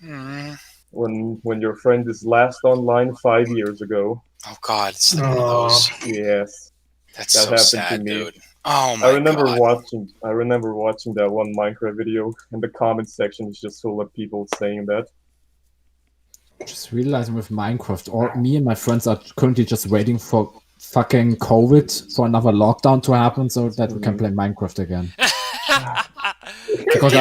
S6: Mm.
S2: When your friend is last online 5 years ago.
S6: Oh God, it's like one of those.
S2: Yes.
S6: That's
S2: That
S6: so
S2: happened
S6: sad,
S2: to me.
S6: dude. Oh my
S2: I remember
S6: God.
S2: watching that one Minecraft video, and the comment section is just full of people saying that.
S5: Just realizing with Minecraft, me and my friends are currently just waiting for fucking COVID for another lockdown to happen so that we can play Minecraft again. Because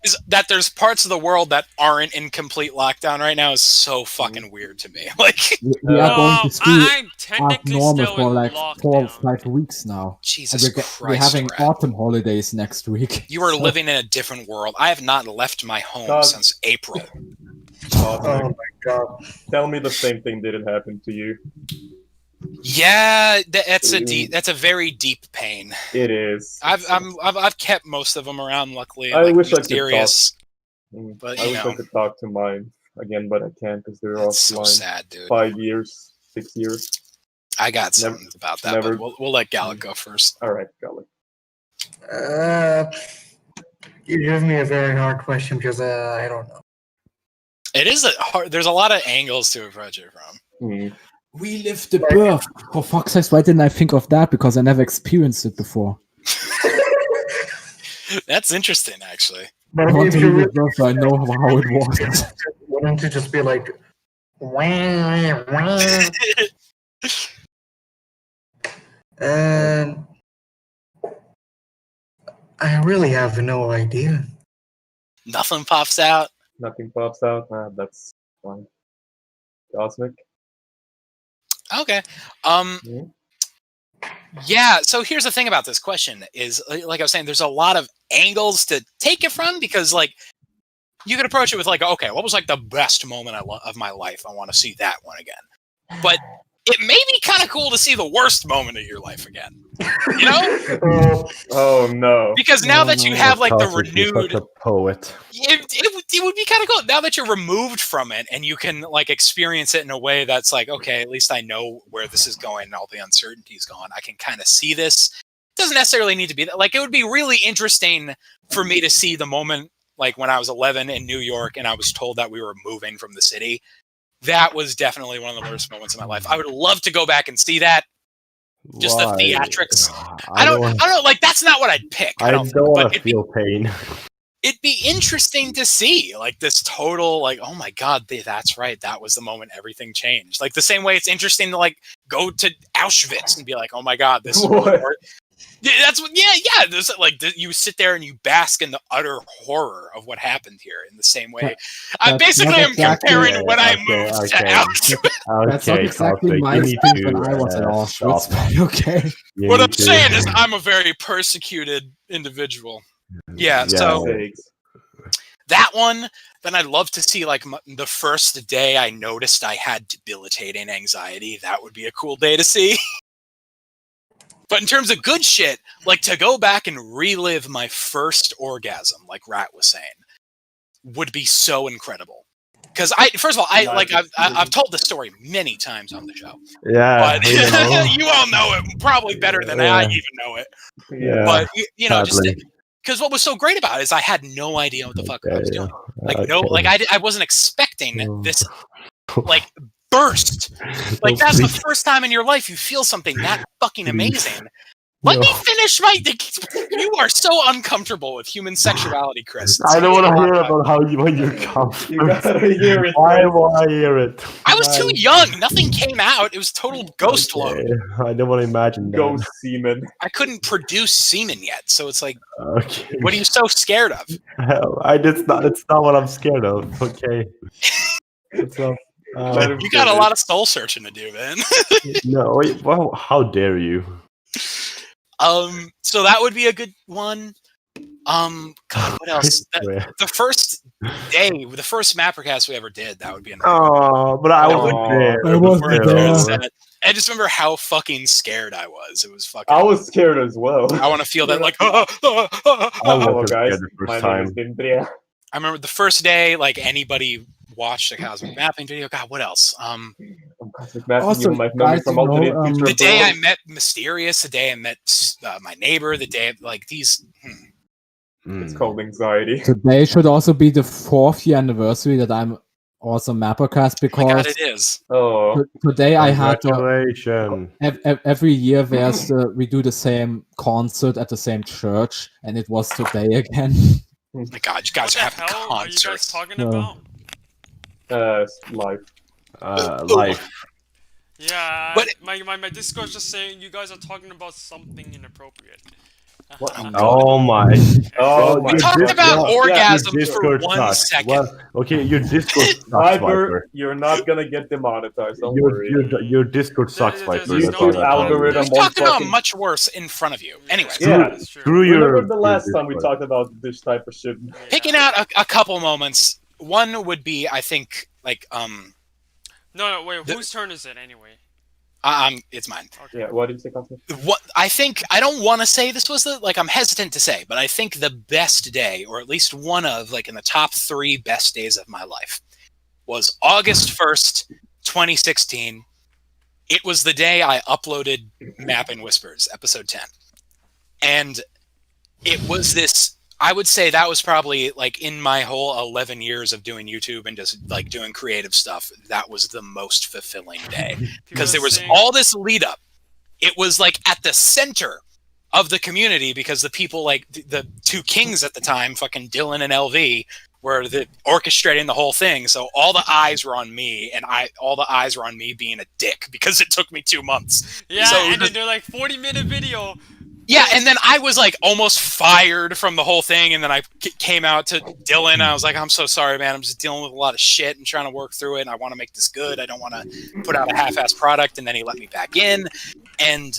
S6: Is that there's parts of the world that aren't in complete lockdown right now is so fucking weird to me. Like,
S5: we are going to school
S1: I'm
S5: as
S1: technically
S5: normal
S1: still
S5: for
S1: in
S5: like
S1: lockdown.
S5: 4 or 5 weeks now.
S6: Jesus
S5: And
S6: Christ,
S5: we're having
S6: Rat.
S5: autumn holidays next week.
S6: You are
S5: so-
S6: living in a different world. I have not left my home
S2: God.
S6: since April.
S7: Oh my god.
S2: Tell me the same thing didn't happen to you.
S6: Yeah, that's a very deep pain.
S2: It is.
S6: I've kept most of them around. Luckily,
S2: I
S6: like,
S2: wish I could
S6: mysterious.
S2: I
S6: But, you
S2: wish I
S6: know.
S2: could talk to mine again, but I can't because they're
S6: That's so
S2: offline.
S6: sad, dude.
S2: 5 years, 6 years.
S6: I got something about that,
S2: never-
S6: but we'll let Gallic go first.
S2: All right, got it.
S7: You give me a very hard question because I don't know.
S6: It is there's a lot of angles to approach it from.
S5: We lived the birth. For fuck's sake, why didn't I think of that? Because I never experienced it before.
S6: That's interesting, actually.
S7: But
S5: I want
S7: if
S5: to
S7: you
S5: live
S7: really,
S5: the birth so I know how it was.
S7: wouldn't you just be like, wah, wah? And I really have no idea.
S6: Nothing pops out.
S2: Nothing pops out. That's fine. Cosmic.
S6: Okay.
S2: Yeah.
S6: Yeah, so here's the thing about this question is, like I was saying, there's a lot of angles to take it from, because, like, you could approach it with, like, okay, what was, like, the best moment of my life? I want to see that one again. But it may be kind of cool to see the worst moment of your life again. You know?
S2: Oh no.
S6: Because now that you have, like, the
S3: Cosmic, you're
S6: renewed...
S3: such a poet.
S6: It would be kind of cool now that you're removed from it and you can, like, experience it in a way that's like, okay, at least I know where this is going and all the uncertainty's gone. I can kind of see this. It doesn't necessarily need to be that. Like, it would be really interesting for me to see the moment, like, when I was 11 in New York and I was told that we were moving from the city. That was definitely one of the worst moments in my life. I would love to go back and see that. Just
S3: Why?
S6: the theatrics. I don't know. Like, that's not what I'd pick.
S3: I don't want to feel pain.
S6: It'd be interesting to see, like, this total, like, oh my god, that's right, that was the moment everything changed. Like, the same way it's interesting to, like, go to Auschwitz and be like, oh my god, this is really hard. Yeah, that's what. Yeah. There's, like, you sit there and you bask in the utter horror of what happened here. In the same way, I basically am comparing when I moved to Auschwitz.
S5: That's not exactly my experience when I was at Auschwitz, but okay.
S6: What I'm saying is, I'm a very persecuted individual. Yeah, so that one, then I'd love to see, like, the first day I noticed I had debilitating anxiety. That would be a cool day to see. But in terms of good shit, like, to go back and relive my first orgasm, like Rat was saying, would be so incredible. Because first of all, I've told the story many times on the show.
S3: Yeah,
S6: But you all know it probably better than I even know it.
S3: Yeah,
S6: But, you know, just...
S3: sadly.
S6: Because what was so great about it is I had no idea what the fuck I was doing. Like, I wasn't expecting this, like, burst. Like, that's the first time in your life you feel something that fucking amazing. Let me finish my... You are so uncomfortable with human sexuality, Chris.
S3: I don't want to hear about how when you're comfortable.
S2: You gotta hear it.
S3: Why will I hear it?
S6: I was too young. Nothing came out. It was total ghost load.
S3: I don't want to imagine that.
S2: Ghost semen.
S6: I couldn't produce semen yet, so it's like,
S3: Okay.
S6: what are you so scared of?
S3: Hell, it's not what I'm scared of. Okay. It's not.
S6: You got a lot of soul searching to do, man.
S3: No, well, how dare you?
S6: So that would be a good one. God, what else? The first day, the first MapperCast we ever did, that would be another.
S3: Oh, but I wasn't there.
S5: I wasn't there.
S6: I just remember how fucking scared I was. It was fucking.
S2: I was scared as well.
S6: I want to feel that, like.
S3: I
S2: Hello
S3: wasn't
S2: guys,
S3: scared the
S2: my
S3: first
S2: name
S3: time.
S2: is Dimbria.
S6: I remember the first day, like anybody watched a cosmic mapping video. God, what else?
S2: Cosmic mapping,
S5: Also,
S2: you might know me
S5: guys,
S2: from
S5: you know,
S2: alternate future.
S6: The day I
S2: abroad.
S6: met Mysterious, the day I met my neighbor, the day like these.
S2: It's called anxiety.
S5: Today should also be the 4th year anniversary that I'm also MapperCast,
S6: Oh my God,
S5: because
S6: it is.
S2: Oh,
S5: today I had
S3: Congratulations.
S5: every year we do the same concert at the same church, and it was today again.
S6: Oh my God, you guys
S1: What
S6: are
S1: the
S6: having
S1: hell are you guys
S6: concerts.
S1: talking
S5: No.
S1: about?
S2: life.
S3: Life.
S1: Yeah,
S6: But-
S1: my Discord's just saying you guys are talking about something inappropriate.
S2: What?
S3: Oh my.
S2: Oh
S3: Well,
S2: my
S6: We talked
S2: God.
S6: about
S2: Yeah,
S6: orgasms
S3: Your
S6: for
S3: Discord
S6: 1
S3: sucks.
S6: second.
S3: Well, okay, your Discord sucks,
S2: Viper,
S3: Viper.
S2: you're not gonna get demonetized. Don't worry.
S3: Your Discord sucks,
S1: There's
S3: Viper.
S1: no
S3: That's all
S2: YouTube
S3: I'm telling you.
S2: algorithm
S6: We've
S2: won't
S6: talked about
S2: fucking-
S6: much worse in front of you. Anyway,
S2: Yeah.
S1: that's true.
S3: Screw your.
S2: Remember the last
S3: your
S2: time we
S3: Discord.
S2: talked about this type of shit?
S6: picking out a couple moments. One would be, I think, like
S1: No, wait. Whose turn is it anyway?
S6: it's mine.
S1: Okay.
S2: Yeah, what did you say, Cosmic?
S6: What I think, I don't want to say this was the, like, I'm hesitant to say, but I think the best day, or at least one of, like, in the top 3 best days of my life, was August 1st, 2016. It was the day I uploaded Mapping Whispers, episode 10. And it was this, I would say that was probably, like, in my whole 11 years of doing YouTube and just, like, doing creative stuff, that was the most fulfilling day. Because there was all this lead up. It was like at the center of the community, because the people, like the 2 kings at the time, fucking Dylan and LV, were orchestrating the whole thing. So all the eyes were on me, and all the eyes were on me being a dick because it took me 2 months.
S1: Yeah,
S6: So
S1: and then they're like 40-minute video.
S6: Yeah, and then I was like almost fired from the whole thing, and then I came out to Dylan, and I was like, I'm so sorry, man. I'm just dealing with a lot of shit and trying to work through it, and I want to make this good. I don't want to put out a half-ass product. And then he let me back in, and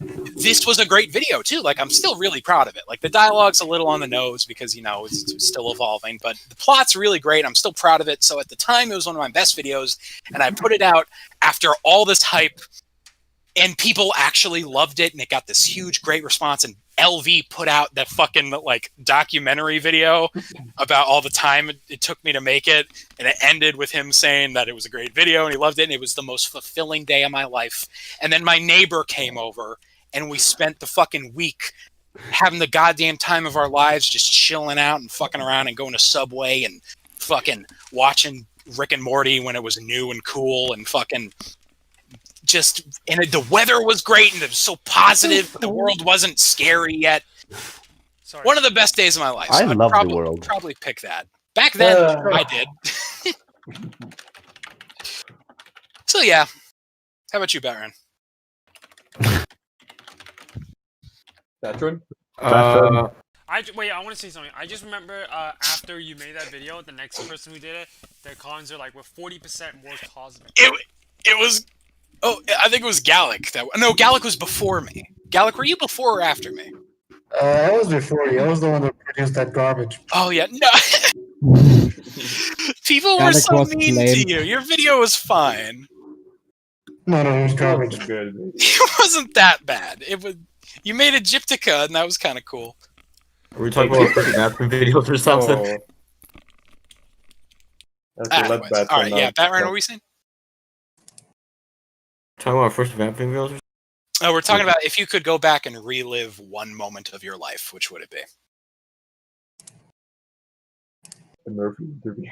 S6: this was a great video too. Like, I'm still really proud of it. Like, the dialogue's a little on the nose because, you know, it's still evolving, but the plot's really great. I'm still proud of it. So at the time, it was one of my best videos, and I put it out after all this hype. And people actually loved it, and it got this huge, great response. And LV put out that fucking, like, documentary video about all the time it took me to make it, and it ended with him saying that it was a great video and he loved it, and it was the most fulfilling day of my life. And then my neighbor came over, and we spent the fucking week having the goddamn time of our lives, just chilling out and fucking around and going to Subway and fucking watching Rick and Morty when it was new and cool, and fucking just, and the weather was great, and it was so positive. The world wasn't scary yet.
S1: Sorry.
S6: One of the best days of my life.
S3: I
S6: I'd
S3: love the
S6: probably,
S3: world.
S6: Probably pick that. Back then, I did. So yeah. How about you, Baron?
S2: Veteran?
S1: Wait, I want to say something. I just remember after you made that video, the next person who did it, their cons are like with 40% more cosmic.
S6: It was. Oh, I think it was Gallic. No, Gallic was before me. Gallic, were you before or after me?
S7: I was before you. I was the one that produced that garbage.
S6: Oh yeah, no. People were
S5: Gallic
S6: so
S5: was
S6: mean
S5: lame.
S6: to you. Your video was fine.
S7: No, it was
S2: That's
S7: garbage.
S2: good.
S6: It wasn't that bad. It was. You made a Gyptica, and that was kind of cool.
S4: Are we talking about fucking African videos or something?
S2: Oh. Okay, let
S6: Anyways,
S2: Batman
S6: all right,
S2: know.
S6: yeah, Batman, what were we saying?
S4: Talking about first vamping videos?
S6: Oh, we're talking about if you could go back and relive one moment of your life, which would it be?
S2: The Murphy interview.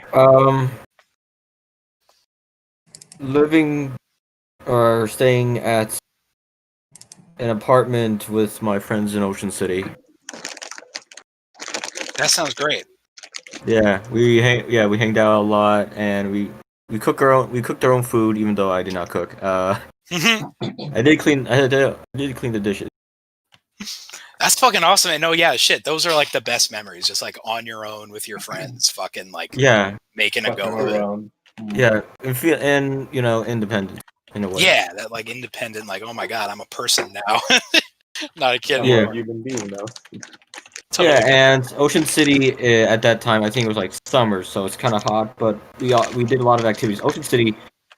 S4: Living or staying at an apartment with my friends in Ocean City.
S6: That sounds great.
S4: Yeah, we hanged out a lot, and we cooked our own food, even though I did not cook. I did clean the dishes.
S6: That's fucking awesome. And no, yeah, shit. Those are like the best memories. Just like on your own with your friends, fucking like
S4: Yeah,
S6: making a
S2: Fucking
S6: go of it.
S2: around.
S4: yeah, and you know, independent in a way.
S6: Yeah, that like independent, like, oh my god, I'm a person now. Not a kid.
S2: I'm
S4: Yeah.
S2: a human being now.
S6: Totally
S4: Yeah,
S6: good.
S4: and Ocean City at that time, I think it was like summer, so it's kind of hot. But we did a lot of activities. Ocean City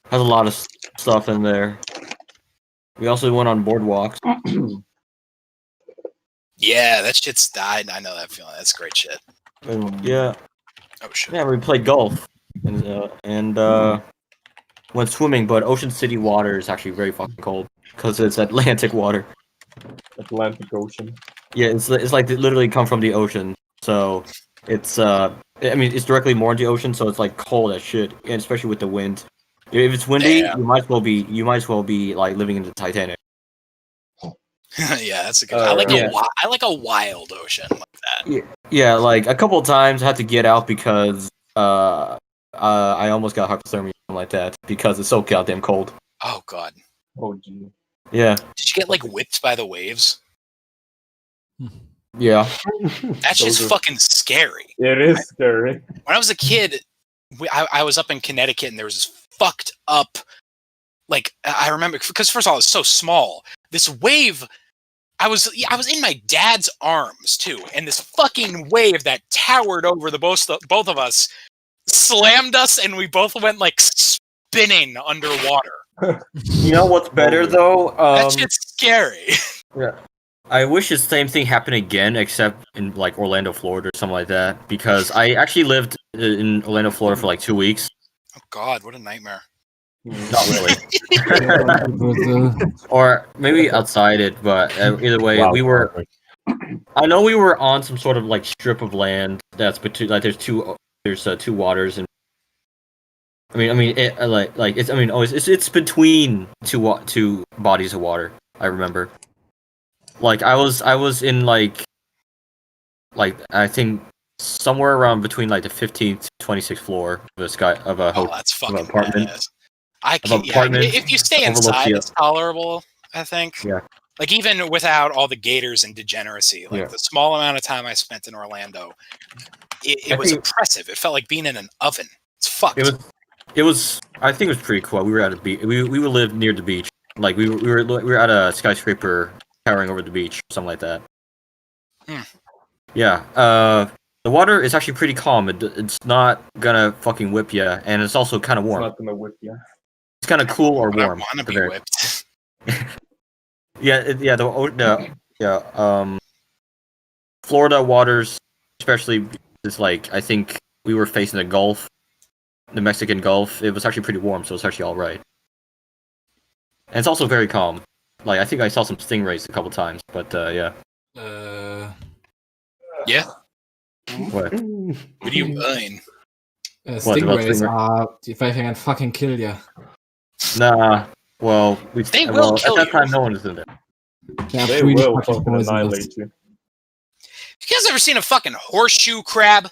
S4: has a lot of stuff in there. We also went on boardwalks.
S6: Yeah, that shit's died. I know that feeling. That's great shit.
S4: And, yeah,
S6: Oh shit.
S4: Yeah, we played golf and went swimming, but Ocean City water is actually very fucking cold because it's Atlantic water.
S2: Atlantic Ocean.
S4: Yeah, it's like they literally come from the ocean, so it's I mean it's directly more in the ocean, so it's like cold as shit, and especially with the wind. If it's windy,
S6: Damn.
S4: you might as well be like living in the Titanic.
S6: Yeah, that's a good. I like
S4: yeah.
S6: I like a wild ocean like that.
S4: Yeah, like a couple of times I had to get out because I almost got hypothermia or something like that because it's so goddamn cold.
S6: Oh god.
S2: Oh gee.
S4: Yeah.
S6: Did you get like whipped by the waves?
S4: Yeah.
S6: That's just
S2: Those are-
S6: fucking scary.
S2: It is scary.
S6: When I was a kid, I was up in Connecticut and there was this fucked up, like I remember because first of all it's so small. This wave, I was in my dad's arms too, and this fucking wave that towered over the both of us slammed us, and we both went like spinning underwater.
S4: You know what's better though?
S6: That shit's scary.
S4: Yeah. I wish the same thing happened again, except in like Orlando, Florida, or something like that. Because I actually lived in Orlando, Florida, for like 2 weeks.
S6: Oh god, what a nightmare.
S4: Not really, or maybe outside it, but either way,
S3: Wow,
S4: we were. I know we were on some sort of like strip of land that's between like there's two waters, and I mean it, like it's it's between two bodies of water. I remember. Like I was in like I think somewhere around between like the 15th to 26th floor of a
S6: Oh, that's fucking
S4: apartment.
S6: badass. I can't. Yeah, if you stay inside, it's tolerable. I think.
S4: Yeah.
S6: Like even without all the gators and degeneracy, like the small amount of time I spent in Orlando, it was oppressive. It felt like being in an oven. It's fucked.
S4: It was. I think it was pretty cool. We were at a beach. We lived near the beach. Like we were at a skyscraper towering over the beach, something like that. Yeah. The water is actually pretty calm. It's not gonna fucking whip you, and it's also kind of warm.
S2: It's not gonna whip you.
S4: It's kind of cool or
S6: I
S4: warm.
S6: want to be whipped.
S4: Florida waters, especially, is like I think we were facing the Gulf, the Mexican Gulf. It was actually pretty warm, so it's actually all right. And it's also very calm. Like I think I saw some stingrays a couple times, but yeah.
S6: Yeah.
S4: What?
S6: What do you mean?
S5: Stingrays are if I can fucking kill you.
S4: Nah. Well,
S6: They will kill
S4: at that
S6: you.
S4: time no one is in there.
S2: They will fucking annihilate you.
S6: You guys ever seen a fucking horseshoe crab?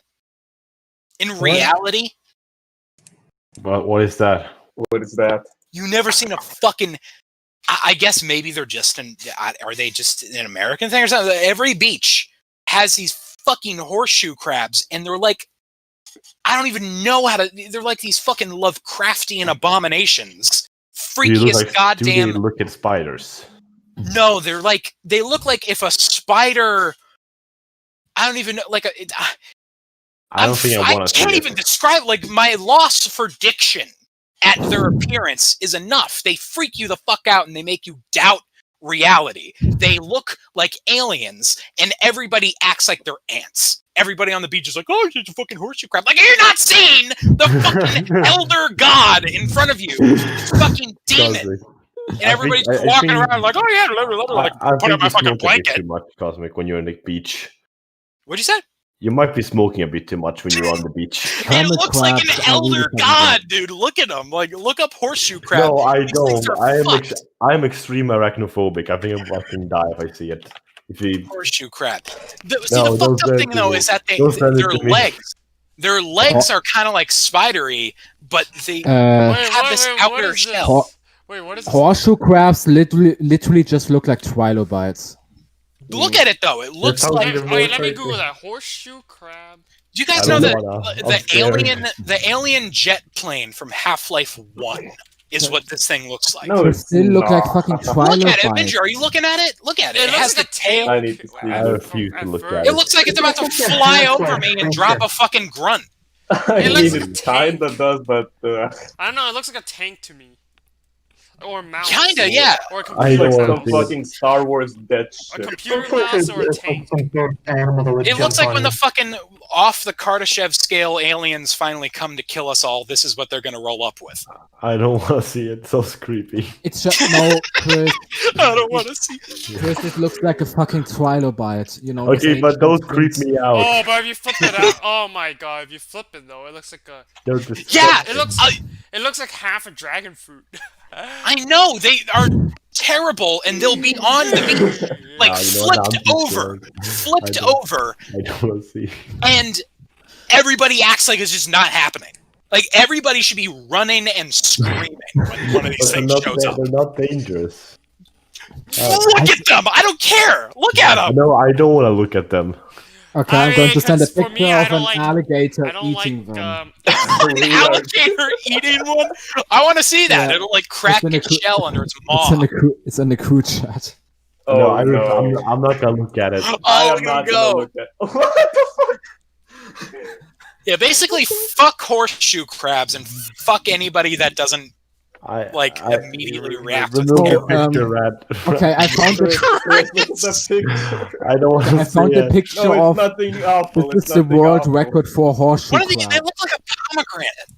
S6: In reality,
S3: What is that?
S2: What is that?
S6: you never seen a fucking. I guess maybe they're just in. Are they just an American thing or something? Every beach has these fucking horseshoe crabs, and they're like, I don't even know how to. They're like these fucking Lovecraftian abominations. Freakiest goddamn.
S3: Do they look at spiders?
S6: No, they're like they look like if a spider. I don't even know. Like
S3: I don't think I want to.
S6: I can't even describe. Like my loss for diction at their appearance is enough. They freak you the fuck out and they make you doubt reality. They look like aliens, and everybody acts like they're ants. Everybody on the beach is like, "Oh, it's a fucking horseshoe crab." Like you're not seeing the fucking elder god in front of you, fucking demon. And everybody's walking around like, "Oh yeah, like put up my fucking blanket."
S3: Too much, Cosmic, when you're on the beach.
S6: What'd you say?
S3: You might be smoking a bit too much when you're on the beach.
S6: It looks like an elder god, dude. Look at him. Like, look up horseshoe crab.
S3: No, I
S6: These things
S3: don't.
S6: are
S3: I am extreme arachnophobic. I think I'm fucking die if I see it.
S6: Horseshoe crab. The
S3: No,
S6: fucked up
S3: those
S6: thing though is that their legs are kind of like spidery, but they have this outer shell.
S1: Wait, what is this?
S5: Horseshoe crabs literally just look like trilobites.
S6: Look at it though. It looks
S3: sounds
S6: like.
S3: even
S1: Wait, let me Google that. Horseshoe crab.
S6: Do you guys know that the alien jet plane from Half-Life 1 is what this thing looks like?
S2: No,
S5: They
S2: it's
S5: still look like
S2: not.
S5: fucking
S6: Look at it,
S5: trilobites.
S6: Benji. Are you looking at it? Look at it. It
S1: looks
S6: has the
S1: like a
S6: tail.
S2: I need to see
S3: I
S2: it.
S3: refuse to look at
S6: It looks like it's about to fly over me and drop a fucking grunt.
S2: I
S1: It
S2: mean,
S1: looks like
S2: it
S1: a tank.
S2: kinda does, but
S1: I don't know. It looks like a tank to me. Or mouse.
S6: Kinda, yeah.
S1: Or a
S3: I
S1: computer
S3: don't
S2: Like
S3: wanna
S2: some
S1: mouse.
S3: see it.
S2: fucking Star Wars dead
S1: A
S2: shit.
S1: computer mouse or a tank.
S7: Some sort of animal that would
S6: It looks
S7: jump
S6: like when
S7: on
S6: the fucking off the Kardashev scale aliens finally come to kill us all. This is what they're gonna roll up with.
S3: I don't want to see it. So creepy.
S5: It's just no, Chris.
S6: I don't want to see.
S5: Chris, it looks like a fucking trilobite. You know.
S3: Okay,
S5: those
S3: but those
S5: ancient
S3: creep
S5: things.
S3: me out.
S1: Oh, but if you flip it out, oh my god! If you flip it though, it looks like a.
S3: They're just
S6: Yeah,
S1: It looks like half a dragon fruit.
S6: I know they are terrible, and they'll be on the beach, like
S3: you know what,
S6: flipped
S3: I'm
S6: over,
S3: just
S6: flipped
S3: I don't-
S6: over,
S3: I don't want to see.
S6: and everybody acts like it's just not happening. Like everybody should be running and screaming when one of these
S3: But
S6: things shows up.
S3: they're not dangerous.
S6: Look at them! I don't care. Look at them.
S3: No, I don't want to look at them.
S5: Okay,
S1: I
S5: I'm going to
S1: mean,
S5: send a
S1: 'cause for
S5: picture
S1: me, I
S5: of
S1: don't
S5: an
S1: like-
S5: alligator
S1: I don't
S5: eating
S1: like.
S5: them.
S6: An alligator eating one. I want to see that.
S5: Yeah.
S6: It'll like crack
S5: in a
S6: its
S5: cru-
S6: shell under its
S5: It's
S6: maw.
S5: in the it's in the crew chat.
S2: Oh
S3: no,
S2: no.
S3: I'm not gonna look at it.
S2: I
S6: Oh,
S2: am
S6: you
S2: not
S6: go.
S2: gonna look at. What the fuck?
S6: Yeah, basically, fuck horseshoe crabs and fuck anybody that doesn't like immediately react with
S3: Remove the
S5: Oh,
S3: picture, Rat.
S5: Okay, I found
S2: Chris,
S5: the
S2: Chris, look at the picture.
S3: I don't want
S5: I
S3: to see
S5: found the
S3: it.
S5: picture
S2: No, it's
S5: of.
S2: nothing awful.
S5: This
S2: It's
S5: is the
S2: nothing
S5: world
S2: awful.
S5: record for horseshoe
S6: What are they? They
S5: crab.
S6: look like a pomegranate.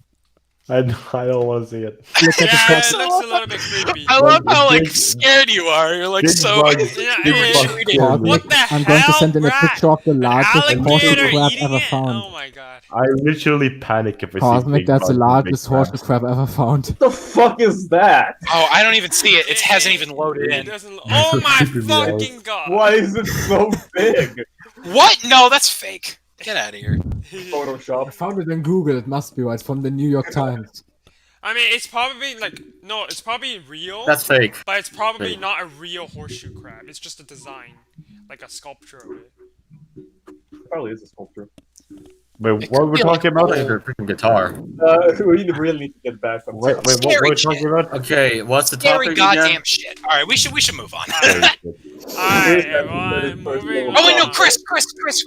S3: I don't want to see it.
S5: Look at the
S1: Yeah,
S5: text.
S1: it looks a little bit creepy.
S6: I love how like
S3: Big-
S6: scared you are. You're like
S3: big
S6: so.
S3: bug.
S1: Yeah,
S3: Big
S1: yeah,
S3: bug
S1: yeah.
S3: scared me.
S1: What the
S5: I'm going to
S1: hell,
S5: send in a
S1: Rat?
S5: picture of the largest horseshoe
S1: Alligator
S5: crab
S1: eating
S5: ever
S1: it?
S5: found.
S1: Oh my god.
S3: I literally panic if I see
S5: Cosmic,
S3: big
S5: that's the
S3: bugs and
S5: largest
S3: big crabs.
S5: horseshoe crab ever found.
S2: What the fuck is that?
S6: Oh, I don't even see it. It hasn't even loaded
S1: It
S6: in.
S1: doesn't. Oh my
S3: creeping me out.
S1: fucking god.
S2: Why is it so big?
S6: What? No, that's fake. Get out of here.
S5: I
S2: Photoshop.
S5: found it in Google. It must be right. It's from the New York Times.
S1: I mean, it's probably like no, it's probably real.
S4: That's fake.
S1: But it's probably
S4: Fake.
S1: not a real horseshoe crab. It's just a design, like a sculpture of it.
S2: Probably is a sculpture.
S3: Wait,
S6: It
S3: what
S6: could
S3: were we
S6: be like
S3: talking about?
S6: a-
S4: Your freaking guitar.
S2: We really need to get back on
S3: Wait,
S2: track.
S3: what
S6: Scary
S3: were we
S6: shit.
S3: talking about?
S4: Okay, what's the
S6: Scary
S4: topic
S6: goddamn
S4: again?
S6: shit. All right, we should move on.
S1: Alright, everyone, moving
S6: Oh wait, no,
S1: on.
S6: Chris,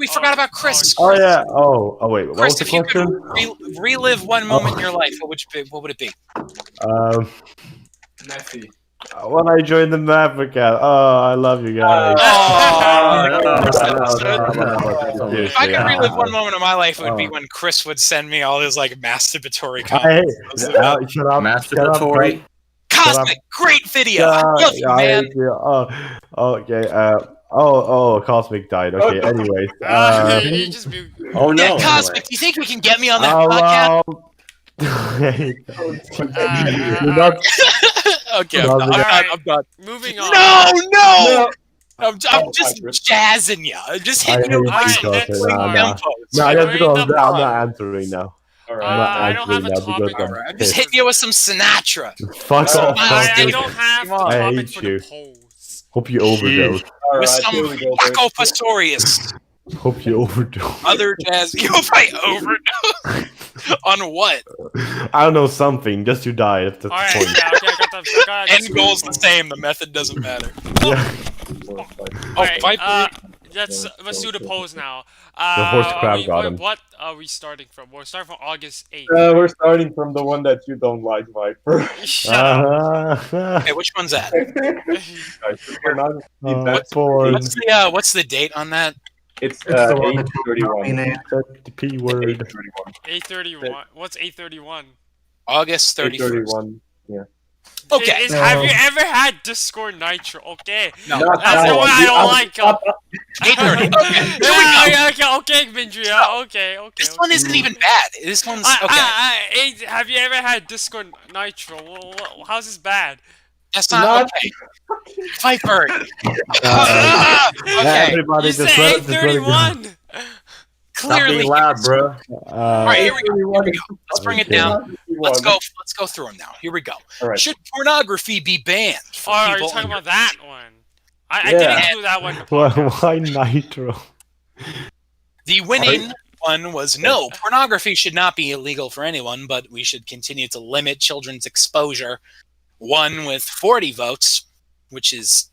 S6: we forgot about Chris.
S3: Oh yeah. Oh wait. What
S6: Chris,
S3: was the
S6: if you could
S3: question?
S6: relive one moment in your life, what would it be?
S8: Messy.
S3: When I joined the MapperCast. Oh, I love you guys.
S6: If I could relive one moment of my life, it would be when Chris would send me all his like masturbatory comments.
S3: Shut up. Shut up.
S4: Masturbatory.
S6: Cosmic, great video. I love you, man.
S3: Oh, okay. Cosmic died. Okay. Anyways.
S1: You just be-
S4: Oh no.
S6: Yeah, Cosmic, do you think you can get me on that podcast?
S3: You're not.
S6: Okay, I'm done.
S1: moving on.
S6: No! I'm just jazzing you. I'm just hitting you with
S3: hate
S6: some
S1: you,
S6: like
S1: Cosmic.
S6: tempos.
S3: No,
S1: Right,
S3: just
S1: right,
S3: because
S1: the
S3: I'm
S1: pun.
S3: not answering now.
S2: Alright.
S3: I'm not
S1: I don't have
S3: answering
S1: a
S3: now because
S1: topic.
S3: I'm
S6: I'm just
S3: pissed.
S6: hitting you with some Sinatra.
S3: Fuck off,
S1: I
S3: Cosmic.
S1: don't have the
S6: Come on.
S3: I
S1: topic
S3: hate
S1: for
S3: you.
S1: the polls.
S3: Hope you overdose.
S6: With
S2: Alright,
S6: some
S2: here we go.
S6: Jaco Pastorius.
S3: Hope you overdose.
S6: Other jazz. You probably overdose. On what?
S3: I don't know, something. Just you die. That's the
S1: Alright,
S3: point.
S1: yeah, okay, I got the
S6: End goal's the same. The method doesn't matter.
S3: Yeah.
S1: Alright,
S6: Viper.
S1: let's do the polls now.
S3: The horse crab got him.
S1: What are we starting from? We're starting from August 8th.
S2: We're starting from the one that you don't like, Viper.
S1: Shut up.
S6: Okay, which one's that?
S2: We're not
S6: What's the date on that?
S2: It's
S7: It's the one that
S2: 8:31.
S3: the P word.
S1: 8:31. What's 8:31?
S6: August 31st.
S2: 8:31.
S6: Okay.
S1: Have you ever had Discord Nitro? Okay.
S6: No.
S1: That's the one I don't like.
S6: 8:30. Okay. Here we go.
S1: Okay, Mindria. Okay.
S6: This one isn't even bad. This one's okay.
S1: Have you ever had Discord Nitro? How's this bad?
S6: That's not okay. Viper. Okay.
S3: Everybody
S1: You
S3: just
S1: said
S3: let it just let it go.
S1: 8:31.
S4: Stop
S6: Clearly.
S4: being loud, bro.
S6: All right, here we go. Let's bring it
S3: Okay.
S6: down. Let's go through them now. Here we go.
S2: Alright.
S6: Should pornography be banned for
S1: Oh, are you
S6: people
S1: talking
S6: under-
S1: about that one? I
S2: Yeah.
S1: didn't do that one. in the podcast.
S3: Why Nitro?
S6: The winning one was no, pornography should not be illegal for anyone, but we should continue to limit children's exposure. One with 40 votes, which is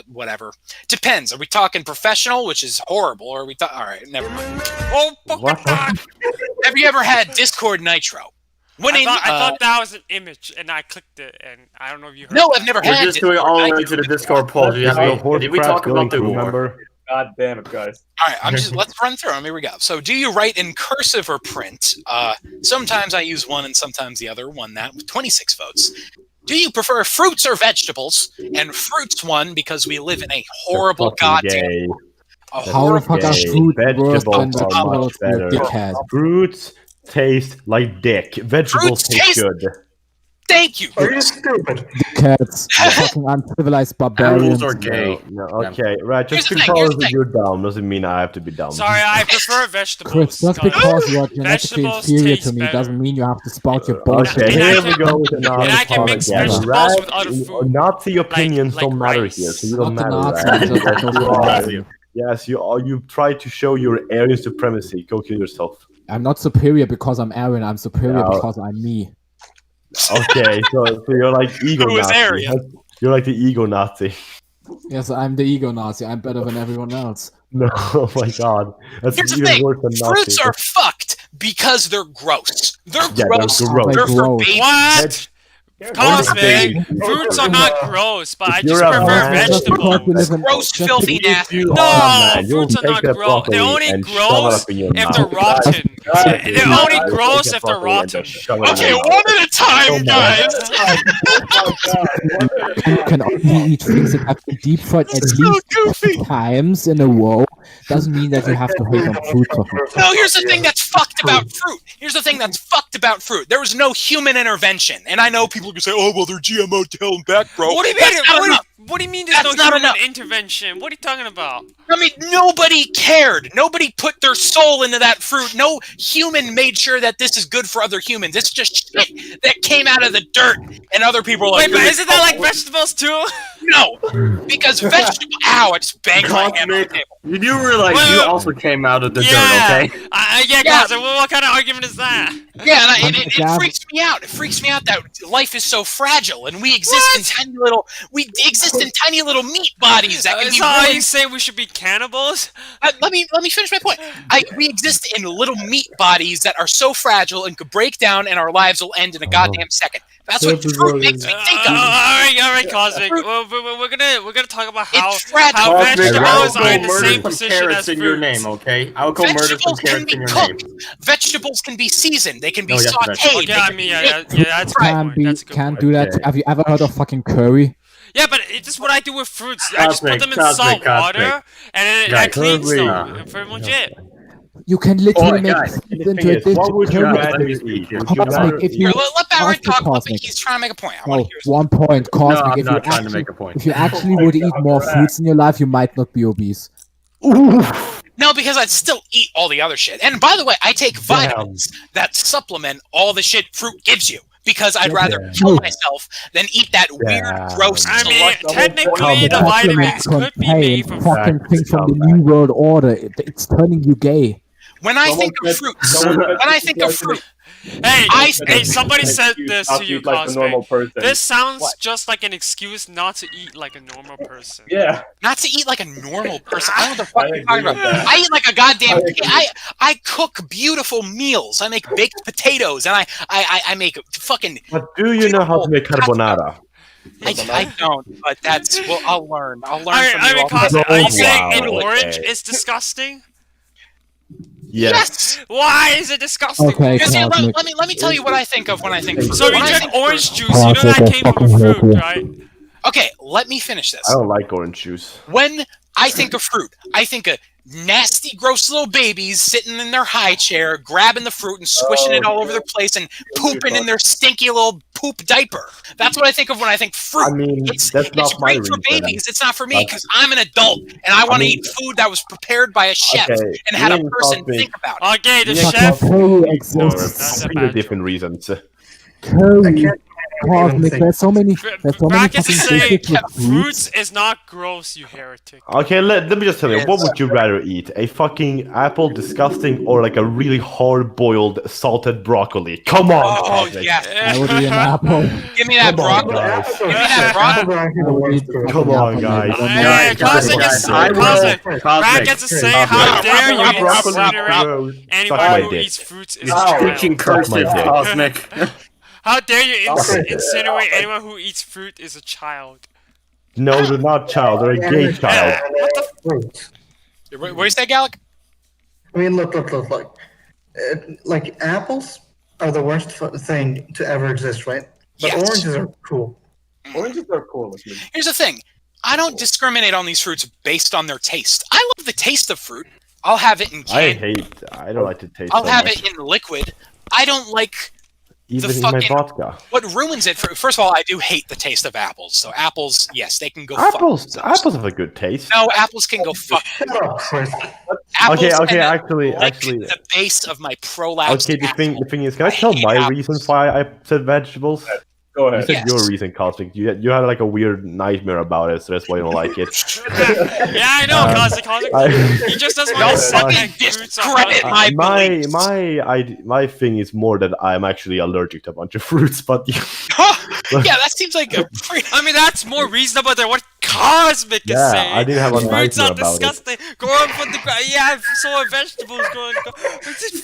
S6: whatever. Depends. Are we talking professional, which is horrible, or are we all right, never mind.
S1: Oh, fucking
S3: What?
S1: fuck.
S6: Have you ever had Discord Nitro? Winning.
S1: I thought that was an image, and I clicked it, and I don't know if you heard.
S6: No, I've never
S4: We're
S6: had
S4: just
S6: it.
S4: going all the way to the Discord poll. Did we talk about the war?
S3: Remember?
S2: God damn it, guys.
S6: All right, let's run through them. Here we go. So, do you write in cursive or print? Sometimes I use one and sometimes the other. Won that with 26 votes. Do you prefer fruits or vegetables? And fruits won because we live in a horrible goddamn.
S5: How the fuck are fruit worse than vegetables, you dickhead?
S3: Fruits taste like dick. Vegetables taste good.
S6: Thank you.
S7: Are you stupid?
S5: Dickheads. Fucking uncivilized barbarians.
S4: Animals are gay.
S3: No, okay, right. Just
S6: Here's the thing,
S3: because you're dumb doesn't mean I have to be dumb.
S1: Sorry, I prefer vegetables.
S5: Chris, just because you are genetically
S1: Vegetables
S5: inferior
S1: taste
S5: to me
S1: better.
S5: doesn't mean you have to spout your bullshit.
S3: Okay,
S1: And I
S3: here
S1: can-
S3: we go with another
S1: and I can mix
S3: again.
S1: vegetables
S3: Right?
S1: with other food.
S3: Nazi opinions
S1: like
S3: don't matter
S1: rice.
S3: here, so you don't
S5: Not the
S3: matter.
S5: Nazis,
S3: Right?
S5: just
S3: Yes,
S5: no
S3: you are.
S5: problem.
S3: Yes, you try to show your Aryan supremacy. Go kill yourself.
S5: I'm not superior because I'm Aryan. I'm superior
S3: No.
S5: because I'm me.
S3: Okay, so you're like ego
S6: Who is
S3: Nazi.
S6: Aryan?
S3: You're like the ego Nazi.
S5: Yes, I'm the ego Nazi. I'm better than everyone else.
S3: No, oh my god. That's
S6: Here's the
S3: even
S6: thing.
S3: worse than Nazi.
S6: Fruits are fucked because they're gross. They're
S3: Yeah,
S6: gross.
S3: they're gross.
S6: They're for
S5: Gross.
S6: babies.
S1: What? Cosmic,
S3: baby.
S1: fruits are not gross, but I
S3: You're
S1: just
S3: a
S1: prefer
S3: man.
S5: Just because
S1: vegetables.
S5: we live in-
S6: Gross,
S5: just
S6: filthy,
S5: because-
S6: nasty.
S3: You
S1: No,
S3: are, man. You'll
S1: fruits are
S3: take
S1: not
S3: that
S1: gross.
S3: broccoli
S1: They're only
S3: and shove it
S1: gross
S3: up in your
S1: if
S3: mouth.
S1: they're rotten. They're only gross if they're rotten.
S6: Okay, one at a time, guys.
S5: You can only eat things that have been deep fried at
S6: So
S5: least
S6: goofy.
S5: 10 times in a row. Doesn't mean that you have to hate on fruit for it.
S6: No, here's the thing that's fucked about fruit. Here's the thing that's fucked about fruit. There was no human intervention. And I know people can say, oh, well, they're GMO, tail them back, bro.
S1: What do you
S6: That's
S1: mean?
S6: not enough.
S1: What do you mean? There's
S6: That's
S1: no
S6: not
S1: human
S6: enough.
S1: intervention? What are you talking about?
S6: I mean, nobody cared. Nobody put their soul into that fruit. No human made sure that this is good for other humans. It's just shit that came out of the dirt. And other people are like,
S1: Wait, but isn't that like vegetables too?
S6: no. Because vegetable... Ow, I just banged my hand on the table.
S4: You do realize
S1: Wait,
S4: you
S1: wait.
S4: also came out of the dirt,
S1: Yeah.
S4: okay?
S6: Yeah.
S1: Yeah, guys. What kind of argument is that?
S6: Yeah, and it
S5: Yeah.
S6: freaks me out. It freaks me out that life is so fragile, and we exist in tiny little meat bodies that can be
S1: So are
S6: ruined.
S1: you saying we should be cannibals?
S6: Let me finish my point. We exist in little meat bodies that are so fragile and could break down, and our lives will end in a goddamn second. That's what fruit makes me think of.
S1: All right, Cosmic. Well, we're gonna talk about how
S6: It's fragile.
S1: how
S4: Cosmic,
S1: vegetables
S4: I
S1: are
S4: will
S1: in
S4: go
S1: the
S4: murder
S1: same
S4: some
S1: position
S4: carrots
S1: as
S4: in your
S1: fruits.
S4: name, okay? I'll go murder some
S6: Vegetables can
S4: carrots
S6: be
S4: in your
S6: cooked.
S4: name.
S6: Vegetables can be seasoned. They can be
S4: Oh, yes,
S6: sautéed.
S1: Okay,
S6: They
S1: I
S6: can
S1: mean,
S6: be
S1: yeah,
S6: baked.
S1: that's a good point. That's a good
S5: Can't
S1: point.
S5: do that.
S3: Okay.
S5: Have you ever heard of fucking curry?
S1: Yeah, but it's just what I do with fruits. I just put
S4: Cosmic,
S1: them in
S4: Cosmic,
S1: salt
S4: Cosmic.
S1: water, and then I
S4: Guys,
S1: clean
S3: currently,
S1: them. And pretty much it.
S5: You can literally make
S4: guys,
S5: fruit
S3: The
S5: into
S3: thing
S5: a
S3: is,
S5: dish.
S3: what would you
S5: Curry-
S3: rather
S4: Let me
S3: eat?
S4: speak here.
S3: Would you
S5: Cosmic,
S3: rather
S5: if
S6: Here,
S5: you
S6: let Barrett
S5: ask the
S6: talk.
S5: Cosmic.
S6: He's trying to make a point. I want
S5: No,
S6: to hear his
S5: 1 point, Cosmic.
S4: No, I'm
S5: if,
S4: not
S5: you
S4: trying to
S5: actually,
S4: make a point.
S5: if you actually were to eat more fruits in your life, you might not be obese.
S6: No, because I'd still eat all the other shit. And by the way, I take vitamins that supplement all the shit fruit gives you. Because I'd rather kill myself than eat that weird, gross,
S1: I mean,
S6: select-
S1: technically, the
S5: Supplements
S1: vitamins could be
S5: contain
S1: made from
S5: fucking
S1: fruits.
S5: things from the New World Order. It's turning you gay.
S6: When I think of fruits, when I think of fruit,
S1: Hey, somebody said this to you,
S2: like a normal
S1: Cosmic.
S2: person.
S1: This sounds just like an excuse not to eat like a normal person.
S2: Yeah.
S6: not to eat like a normal person. I don't know what the fuck
S2: I
S6: you're talking
S2: agree
S6: about.
S2: with that.
S6: I eat like a goddamn.
S2: I
S6: I cook beautiful meals. I make baked potatoes, and I make fucking.
S3: But do you know how to make carbonara?
S6: I don't, but that's well. I'll learn. I'll learn
S1: I
S6: from
S1: mean,
S6: you. I'll-
S1: Cosmic, are you
S3: Wow,
S1: saying an
S3: okay.
S1: orange is disgusting?
S3: Yes.
S1: Why is it disgusting?
S5: Okay,
S6: Because, yeah,
S5: Cosmic.
S6: let me tell you what I think of when I think fruit.
S1: So if
S6: When
S1: you
S6: I
S1: drink
S6: think
S1: orange
S6: fruit-
S1: juice, you know that came from a fruit, right?
S6: Okay, let me finish this.
S3: I don't like orange juice.
S6: When I think of fruit, I think of nasty, gross little babies sitting in their high chair, grabbing the fruit and squishing it all over their place and pooping in their stinky little poop diaper. That's what I think of when I think fruit.
S3: I mean,
S6: It's
S3: that's not my
S6: great for
S3: reason.
S6: babies. It's not for me because I'm an adult and I want to
S3: mean-
S6: eat food that was prepared by a chef
S3: Okay,
S6: and had a
S3: Ian
S6: person
S3: Cosmic-
S6: think about it.
S1: Okay, the
S3: Yeah,
S1: chef.
S5: Curry
S1: That's
S5: exists.
S1: a
S3: Completely
S1: bad
S3: different reasons.
S7: I
S5: Curry.
S7: can't
S5: Cosmic, there's so many fucking
S1: Brackets is saying
S5: dishes with
S1: fruits is not gross, you heretic.
S3: Okay, let me just tell you, what would you rather eat? A fucking apple, disgusting, or like a really hard-boiled salted broccoli? Come on,
S6: Oh
S3: Cosmic.
S6: yes,
S5: I would eat an apple.
S6: give me that
S3: Come on,
S6: broccoli.
S3: guys.
S6: Give me that broccoli.
S5: I would eat the
S3: Come
S5: fucking
S3: on,
S5: apple,
S3: guys.
S5: maybe.
S1: Hey, Cosmic is
S2: I will-
S1: Cosmic.
S2: Cosmic.
S1: Brackets is saying, how dare you
S3: Broccoli,
S1: incinerate
S3: bro. Suck
S1: anyone
S3: my
S1: who
S3: dick.
S1: eats fruits is a
S2: Ow.
S1: child.
S4: Speaking
S3: Suck my
S4: cursive,
S3: dick.
S4: Cosmic.
S1: How dare you
S2: Okay.
S1: insinuate anyone who eats fruit is a child?
S3: No, they're not child. They're a gay child.
S7: Fruits.
S6: What do you say, Gallic?
S7: I mean, look. Like apples are the worst thing to ever exist, right? But
S6: Yes.
S7: oranges are cool.
S2: Oranges are cool with me.
S6: Here's the thing. I don't discriminate on these fruits based on their taste. I love the taste of fruit. I'll have it in
S3: I
S6: can.
S3: I don't like to taste
S6: I'll
S3: so
S6: have
S3: much.
S6: it in liquid. I don't like
S3: Even in
S6: fucking-
S3: my vodka.
S6: what ruins it. First of all, I do hate the taste of apples. So apples, yes, they can go. fuck
S3: Apples
S6: themselves.
S3: have a good taste.
S6: No, apples can go fuck.
S7: Shut up, Chris.
S6: Apples
S3: Okay,
S6: and
S3: actually,
S6: the base of my prolapsed.
S3: okay. The thing is, can I
S6: I
S3: tell
S6: hate
S3: my
S6: apples.
S3: reasons why I said vegetables?
S2: Go
S3: You
S2: ahead.
S3: said
S6: Yes.
S3: your reason, Cosmic. You had like a weird nightmare about it, so that's why you don't like it.
S1: Yeah, I know, Cosmic. He just doesn't want to set
S6: fucking
S1: that fruits on
S6: discredit
S1: top.
S6: my beliefs.
S3: my thing is more that I'm actually allergic to a bunch of fruits, but
S6: Yeah, that seems like a pretty.
S1: I mean, that's more reasonable than what Cosmic is
S3: yeah,
S1: saying.
S3: I didn't have a
S1: Fruits
S3: nightmare
S1: are
S3: about it.
S1: disgusting. Growing from the ground. Yeah, so are vegetables growing.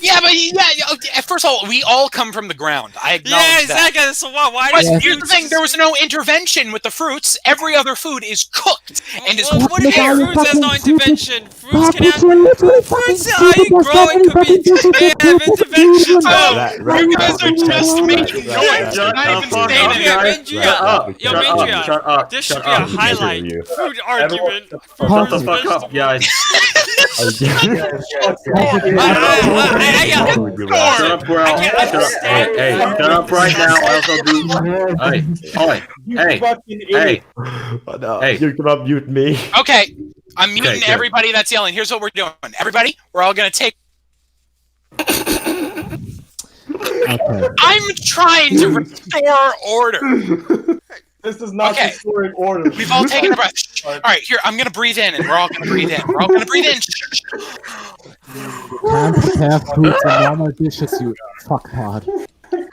S6: Yeah, but yeah. First of all, we all come from the ground. I acknowledge
S1: Yeah,
S6: that.
S1: exactly. So what? Why
S6: But
S1: does
S6: here's the thing: there was no intervention with the fruits. Every other food is cooked and is
S1: Well, what do you
S6: prepared.
S1: mean fruits has no
S5: Fucking
S1: intervention? Fruits can have.
S5: You're literally
S1: Fruits,
S5: fucking
S1: how you
S5: stupid,
S1: grow it could be.
S5: fucking
S1: They have interventions.
S6: Oh,
S3: Right,
S6: you guys are just making
S3: right,
S6: noise. You're
S2: Shut
S6: not
S2: the
S6: even
S2: fuck
S6: saying
S2: up,
S6: it.
S2: guys.
S1: Mindria,
S2: Shut up.
S1: Yo,
S2: Shut
S1: Mindria,
S2: up. Shut up.
S1: This should
S2: Shut
S1: be a
S2: up.
S1: highlight.
S3: You.
S1: Food
S2: Everyone,
S1: argument.
S2: shut
S5: Fuck
S2: the fuck up, guys. Shut up, Growl.
S1: I can't
S2: Shut up.
S1: understand.
S2: Hey, shut up right now. I also do. Hey. Hey.
S3: You cannot mute me.
S6: Okay, I'm muting
S2: good.
S6: everybody that's yelling. Here's what we're doing. Everybody, we're all gonna take.
S5: Okay.
S6: I'm trying to restore order.
S2: This is not
S6: Okay.
S2: restoring order.
S6: We've all taken a breath. All right, here, I'm gonna breathe in, and we're all gonna breathe in. We're all gonna breathe in.
S5: Can't prepare fruits in normal dishes, you fucktard.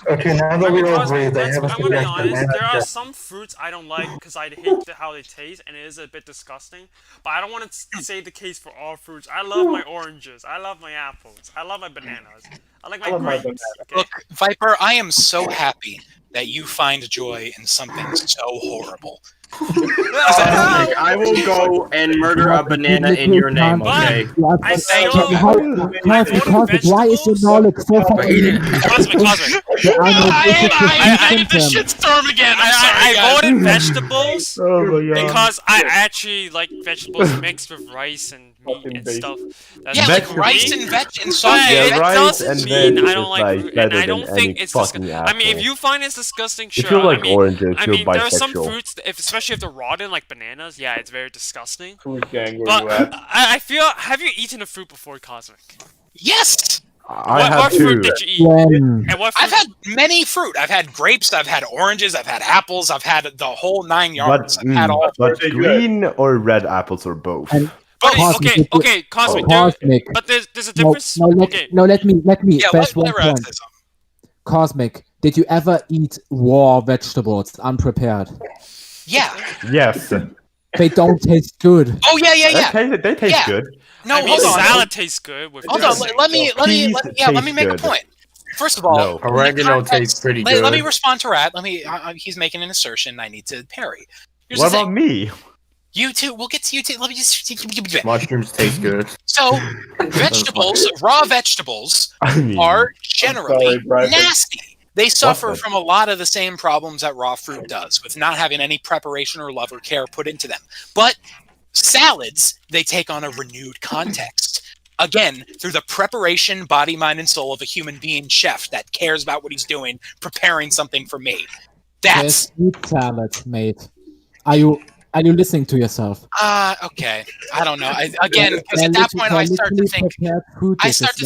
S7: Okay, now that we all breathe, I have a
S1: I'm gonna be
S7: suggestion.
S1: honest, there are some fruits I don't like because I hate how they taste and it is a bit disgusting. But I don't want to say the case for all fruits. I love my oranges. I love my apples. I love my bananas. I like my
S2: love my
S1: grapes. Okay?
S6: Look, Viper, I am so happy that you find joy in something so horrible.
S2: I will go and murder a banana in your name, okay?
S1: I still
S5: Cosmic, why is your knowledge so fucking...
S1: Cosmic.
S5: There are no
S6: I
S5: dishes
S6: need the
S5: symptoms.
S6: shitstorm again. I'm sorry,
S1: I
S6: guys.
S1: voted vegetables
S3: Oh my god.
S1: because I actually like vegetables mixed with rice and meat
S2: Fucking
S1: and
S2: basic.
S1: stuff. That's
S6: Yeah,
S1: like
S6: like
S1: for
S6: rice
S1: me.
S6: and veg and
S1: But
S6: sauce.
S3: Yeah,
S1: it
S3: rice
S1: doesn't
S3: and
S1: mean
S3: veg
S1: I
S3: is,
S1: don't like
S3: like,
S1: fruit, and
S3: better
S1: I don't
S3: than
S1: think
S3: any
S1: it's
S3: fucking
S1: disgusting. I mean, if
S3: apple.
S1: you find it's disgusting, sure.
S3: If you like
S1: I mean,
S3: oranges,
S1: I
S3: you're
S1: mean, there are some
S3: bisexual.
S1: fruits, especially if they're rotten, like bananas. Yeah, it's very disgusting.
S2: Fruit gang, where
S1: But
S2: you at?
S1: I feel. Have you eaten a fruit before, Cosmic?
S6: Yes,
S3: I
S1: what
S3: have
S1: fruit
S3: two.
S1: did you eat?
S5: When?
S1: And what fruit?
S6: I've had many fruit. I've had grapes. I've had oranges. I've had apples. I've had the whole 9 yards. I've had all.
S3: But
S2: Pretty
S3: green or red apples or both?
S5: And-
S1: Okay,
S5: Cosmic,
S1: okay, Cosmic. There,
S5: Cosmic.
S1: but there's a
S5: No,
S1: difference.
S5: no,
S1: Okay.
S5: let me
S6: Yeah,
S5: first one
S6: let Raz
S5: point.
S6: say something.
S5: Cosmic, did you ever eat raw vegetables unprepared?
S6: Yeah.
S3: Yes.
S5: They don't taste good.
S6: Oh yeah.
S3: They taste
S6: Yeah.
S3: good.
S6: No,
S1: I mean,
S6: hold on.
S1: salad tastes good with
S6: Hold on.
S1: dressing.
S6: Let me
S3: Peas
S6: make a
S3: taste
S6: point. First of all,
S3: No.
S4: Oregano tastes pretty good.
S6: let me respond to Rat. He's making an assertion. I need to parry. Here's
S3: What
S6: the
S3: about
S6: thing.
S3: me?
S6: You two. We'll get to you two. Let me just.
S4: Mushrooms taste good.
S6: So, vegetables, raw vegetables,
S3: I mean,
S6: are generally
S2: sorry, Bryson.
S6: nasty. They suffer
S3: the-
S6: from a lot of the same problems that raw fruit does, with not having any preparation or love or care put into them. But salads, they take on a renewed context. Again, through the preparation, body, mind, and soul of a human being chef that cares about what he's doing, preparing something for me. That's
S5: There's meat salad, mate. Are you Are you listening to yourself?
S6: Okay. I don't know. Again, because at that point I start to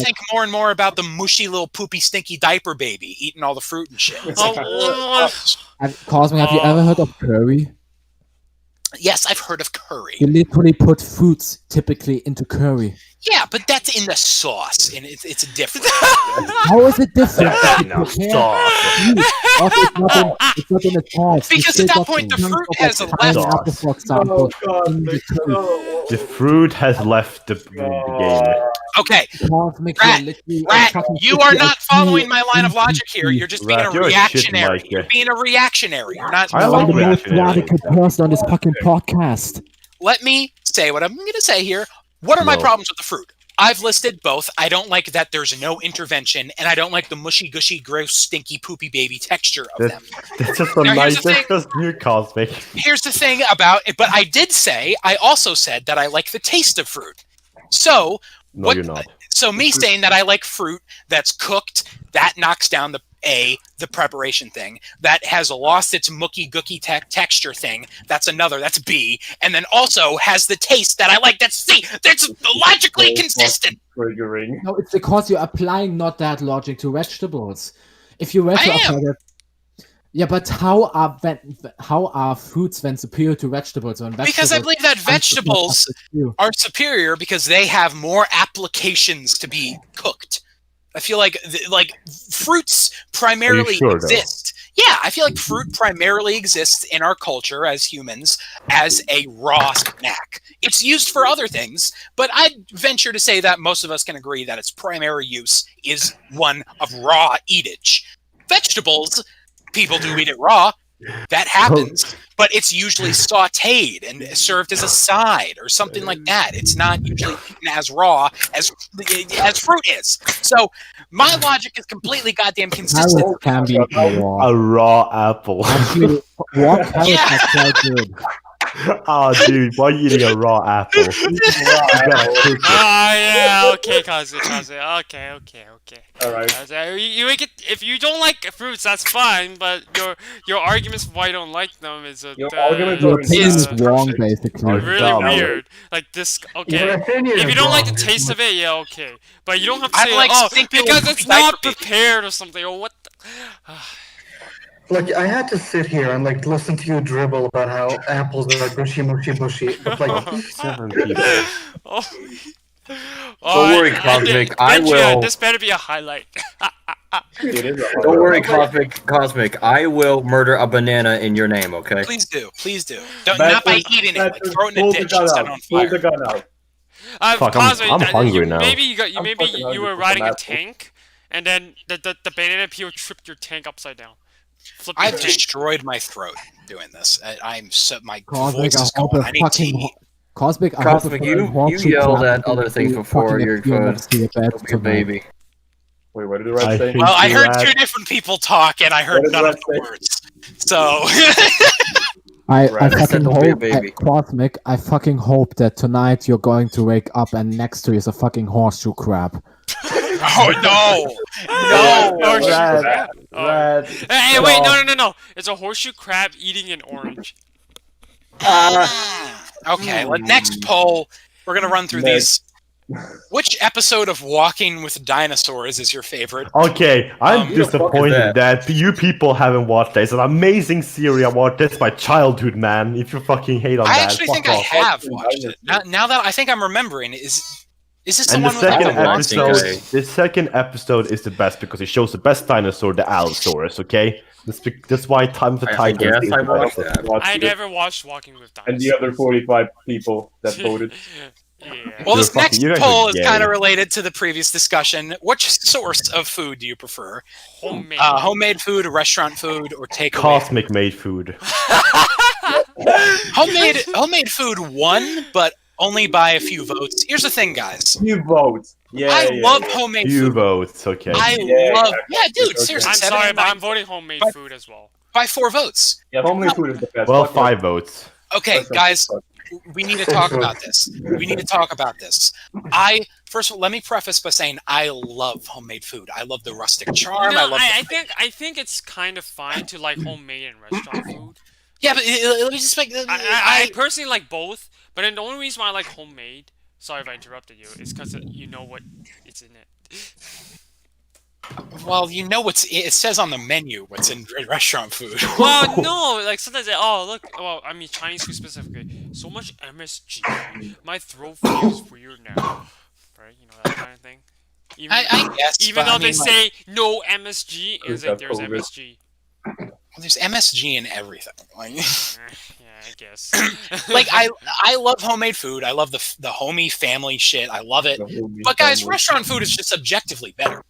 S6: think more and more about the mushy little poopy stinky diaper baby eating all the fruit and shit. It's like,
S5: Cosmic, have you ever heard of curry?
S6: yes, I've heard of curry.
S5: You literally put fruits typically into curry.
S6: Yeah, but that's in the sauce, and it's different.
S5: How is it different? It's not in the sauce.
S6: Because at that point, the fruit has left.
S5: Pineapple, for example, in the curry.
S3: The fruit has left the game.
S6: Okay,
S5: Cosmic,
S6: Rat, you are not following my line of logic here. You're just being a
S3: Rat, you're a shit
S6: reactionary.
S3: mic.
S6: You're being a reactionary. You're not.
S3: I
S5: I'm
S3: like
S5: the most
S3: reactionary.
S5: radical person on this fucking podcast.
S6: Let me say what I'm going to say here. What are my
S3: No.
S6: problems with the fruit? I've listed both. I don't like that there's no intervention, and I don't like the mushy, gushy, gross, stinky, poopy baby texture of them.
S3: That's just a
S6: Now, here's
S3: nice.
S6: the
S3: That's just new Cosmic.
S6: Here's the thing about it, but I also said that I like the taste of fruit. So,
S3: No, you're not.
S6: So me saying that I like fruit that's cooked, that knocks down the preparation thing. That has lost its mucky gooky texture thing. That's another. That's B. And then also has the taste that I like. That's C. That's logically consistent.
S2: Triggering.
S5: No, it's because you're applying not that logic to vegetables. If you were to apply that, yeah, but how are fruits then superior to vegetables? When
S6: Because I believe that vegetables are superior because they have more applications to be cooked. I feel like fruits primarily exist. Yeah, I feel like fruit primarily exists in our culture as humans as a raw snack. It's used for other things, but I'd venture to say that most of us can agree that its primary use is one of raw eatage. Vegetables, people do eat it raw. That happens, but it's usually sautéed and served as a side or something like that. It's not usually eaten as raw as fruit is. So my logic is completely goddamn consistent.
S5: Can be raw.
S3: A raw apple.
S5: Actually, raw carrots are quite good.
S3: Oh, dude, why are you eating a raw apple? You gotta cook it.
S1: Yeah, okay, Kazu. Okay.
S2: Alright.
S1: You make it. If you don't like fruits, that's fine. But your arguments for why you don't like them is
S2: Your arguments
S5: Your
S2: are
S5: opinion is
S2: perfect.
S5: wrong, basically.
S1: really
S3: dumb.
S1: weird. Like this. Okay. If you don't like the taste of it, yeah, okay. But you don't have to
S6: I
S1: say,
S6: like
S1: oh,
S6: stinky
S1: because
S6: little
S1: it's not
S6: diaper baby.
S1: prepared or something, or what.
S7: Like, I had to sit here and, like, listen to you dribble about how apples are gushy, mushy, bushy. But, like,
S3: 7 people.
S1: Oh.
S4: Don't worry, Cosmic, I will-
S1: This better be a highlight.
S2: It is a
S4: Don't worry, Cosmic. I will murder a banana in your name, okay?
S6: Please do. Not by eating it. Like, throw it in a ditch and set it on
S2: Pull the
S6: fire.
S2: gun out.
S3: Fuck,
S1: Cosmo,
S3: I'm hungry now.
S1: Maybe
S2: I'm
S1: maybe
S2: fucking
S1: you
S2: hungry
S1: were
S2: for
S1: riding a
S2: some
S1: tank, and then the banana peel tripped your tank upside down. Flipped your
S6: I've
S1: tank.
S6: destroyed my throat doing this. I'm so my
S5: Cosmic,
S6: voice is
S5: I hope
S6: going.
S5: a
S6: I need
S5: fucking
S6: tea.
S5: Cosmic, I hope a
S4: Cosmic,
S5: fucking
S4: you
S5: horseshoe
S4: yelled
S5: crab
S4: at other
S5: will
S4: things
S5: be
S4: before
S5: fucking
S4: you're
S5: appear
S4: good.
S5: next to your bed
S4: Your
S5: tonight.
S4: baby.
S2: Wait, what did the rat say?
S6: Well, I heard
S3: Rat.
S6: two different people talk, and I heard
S2: What did
S6: none of
S2: Rat
S6: the
S2: say?
S6: words. So
S5: I
S2: Right, I
S5: fucking
S4: said don't be a
S5: hope,
S4: baby.
S5: Cosmic, I fucking hope that tonight you're going to wake up and next to you is a fucking horseshoe crab.
S6: oh no.
S1: Horseshoe
S3: Rat.
S1: crab. Oh.
S3: Rat.
S1: Hey, wait, no. It's a horseshoe crab eating an orange.
S6: Okay, next poll. We're gonna run through these. Which episode of Walking with Dinosaurs is your favorite?
S3: Okay, I'm
S4: Who the fuck is
S3: disappointed
S4: that?
S3: that you people haven't watched that. It's an amazing series. I watched. That's my childhood, man. If you fucking hate on
S6: I
S3: that,
S6: actually
S3: fuck
S6: think I
S3: off.
S6: have watched it. Now that I think I'm remembering, is this the
S3: And the
S6: one with like,
S3: second
S6: the monster?
S3: episode, the second episode is the best because it shows the best dinosaur, the Allosaurus. Okay, that's why Time for
S4: I
S3: Titans.
S4: guess
S3: is
S4: I
S3: the
S4: watched
S3: best.
S4: that.
S2: Watched
S1: I
S2: it.
S1: never watched Walking with Dinosaurs.
S2: And the other 45 people that voted.
S1: Yeah.
S6: Well, this
S3: You're
S6: next
S3: fucking- you guys
S6: poll
S3: are
S6: is
S3: gay.
S6: kind of related to the previous discussion. Which source of food do you prefer?
S1: Homemade.
S6: Homemade food, restaurant food, or takeaway?
S3: Cosmic made food.
S6: Homemade food won, but only by a few votes. Here's the thing, guys.
S2: You vote. Yeah.
S6: I
S2: yeah,
S6: love
S2: yeah.
S6: homemade
S3: Few
S6: food.
S3: votes. Okay.
S6: I
S2: Yeah,
S6: love. Yeah, dude,
S2: Okay.
S6: seriously.
S1: I'm
S6: 7
S1: sorry,
S6: and
S1: but
S6: 9
S1: I'm voting homemade
S6: But-
S1: food as well.
S6: by 4 votes.
S2: Yeah, homemade food is the best.
S3: Well,
S2: Fuck
S3: 5 votes.
S6: Okay,
S2: That's not-
S6: guys, we need to talk about this. First of all, let me preface by saying I love homemade food. I love the rustic charm.
S1: No,
S6: I love.
S1: I think it's kind of fine to like homemade and restaurant food.
S6: Yeah, but let me just make.
S1: I personally like both, but then the only reason why I like homemade, sorry if I interrupted you, is because you know what it's in it.
S6: Well, you know it says on the menu what's in restaurant food.
S1: Well, no, like sometimes look, well, I mean Chinese food specifically, so much MSG, my throat feels weird now, right? You know that kind of thing. Even,
S6: I guess,
S1: even though
S6: I mean,
S1: they say no MSG, it's like there's
S2: COVID.
S1: MSG.
S6: Well, there's MSG in everything. Like,
S1: Yeah, I guess.
S6: like I love homemade food. I love the homey family shit. I love it. But guys, restaurant food is just objectively better.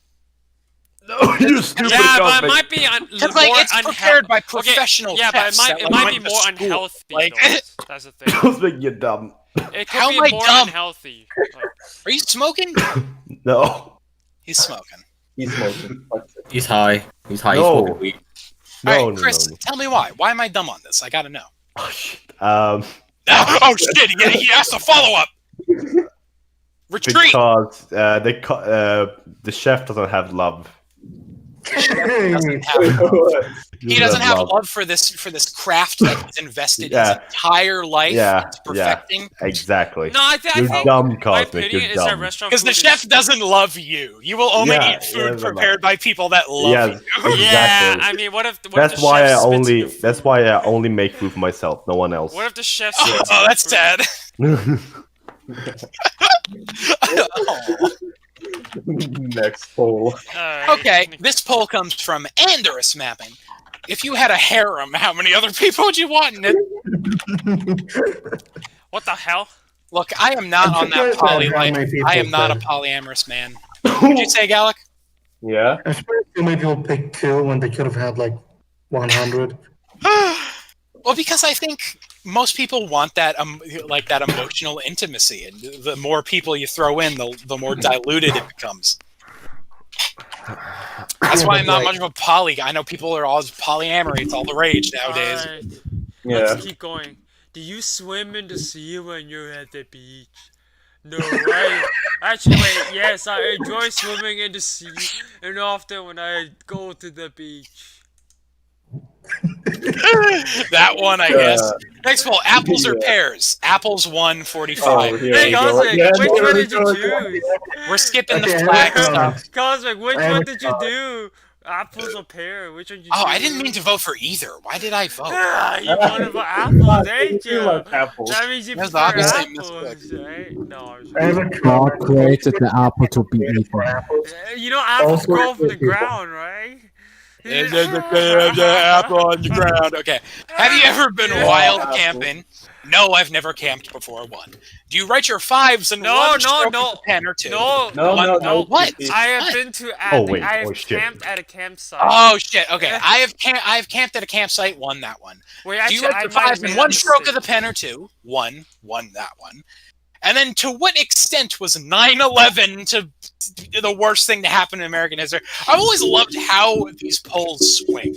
S3: No, you stupid
S1: Yeah, but it
S3: Cosmic.
S1: might be
S6: Because like it's prepared by professional
S1: yeah, but
S6: chefs.
S1: it
S6: that,
S1: might
S6: like,
S1: be
S6: went to
S1: more
S6: school.
S1: unhealthy.
S6: Like,
S1: Though. That's the thing.
S3: Cosmic, you're dumb.
S1: It could
S6: How
S1: be
S6: am I
S1: more
S6: dumb?
S1: unhealthy. Like,
S6: Are you smoking?
S3: No.
S6: He's smoking.
S2: He's smoking.
S4: He's high. He's high.
S3: No.
S4: He's smoking weed.
S3: No,
S6: All right,
S3: no,
S6: Chris,
S3: no.
S6: tell me why. Why am I dumb on this? I gotta know.
S3: Oh, shit.
S6: Oh shit! He asked a follow up. Retreat.
S3: Because the chef doesn't have love.
S6: He doesn't have love for this craft that he's invested his entire life into perfecting.
S3: Exactly.
S1: no, I
S3: You're
S1: think
S3: dumb,
S1: my
S3: Cosmic.
S1: opinion
S3: You're
S1: is that
S3: dumb.
S1: restaurant
S6: Because the
S1: food
S6: chef doesn't love you. You will only
S3: Yeah,
S6: eat food
S3: yeah,
S6: prepared by people that love
S3: Yes,
S6: you.
S1: Yeah,
S3: exactly.
S1: I mean, what if the
S3: That's
S1: chef
S3: why I
S1: spits in
S3: only.
S1: your food?
S3: That's why I only make food for myself. No one else.
S1: What if the chef spits in
S6: Oh,
S1: your
S6: that's
S1: food?
S6: sad.
S2: Next poll.
S1: Alright.
S6: Okay, this poll comes from Andorus Mapping. If you had a harem, how many other people would you want in it?
S1: What the hell?
S6: Look, I am not on that poly life. I am not a polyamorous man. What did you say, Gallic?
S2: Yeah.
S7: I'm surprised so many people picked 2 when they could have had like 100.
S6: Well, because I think most people want that like that emotional intimacy, and the more people you throw in, the more diluted it becomes. That's why I'm not much of a poly guy. I know people are all polyamory. It's all the rage nowadays.
S1: Alright,
S2: Yeah.
S1: let's keep going. Do you swim in the sea when you're at the beach? No, right? Actually, wait, yes, I enjoy swimming in the sea, and often when I go to the beach.
S6: That one, I guess. Next of all, apples or pears? Apples 145.
S2: Oh, here
S1: Hey,
S2: we go.
S1: Cosmic,
S2: Yeah,
S1: which
S2: there
S1: one
S2: we
S1: did you
S2: go.
S1: choose?
S6: We're skipping the
S7: Okay,
S6: flag
S7: let's go.
S6: stuff.
S1: Cosmic, which
S7: I
S1: one did you do? Apples or pear? Which one did you
S6: Oh,
S1: choose?
S6: I didn't mean to vote for either. Why did I vote?
S1: Ah, you wanted for apples, ain't
S2: You
S1: you?
S2: like apples.
S1: That means you
S6: That's
S1: prefer
S6: obviously
S1: apples, right? No, I'm
S7: I have
S1: sorry.
S7: a
S5: God
S7: comment.
S5: created the apple to be eaten.
S1: You know apples
S7: Also,
S1: grow from the
S7: people.
S1: ground, right?
S6: Apple on the ground. Okay. Have you ever been wild camping? No, I've never camped before. 1. Do you write your 5s and
S1: No,
S6: one
S1: no,
S6: stroke
S1: no.
S6: with a pen or 2?
S1: No,
S2: No,
S1: what?
S2: no,
S1: no.
S2: no.
S6: What?
S1: I have
S6: What?
S1: been to.
S3: Oh, wait.
S1: I have
S3: Oh, shit.
S1: camped at a campsite.
S6: Oh shit. Okay. I have camped at a campsite. 1 that one.
S1: Wait,
S6: Do
S1: actually,
S6: you write
S1: I
S6: your
S1: might have
S6: 5s
S1: made
S6: in
S1: a
S6: 1 stroke
S1: mistake.
S6: of the pen or 2? 1 that one. And then, to what extent was 9/11 to the worst thing to happen in American history? I've always loved how these polls swing.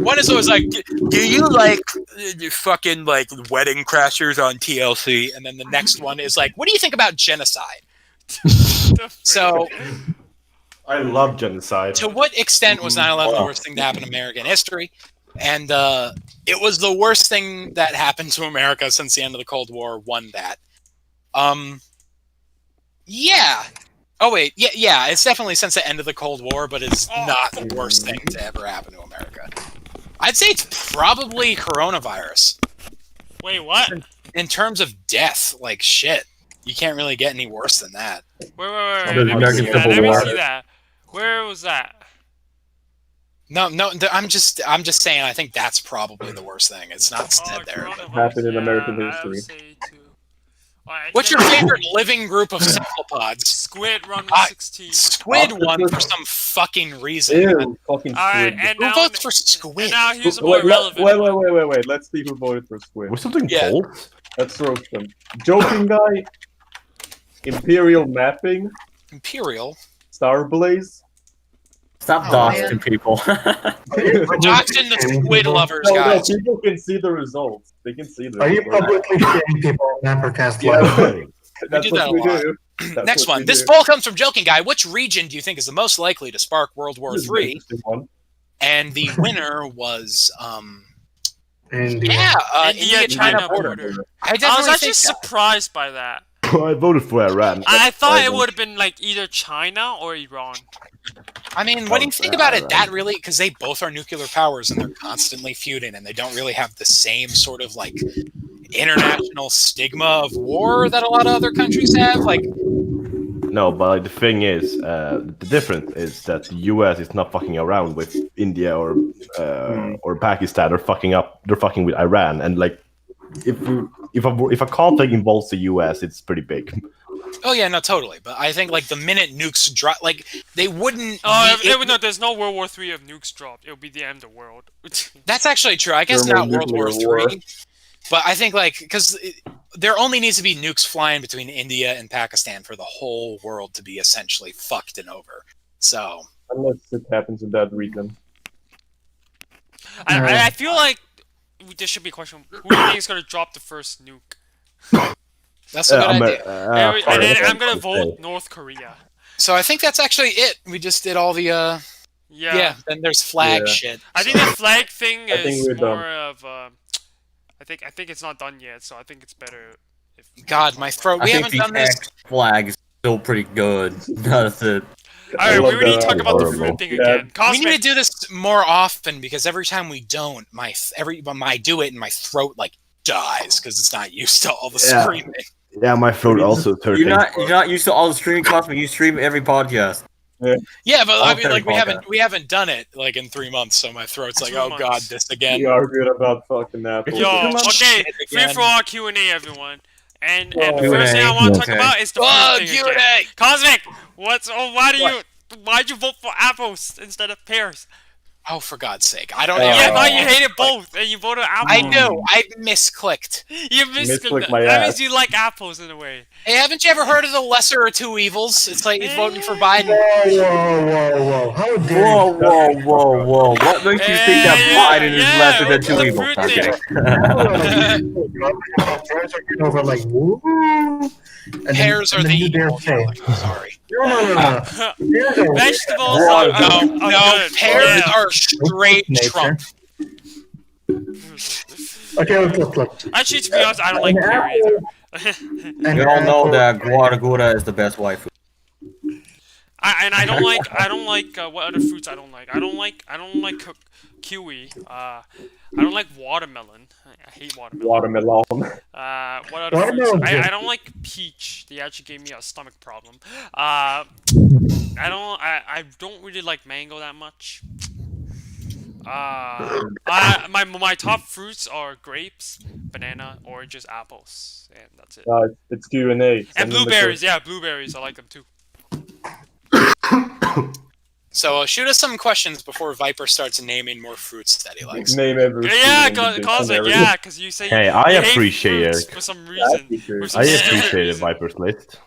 S6: One is always like, "Do you like fucking like wedding crashers on TLC?" And then the next one is like, "What do you think about genocide?" So,
S3: I love genocide.
S6: to what extent was 9/11 the worst thing to happen in American history? And it was the worst thing that happened to America since the end of the Cold War. Won that. Yeah. Oh wait, yeah. It's definitely since the end of the Cold War, but it's not the worst thing to ever happen to America. I'd say it's probably coronavirus.
S1: Wait, what?
S6: In terms of death, like shit, you can't really get any worse than that.
S1: Wait.
S2: The
S1: Let me
S2: American
S1: see that.
S2: Civil
S1: Let me
S2: War.
S1: see that. Where was that?
S6: No, I'm just saying. I think that's probably the worst thing. It's not said there.
S1: coronavirus.
S2: Happened in American
S1: I would
S2: history.
S1: say too. Alright,
S6: What's your
S1: then-
S6: favorite living group of cephalopods?
S1: Squid Run
S6: Ah,
S1: 16.
S6: Squid
S2: Oh,
S6: won
S2: this
S6: for
S2: is-
S6: some fucking reason.
S2: Ew, fucking
S1: Alright,
S2: squid.
S1: and
S6: Who
S1: now,
S6: votes for
S1: and
S6: squid?
S1: now here's a more
S2: Wait,
S1: relevant one.
S2: wait. Let's see who voted for squid.
S3: We're still doing
S6: Yeah.
S3: polls?
S2: Let's roast them. Joking guy, Imperial Mapping,
S6: Imperial.
S2: Starblaze.
S4: Stop
S6: Oh,
S4: doxing people.
S6: We're doxing the squid lovers,
S2: No,
S6: guys.
S2: people can see the results. They can see the
S7: Are you
S2: results.
S7: publicly shaming people on MapperCast
S2: Yeah.
S7: Live?
S2: That's
S6: do
S2: what
S6: that a
S2: we
S6: lot.
S2: do. That's
S6: Next
S2: what
S6: one.
S2: we
S6: This
S2: do.
S6: poll comes from Joking Guy. Which region do you think is the most likely to spark World War
S2: This is an
S6: III?
S2: interesting one.
S6: And the winner was
S7: India.
S6: Yeah,
S1: India-China
S6: border.
S1: border.
S6: I
S1: I was
S6: definitely
S1: actually
S6: think that.
S1: surprised by that.
S3: I voted for Iran.
S1: I thought it would have been like either China or Iran.
S6: I mean, when you think about it, that really, because they both are nuclear powers and they're constantly feuding, and they don't really have the same sort of like international stigma of war that a lot of other countries have. Like,
S3: No, but like, the thing is, the difference is that the US is not fucking around with India or Pakistan. They're fucking with Iran, and like, if a conflict involves the US, it's pretty big.
S6: oh yeah, no, totally. But I think like the minute nukes drop, like they wouldn't.
S1: No, there's no World War III if nukes dropped. It would be the end of the world.
S6: That's actually true. I guess not World War III, but I think like because there only needs to be nukes flying between India and Pakistan for the whole world to be essentially fucked and over. So
S2: Unless it happens in that region.
S1: I feel like there should be a question. Who do you think is going to drop the first nuke?
S6: that's a good idea.
S1: And then I'm going to vote North Korea.
S6: So I think that's actually it. We just did all the yeah. Then there's flag shit.
S1: I think the flag thing
S2: I think
S1: is
S2: we're
S1: more
S2: done.
S1: of I think it's not done yet, so I think it's better if
S6: God, my throat. We
S4: I
S6: haven't
S4: think
S6: done
S4: the
S6: this.
S4: X flag is still pretty good. That's it.
S1: Alright, we
S2: love
S1: already
S2: that.
S1: talk about the
S3: Horrible.
S1: fruit thing
S2: Yeah.
S1: again.
S6: We
S1: Cosmic,
S6: need to do this more often because every time we don't, when I do it and my throat like dies because it's not used to all the
S3: Yeah.
S6: screaming.
S3: Yeah, my throat also hurting.
S4: You're not used to all the streaming Cosmic. You stream every podcast.
S6: Yeah, but I mean,
S4: Okay,
S6: like
S4: okay.
S6: we haven't done it like in 3 months, so my throat's like,
S1: 2
S6: oh
S1: months.
S6: god, this again.
S2: We are good about fucking apples.
S1: Yo,
S6: Too much
S1: okay,
S6: shit
S1: free
S6: again.
S1: for all Q&A, everyone. And the
S2: Q&A,
S1: first thing I want to talk
S4: okay.
S1: about is the
S6: Oh,
S1: fruit thing
S6: Q&A!
S1: again. Cosmic, why'd you vote for apples instead of pears?
S6: Oh, for God's sake, I don't.
S2: Oh.
S1: Yeah, I thought you
S6: even-
S1: hated both, and you voted apples.
S6: I do. I misclicked.
S1: You
S2: Misclicked my
S1: That
S2: ass.
S1: means you like apples in a way.
S6: Hey, haven't you ever heard of the lesser of two evils? It's like he's voting for Biden.
S7: Whoa! How dare you?
S4: Whoa! What makes you think that Biden is lesser than two
S1: the
S4: evil?
S1: fruit
S4: Okay.
S7: Over like woo.
S6: Pears are the
S7: you dare
S6: evil.
S7: say.
S6: Sorry.
S7: No. Pears are
S1: Vegetables
S4: Whoa,
S1: are
S6: No,
S1: good.
S6: pears
S1: Yeah.
S6: are straight
S7: Nature.
S6: Trump.
S7: Okay, look.
S1: Actually, to be honest, I don't like
S7: An
S1: pear
S7: apple-
S1: either.
S7: an
S4: We all know
S7: apple-
S4: that guaragura is the best white food.
S1: I don't like what other fruits I don't like. I don't like kiwi. I don't like watermelon. I hate watermelon.
S2: Watermelon.
S1: What other
S7: Watermelon's
S1: fruits?
S7: good.
S1: I don't like peach. They actually gave me a stomach problem. I don't really like mango that much. My top fruits are grapes, banana, oranges, apples, and that's it.
S2: It's Q&A.
S1: And blueberries, yeah, blueberries. I like them too.
S6: So shoot us some questions before Viper starts naming more fruits that he likes.
S2: Name every
S1: Yeah,
S2: fruit in the
S1: Cosmic,
S2: dictionary.
S1: yeah, because you say
S3: Hey, I
S1: you hate
S3: appreciate
S1: fruits
S3: it.
S1: for some
S2: I
S1: reason.
S2: appreciate
S1: For
S2: it.
S1: some
S3: I
S1: stupid
S3: appreciated
S1: reason.
S3: Viper's list.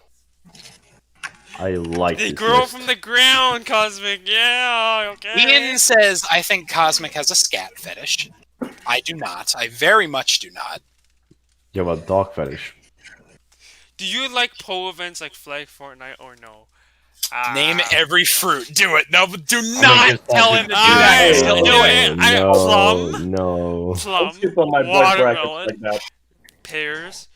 S3: I like
S1: They
S3: this
S1: grow
S3: list.
S1: from the ground, Cosmic. Yeah, okay.
S6: Ian says, I think Cosmic has a scat fetish. I do not. I very much do not.
S3: You have a dog fetish.
S1: Do you like PO events like Flag Fortnite or no?
S6: Name every fruit. Do it. No, but do
S4: make
S6: not
S4: it
S6: tell
S4: fun.
S6: him to do that.
S1: Alright,
S6: He'll do it.
S1: Plum,
S3: No.
S1: plum,
S2: Don't skip on my blood brackets
S1: watermelon,
S2: like that.
S1: pears,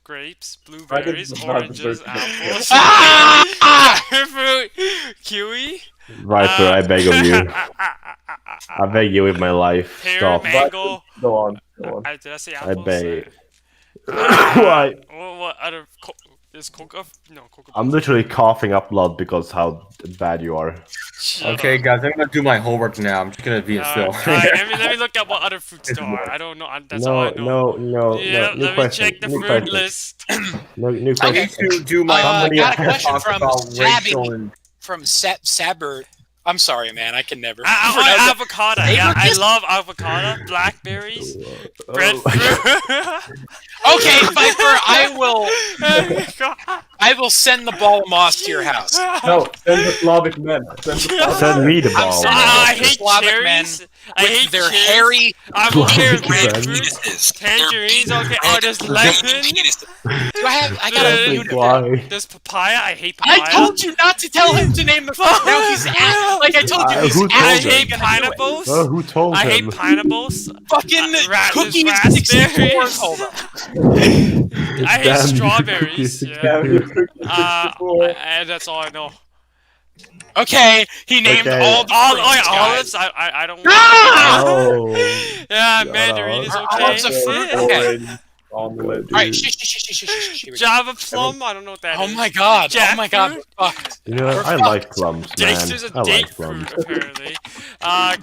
S1: grapes,
S2: Brackets
S1: blueberries,
S2: does not
S1: oranges,
S2: deserve
S1: apples,
S6: Ah!
S1: fruit, kiwi,
S3: Viper, I beg of you. I beg you with my life.
S1: pear,
S3: Stop.
S1: mango.
S2: Go on.
S1: Did I say
S3: I
S1: apples?
S3: beg. Why?
S1: What other? Is coca? No, coca.
S3: I'm literally coughing up blood because how bad you are.
S4: Okay, guys, I'm gonna do my homework now. I'm just gonna be still.
S1: Let me look at what other fruits there are. I don't know. That's all I know.
S3: No.
S1: Yeah,
S3: New
S1: let me
S3: question.
S1: check the
S3: New
S1: fruit
S3: question.
S1: list.
S3: New
S4: I
S3: question.
S4: need to do my
S6: got a question
S4: talk
S6: from
S4: about racial
S6: Sabby.
S4: and
S6: From Saber. I'm sorry, man. I can never.
S1: I
S6: pronounce
S1: like
S6: it.
S1: avocado. Yeah, I
S6: Apricot?
S1: love avocado. Blackberries, breadfruit.
S6: Okay, Viper, I will send the ball of moss to your house.
S2: No, send the Slavic men.
S3: Send me the
S6: I'm
S3: ball.
S6: sorry,
S1: I
S6: the
S1: hate
S6: Slavic men
S1: cherries. I
S6: with
S1: hate
S6: their
S1: cherries.
S6: hairy
S1: I'm okay with
S3: Slavic
S1: red
S3: men.
S1: fruits. Tangerines, okay. Oh, there's lemon.
S6: I gotta mute him.
S3: Why?
S1: There's papaya. I hate papaya.
S6: I told you not to tell him to name the fruit. Now he's like I told you, he's
S3: Who told
S1: I
S3: him?
S1: hate pineapples.
S3: Who told
S1: I
S3: him?
S1: hate pineapples.
S6: fucking
S1: there's
S6: cookies
S1: raspberries.
S6: 64 told him.
S1: I hate
S3: Damn you,
S1: strawberries.
S3: cookies.
S1: Yeah.
S2: Yeah,
S1: And that's all I know.
S6: Okay, he named
S3: Okay.
S6: all the
S1: All,
S6: fruits,
S1: olives.
S6: guys.
S1: I don't.
S3: Oh.
S1: Yeah,
S3: Shut
S1: mandarin is
S3: up.
S1: okay.
S6: Olives are fruit? Okay.
S2: Omelette.
S6: Alright, shh. Here we go.
S1: Java plum. I don't know what that is.
S6: Oh my god, oh my god,
S1: Jackfruit?
S6: we're fucked.
S3: You know, I like plums, man.
S1: There's a
S3: I
S1: date
S3: like plums.
S1: fruit apparently.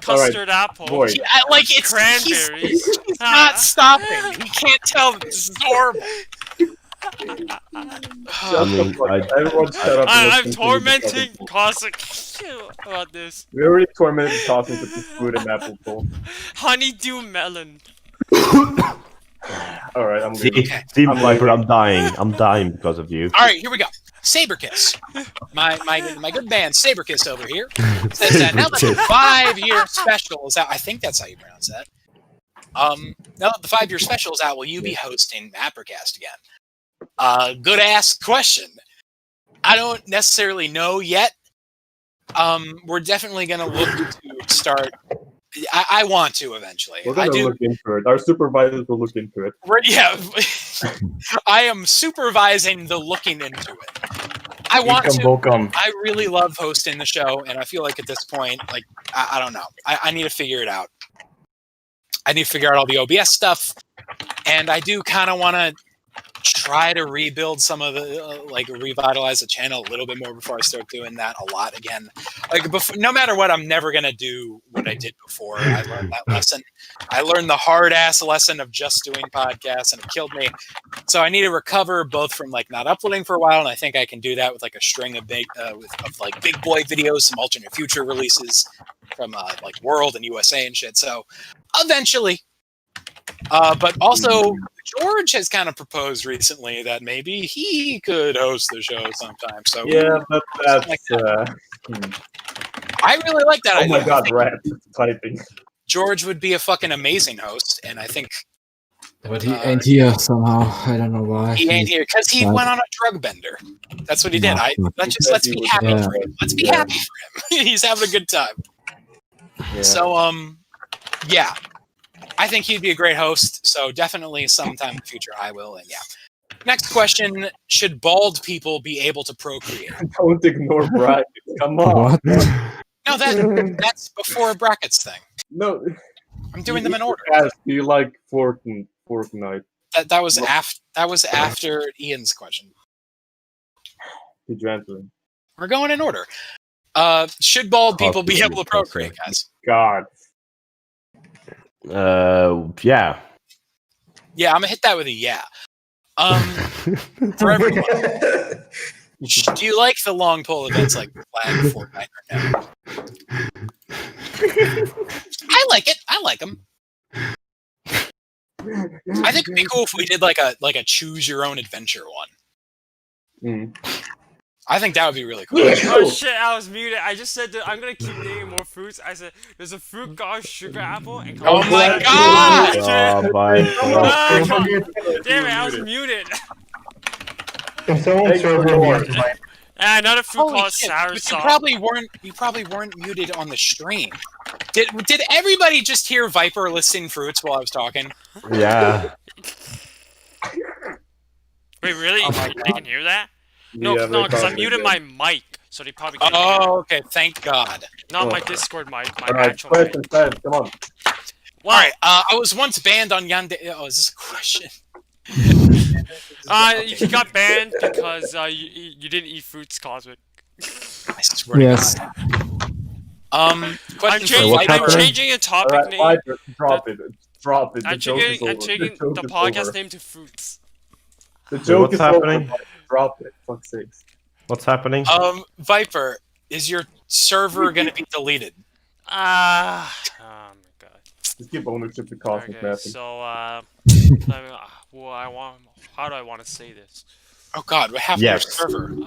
S1: Custard apple.
S2: Boy.
S6: Like, it's
S1: Cranberries.
S6: He's not stopping. He can't tell that this is horrible.
S2: Shut
S3: mean,
S2: the fuck
S3: I-
S2: up. Everyone shut up. and
S1: I'm
S2: listen to the
S1: tormenting
S2: discussion.
S1: Cossack about this.
S2: We already tormented Cosmic with this food and apple bowl.
S1: Honeydew melon.
S2: Alright, I'm
S3: See,
S2: leaving.
S3: see,
S2: I'm
S3: Viper,
S2: like-
S3: I'm dying. I'm dying because of you.
S6: Alright, here we go. Saberkiss. My good man Saberkiss over here says that now that the
S3: Saberkiss.
S6: 5-year special is out, I think that's how you pronounce that. Now that the 5-year special is out, will you be hosting MapperCast again? Good ass question. I don't necessarily know yet. We're definitely gonna look to start. I want to eventually.
S2: We're
S6: I
S2: gonna
S6: do.
S2: look into it. Our supervisors will look into it.
S6: Yeah, I am supervising the looking into it. I want to.
S4: Welcome.
S6: I really love hosting the show, and I feel like at this point, like I don't know. I need to figure it out. I need to figure out all the OBS stuff, and I do kind of want to try to rebuild some of the revitalize the channel a little bit more before I start doing that a lot again. Like before, no matter what, I'm never gonna do what I did before. I learned that lesson. I learned the hard ass lesson of just doing podcasts, and it killed me. So I need to recover both from like not uploading for a while, and I think I can do that with like a string of big boy videos, some alternate future releases from like World and USA and shit. So eventually. But also, George has kind of proposed recently that maybe he could host the show sometime. So
S2: Yeah, but that's.
S6: Like I really like that
S2: Oh
S6: idea.
S2: my god,
S6: I think
S2: rat typing.
S6: George would be a fucking amazing host, and I think
S5: But he ain't here somehow. I don't know why.
S6: he ain't here because he
S5: Right.
S6: went on a drug bender. That's what he did.
S5: Yeah.
S6: Let's be happy
S5: Yeah.
S6: for him. Let's be
S2: Yeah.
S6: happy for him. He's having a good time.
S2: Yeah.
S6: So yeah. I think he'd be a great host, so definitely sometime in the future I will, and yeah. Next question, should bald people be able to procreate?
S2: Don't ignore Brian. Come on.
S5: What?
S6: No, that's before brackets thing.
S2: No.
S6: I'm doing them in order.
S2: Ask, do you like Fortnite?
S6: That was after Ian's question.
S2: Did you answer him?
S6: We're going in order. Should bald people be able to procreate, guys?
S2: God.
S3: Yeah.
S6: Yeah, I'm gonna hit that with a yeah. For everyone, do you like the long pole events like Flag, Fortnite, or no? I like it. I like them. I think it'd be cool if we did like a choose your own adventure one. I think that would be really cool.
S1: Oh shit, I was muted. I just said that I'm gonna keep naming more fruits. I said there's a fruit called sugar apple and
S6: Oh my god!
S3: Oh, Viper.
S1: Ah, come on. Damn it, I was muted.
S7: If someone server me invite,
S1: And another fruit
S6: Holy
S1: called
S6: shit,
S1: sour
S6: but you
S1: salt.
S6: probably weren't muted on the stream. Did everybody just hear Viper listing fruits while I was talking?
S3: Yeah.
S1: Wait, really?
S6: Oh my
S1: You
S6: God.
S1: can hear that? No,
S2: Yeah,
S1: no,
S2: they
S1: because I
S2: probably
S1: muted
S2: did.
S1: my mic, so they probably can't hear
S6: Oh, okay. Thank God.
S1: it. Not my Discord mic, my
S2: Alright,
S1: actual mic.
S2: question 10, come on.
S1: Wow.
S6: All right. I was once banned on Yande. Oh, is this a question?
S1: He got banned because you didn't eat fruits, Cosmic.
S6: I swear to
S5: Yes.
S6: God.
S1: I'm
S6: Question for
S3: what's
S1: I'm
S6: Viper.
S3: happening?
S1: changing a topic
S2: Alright,
S1: name.
S2: Viper, drop it. Drop it. The
S1: I'm
S2: joke is
S1: changing,
S2: over.
S1: I'm changing
S2: joke
S1: the
S2: is
S1: podcast
S2: over.
S1: name to Fruits.
S2: The joke
S3: what's
S2: is
S3: happening?
S2: over. Viper. Drop it. Fuck's sakes.
S3: What's happening?
S6: Viper, is your server going to be deleted?
S1: Oh my god.
S2: Just give ownership to Cosmic
S1: Okay,
S2: Mapping.
S1: so I mean, how do I want to say this?
S6: Oh God, what happened to your
S3: Yes.
S6: server?
S2: From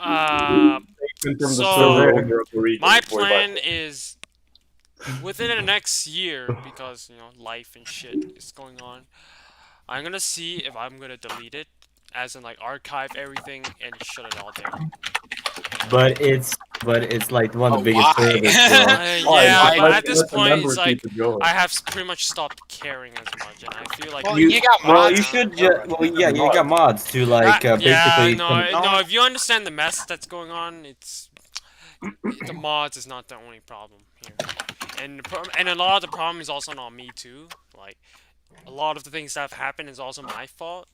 S2: the
S1: So,
S2: server over of the region
S1: My
S2: before you buy
S1: plan is within the next year, because life and shit is going on. I'm gonna see if I'm gonna delete it, as in like archive everything and shut it all down.
S4: But it's like one of the biggest
S6: Why?
S4: servers. Bro.
S1: Yeah,
S6: why-
S1: but
S2: let-
S1: at this
S2: let the
S1: point,
S2: members
S1: it's like
S2: keep it going.
S1: I have pretty much stopped caring as much, and I feel like
S6: Well, you got
S4: Well,
S6: mods.
S4: you should just. Well, yeah, you got mods to like
S1: yeah,
S4: basically.
S1: no. If you understand the mess that's going on, it's the mods is not the only problem here, and a lot of the problem is also not me too. Like a lot of the things that have happened is also my fault.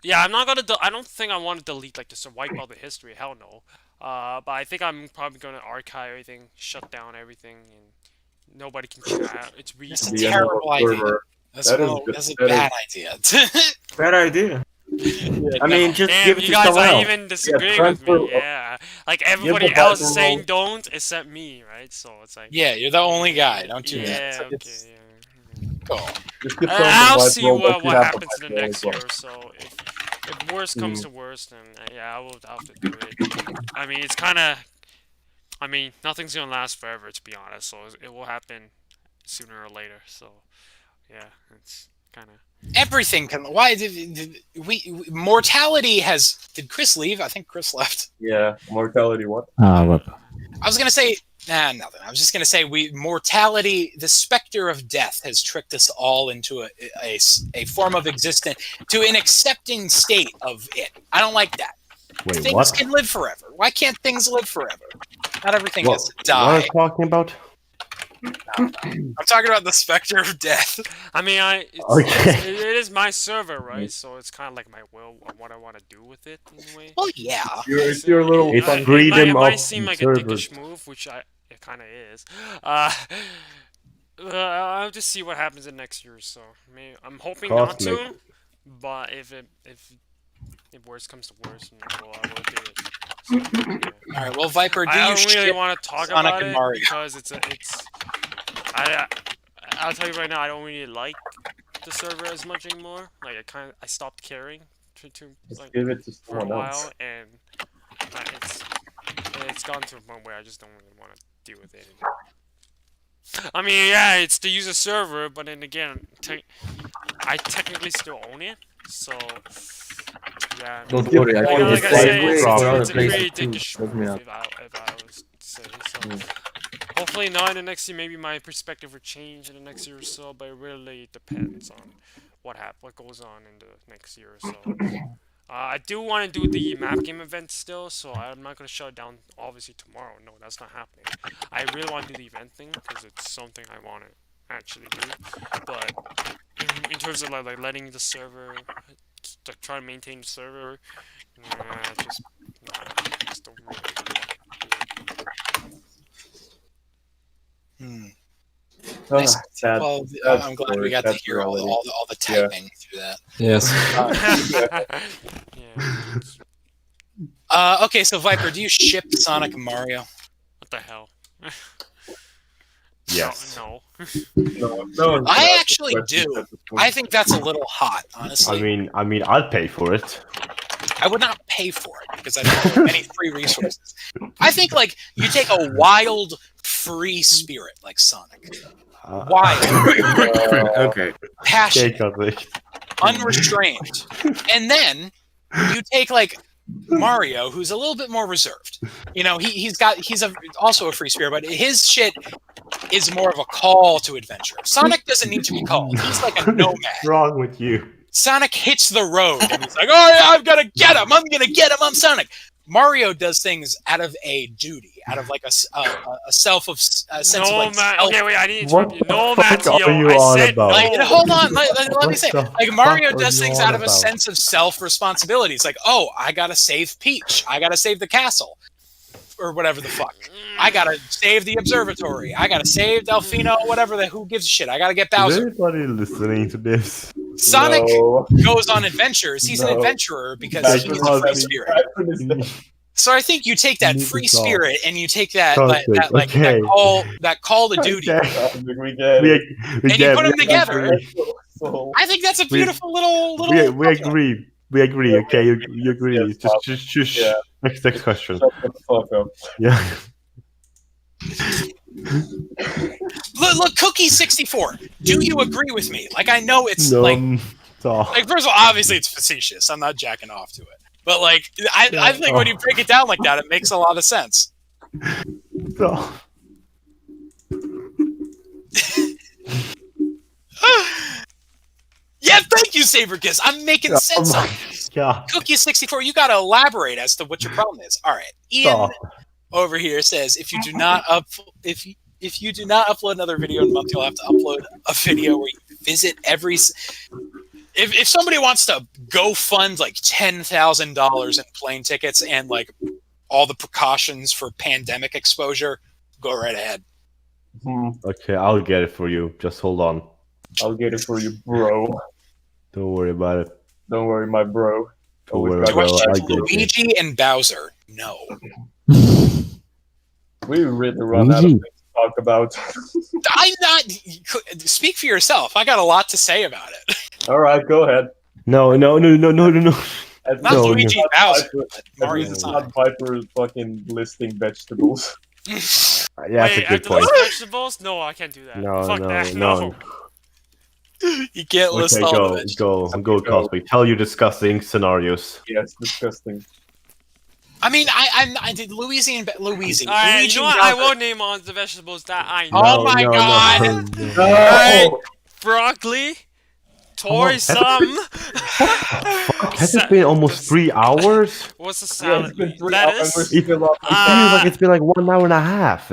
S1: Yeah, I'm not gonna. I don't think I want to delete like just to wipe out the history. Hell no. But I think I'm probably gonna archive everything, shut down everything, and nobody can chat. It's really
S6: That's a
S2: The end of
S6: terrible
S2: a
S6: idea.
S2: server.
S6: That's
S2: That is
S6: a,
S2: good-
S6: that's a
S2: that
S6: bad idea.
S4: Bad idea. I mean, just
S1: Damn,
S4: give it
S1: you
S4: to
S1: guys
S4: someone
S1: are
S4: else.
S1: even disagreeing with
S2: transfer-
S1: me. Yeah, like everybody
S2: the
S1: else is
S2: bathroom
S1: saying
S2: roll.
S1: don't except me, right? So it's like
S6: Yeah, you're the only guy. Don't do
S1: yeah,
S6: that.
S1: okay.
S6: It's
S1: Yeah.
S6: cool.
S2: Just give
S1: I'll
S2: someone
S1: see
S2: the white roll,
S1: what
S2: but you have
S1: happens in the
S2: white
S1: next
S2: roll
S1: year
S2: as
S1: or so. If worst comes to worst, then yeah, I'll have to do it. I mean, it's kind of. I mean, nothing's gonna last forever, to be honest. So it will happen sooner or later. So yeah, it's kind of.
S6: Everything can. Why did mortality has? Did Chris leave? I think Chris left.
S2: Yeah, mortality what?
S5: What?
S6: I was gonna say nothing. I was just gonna say mortality. The specter of death has tricked us all into a form of existence, to an accepting state of it. I don't like that.
S3: Wait,
S6: Things
S3: what?
S6: can live forever. Why can't things live forever? Not everything
S3: What?
S6: has to
S3: What
S6: die.
S3: are you talking about?
S6: I'm talking about the specter of death.
S1: I mean,
S3: Okay.
S1: it is my server, right? So it's kind of like my will, what I want to do with it in a way.
S6: Well, yeah.
S2: It's your little
S3: It's
S2: fun.
S3: freedom
S1: It might
S3: of
S1: seem like
S3: servers.
S1: a dickish move, which it kind of is. I'll just see what happens in next year. So I'm hoping not to,
S3: Cosmic.
S1: but if worst comes to worst, I will do it. So, yeah.
S6: All right. Well, Viper, do
S1: I
S6: you
S1: don't really
S6: ship
S1: want to talk
S6: Sonic
S1: about
S6: and
S1: it
S6: Mario?
S1: because I'll tell you right now, I don't really like the server as much anymore. Like I stopped caring
S2: Just
S1: like
S2: give it to
S1: for a
S2: someone
S1: while,
S2: else.
S1: and it's gotten to a point where I just don't really want to deal with it anymore. I mean, yeah, it's the user server, but then again, I technically still own it, so yeah.
S4: Don't worry, I
S1: Like,
S4: can
S1: like
S4: just
S1: I
S4: say
S1: say,
S4: it for other
S1: it's a pretty
S4: places too.
S1: dickish
S4: Look me
S1: move
S4: up.
S1: if I was to say so. Hopefully not in the next year. Maybe my perspective will change in the next year or so, but it really depends on what goes on in the next year or so. I do want to do the map game event still, so I'm not gonna shut it down. Obviously tomorrow, no, that's not happening. I really want to do the event thing because it's something I want to actually do. But in terms of like letting the server, try to maintain the server, just don't really do it.
S6: Nice.
S2: Sad.
S6: Well,
S2: That's
S6: I'm glad we
S2: story,
S6: got to
S2: that's
S6: hear all
S2: reality.
S6: the typing through that.
S5: Yes.
S1: Yeah.
S6: Okay, so Viper, do you ship Sonic and Mario?
S1: What the hell?
S3: Yes.
S1: No.
S2: No,
S6: I actually do. I think that's a little hot, honestly.
S3: I mean, I'd pay for it.
S6: I would not pay for it because I don't have any free resources. I think like you take a wild, free spirit like Sonic, wild,
S4: Okay.
S6: passionate,
S3: Cosmic.
S6: unrestrained, and then you take like Mario, who's a little bit more reserved. You know, he's also a free spirit, but his shit is more of a call to adventure. Sonic doesn't need to be called. He's like a nomad.
S3: What's wrong with you?
S6: Sonic hits the road and he's like, "Oh yeah, I've got to get him! I'm gonna get him! I'm Sonic." Mario does things out of a duty, out of like a sense of like
S1: No, man.
S6: self.
S1: Okay, wait. I need to
S3: What
S1: interrupt you.
S3: the
S1: No,
S3: fuck
S1: Matteo.
S3: are you
S1: I
S3: on
S1: said
S3: about?
S6: Like,
S1: no.
S6: hold on, let me
S3: What
S6: say.
S3: the
S6: Like Mario
S3: fuck are
S6: does
S3: you
S6: things
S3: on
S6: out of a
S3: about?
S6: sense of self-responsibility. It's like, oh, I gotta save Peach. I gotta save the castle, or whatever the fuck. I gotta save the observatory. I gotta save Delfino. Whatever who gives a shit. I gotta get
S3: Is
S6: Bowser.
S3: anybody listening to this?
S6: Sonic
S2: No.
S6: goes on adventures. He's an
S2: No.
S6: adventurer because
S3: That's
S6: he's a free
S3: because-
S6: spirit. So I think you take that
S3: You need
S6: free
S3: to stop.
S6: spirit and you take that
S3: Cosmic, okay.
S6: that call to duty,
S3: Okay.
S2: We get it.
S3: We
S6: and you put them together.
S2: So
S6: I think that's a beautiful little.
S3: We agree. We agree. Okay, you agree.
S2: Yes,
S3: Just
S2: yeah.
S3: Next question.
S2: shut the fuck up.
S3: Yeah.
S6: Look, Cookie64. Do you agree with me? Like, I know it's
S3: No.
S6: like first of all, obviously it's facetious. I'm not jacking off to it, but like, I think when you break it down like that, it makes a lot of sense.
S3: So.
S6: Yeah, thank you, Saberkiss. I'm making sense
S3: Oh
S6: of
S3: my
S6: this.
S3: God.
S6: Cookie64, you gotta elaborate as to what your problem is. All right, Ian
S3: Stop.
S6: over here says if you do not upload another video in a month, you'll have to upload a video where you visit every. If somebody wants to go fund like $10,000 in plane tickets and like all the precautions for pandemic exposure, go right ahead.
S3: Okay, I'll get it for you. Just hold on.
S2: I'll get it for you, bro.
S3: Don't worry about it.
S2: Don't worry, my bro.
S3: Don't
S2: Always
S3: worry
S2: got
S6: Do I
S3: about
S2: your
S3: it.
S6: choose
S2: back.
S3: get it.
S6: Luigi and Bowser? No.
S2: We really run out of things to talk about.
S6: I'm not. Speak for yourself. I got a lot to say about it.
S2: All right, go ahead.
S3: No.
S2: At
S6: Not
S3: No,
S6: Luigi and Bowser, but
S2: At
S6: Mario
S2: least it's
S6: Sonic.
S2: not Viper fucking listing vegetables.
S3: Yeah,
S1: Wait,
S3: that's
S1: I
S3: a
S1: have
S3: good
S1: to
S3: point.
S1: list vegetables? No, I can't do that.
S3: No,
S1: Fuck
S3: no,
S1: that.
S3: no.
S6: You can't list
S3: Okay,
S6: all
S3: go,
S6: of it.
S3: go, Cosby. Tell your disgusting scenarios.
S2: Yes, disgusting.
S6: I mean, I did Luigi and Luigi.
S1: Alright,
S6: Luigi
S1: you know
S6: and
S1: what? I
S6: Bowser.
S1: will name all the vegetables that I know.
S6: Oh my God.
S3: No.
S1: Alright, broccoli, toy
S3: Has it been almost 3 hours?
S1: What's the
S2: Yeah,
S1: salad?
S2: it's been 3 hours and we're
S1: Lettuce,
S2: still up.
S3: It feels like it's been like 1 hour and a half.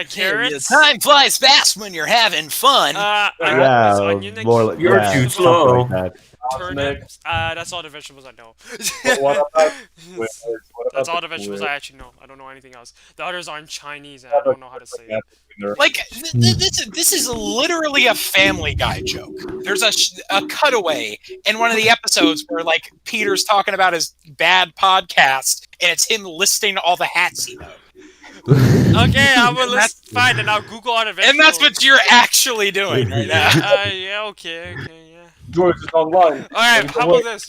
S1: carrots,
S6: Time flies fast when you're having fun.
S1: there's onion,
S3: more like
S4: You're
S3: yeah,
S4: too
S3: stuff
S4: slow.
S3: like that.
S1: turnips. That's all the vegetables I know.
S2: But what about, what
S1: That's
S2: about
S1: all the vegetables I actually know. I don't know anything else. The others aren't Chinese, and I don't know how to say it.
S6: Like this is literally a Family Guy joke. There's a cutaway in one of the episodes where like Peter's talking about his bad podcast, and it's him listing all the hats he knows.
S1: Okay, I will list. Fine, and I'll Google all the vegetables.
S6: And that's what you're actually doing right now.
S1: Yeah, okay, yeah.
S2: George is online.
S1: Alright, how about this?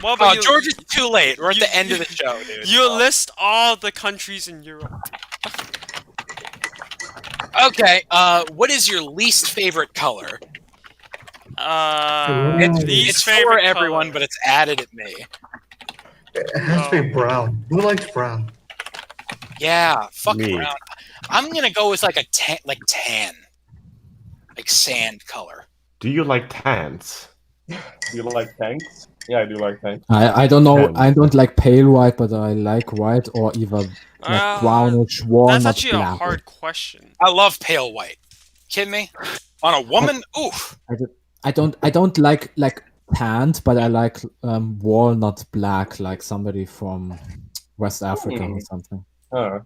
S1: What about you?
S6: George is too late. We're at
S1: you-
S6: the end of the show, dude.
S1: You list all the countries in Europe.
S6: Okay, what is your least favorite color? It's for
S1: favorite
S6: everyone,
S1: color.
S6: but it's added at me.
S7: It has to be brown. Who likes brown?
S6: Yeah, fuck
S3: Me.
S6: brown. I'm gonna go with like a tan, like sand color.
S3: Do you like tans?
S2: Do you like tanks? Yeah, I do like tanks.
S5: I don't know.
S3: Yeah.
S5: I don't like pale white, but I like white or even like brownish, walnut
S1: That's actually a
S5: black.
S1: hard question.
S6: I love pale white. Kidding me? On a woman? Oof.
S5: I don't like tanned, but I like walnut black, like somebody from West Africa or something.
S2: Huh.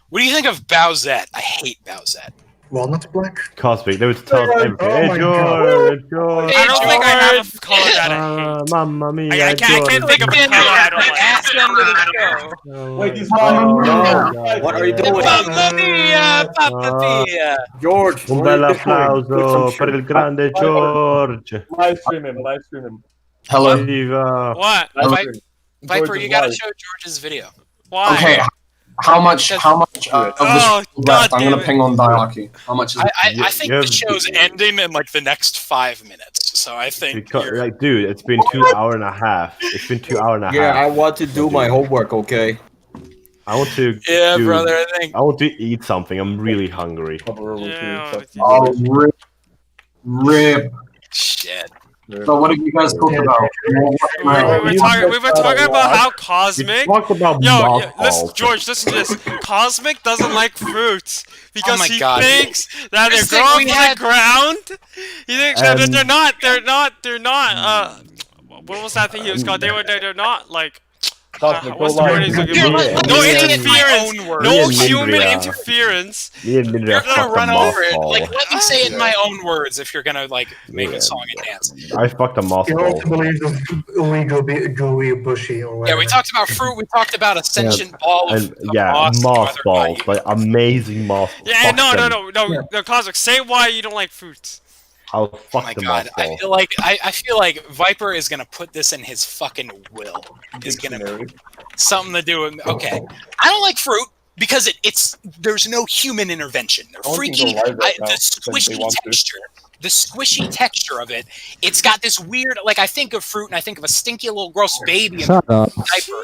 S6: What do you think of Bowsette? I hate Bowsette.
S7: Walnut black?
S3: Cosmic, they would tell us everything.
S7: Oh
S3: Hey,
S7: my
S3: George, George.
S1: I don't think I have a color that I hate.
S3: Mamma mia,
S1: I can't
S3: George.
S1: think of a color I don't like.
S6: Ask them to the show.
S2: Wait, he's
S3: Oh,
S2: lying.
S3: no.
S4: What are you doing?
S6: Mamma mia, Papa Pia.
S4: George,
S3: Un
S4: what
S3: bel
S4: are you doing? Put
S3: applauso
S4: some
S3: per il
S4: sugar.
S3: grande George.
S2: Live stream him, live stream him.
S8: Hello.
S3: Viva.
S1: What?
S2: Live
S6: Vi-
S2: stream.
S6: Viper,
S2: George
S6: you
S2: is
S6: gotta
S2: live.
S6: show George's video.
S1: Why?
S8: Okay. How much of this
S1: Oh,
S8: is
S1: God
S8: left? I'm
S1: damn
S8: gonna
S1: it.
S8: ping on Diarchy. How much is
S6: I think
S3: Yeah.
S6: the show's ending in like the next 5 minutes. So I think
S3: Because,
S6: you're...
S3: like, dude, it's been 2 hours and a half. It's been 2 hours and a
S4: Yeah, I
S3: half.
S4: want to do my homework, okay?
S3: I want to.
S6: Yeah,
S3: do-
S6: brother, I think...
S3: I want to eat something. I'm really hungry.
S1: Yeah,
S8: Oh, rip.
S6: Shit.
S8: So what did you guys talk about?
S1: We were talking about how Cosmic.
S3: Talk about
S1: Yo, listen,
S3: mothballs.
S1: George, listen to this. Cosmic doesn't like fruits because
S6: my
S1: he
S6: God.
S1: thinks that they're
S6: This thing
S1: growing
S6: we
S1: from
S6: had-
S1: the ground. He thinks that
S3: And-
S1: they're not. What was that thing he was called? They're not like.
S2: Cosmic,
S1: What's
S2: go
S1: the word
S2: live.
S1: he's looking
S6: Here,
S1: for?
S6: let
S1: No
S6: me say it in my
S1: interference.
S6: own words.
S1: No
S3: Me and
S1: human
S3: Mindria.
S1: interference.
S3: Me and Mindria
S6: You're gonna
S3: fucked a
S6: run over it.
S3: mothball.
S6: Like, let me say it in my own words if you're gonna like make a song and dance.
S3: I fucked a
S7: You also
S3: mothball.
S7: believe this gooey bushy or whatever.
S6: Yeah, we talked about fruit. We talked about a sentient ball of,
S3: And
S6: of
S3: yeah,
S6: moss.
S3: mothballs, like amazing moth.
S1: Yeah,
S3: fuck
S1: no,
S3: them.
S1: no, Cosmic. Say why you don't like fruits.
S3: I'll
S6: Oh
S3: fuck
S6: my
S3: them
S6: god!
S3: up.
S6: I feel like Viper is gonna put this in his fucking will. Is gonna
S2: Dictionary.
S6: something to do with. Okay, I don't like fruit because it's there's no human intervention. They're
S2: I want them to
S6: freaky.
S2: go live right
S6: The
S2: now, since they
S6: squishy
S2: want to.
S6: texture. The squishy texture of it. It's got this weird. Like I think of fruit and I think of a stinky little gross baby in a
S5: Shut up.
S6: diaper,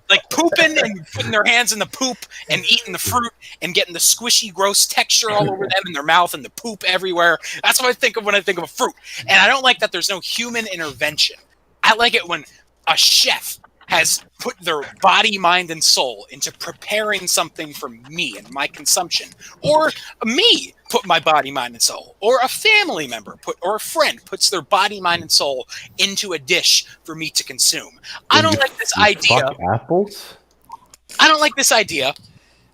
S6: like pooping and putting their hands in the poop and eating the fruit and getting the squishy, gross texture all over them in their mouth and the poop everywhere. That's what I think of when I think of a fruit. And I don't like that there's no human intervention. I like it when a chef has put their body, mind, and soul into preparing something for me and my consumption, or me put my body, mind, and soul, or a family member or a friend puts their body, mind, and soul into a dish for me to consume. I don't like this idea.
S3: Fuck apples?
S6: I don't like this idea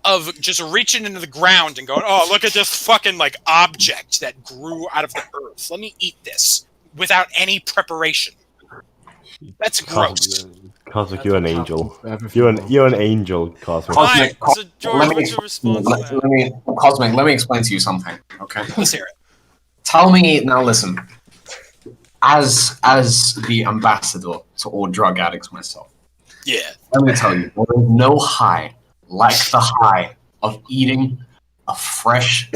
S6: of just reaching into the ground and going, "Oh, look at this fucking like object that grew out of the earth. Let me eat this without any preparation." That's gross.
S3: Cosmic, you're an angel.
S5: Everything
S3: You're an angel, Cosmic.
S8: Cosmic,
S1: Alright, so George,
S8: let me,
S1: what's your response to that?
S8: Cosmic, let me explain to you something, okay?
S6: Let's hear it.
S8: Tell me, now listen, as the ambassador to all drug addicts myself,
S6: Yeah.
S8: let me tell you, there is no high like the high of eating a fresh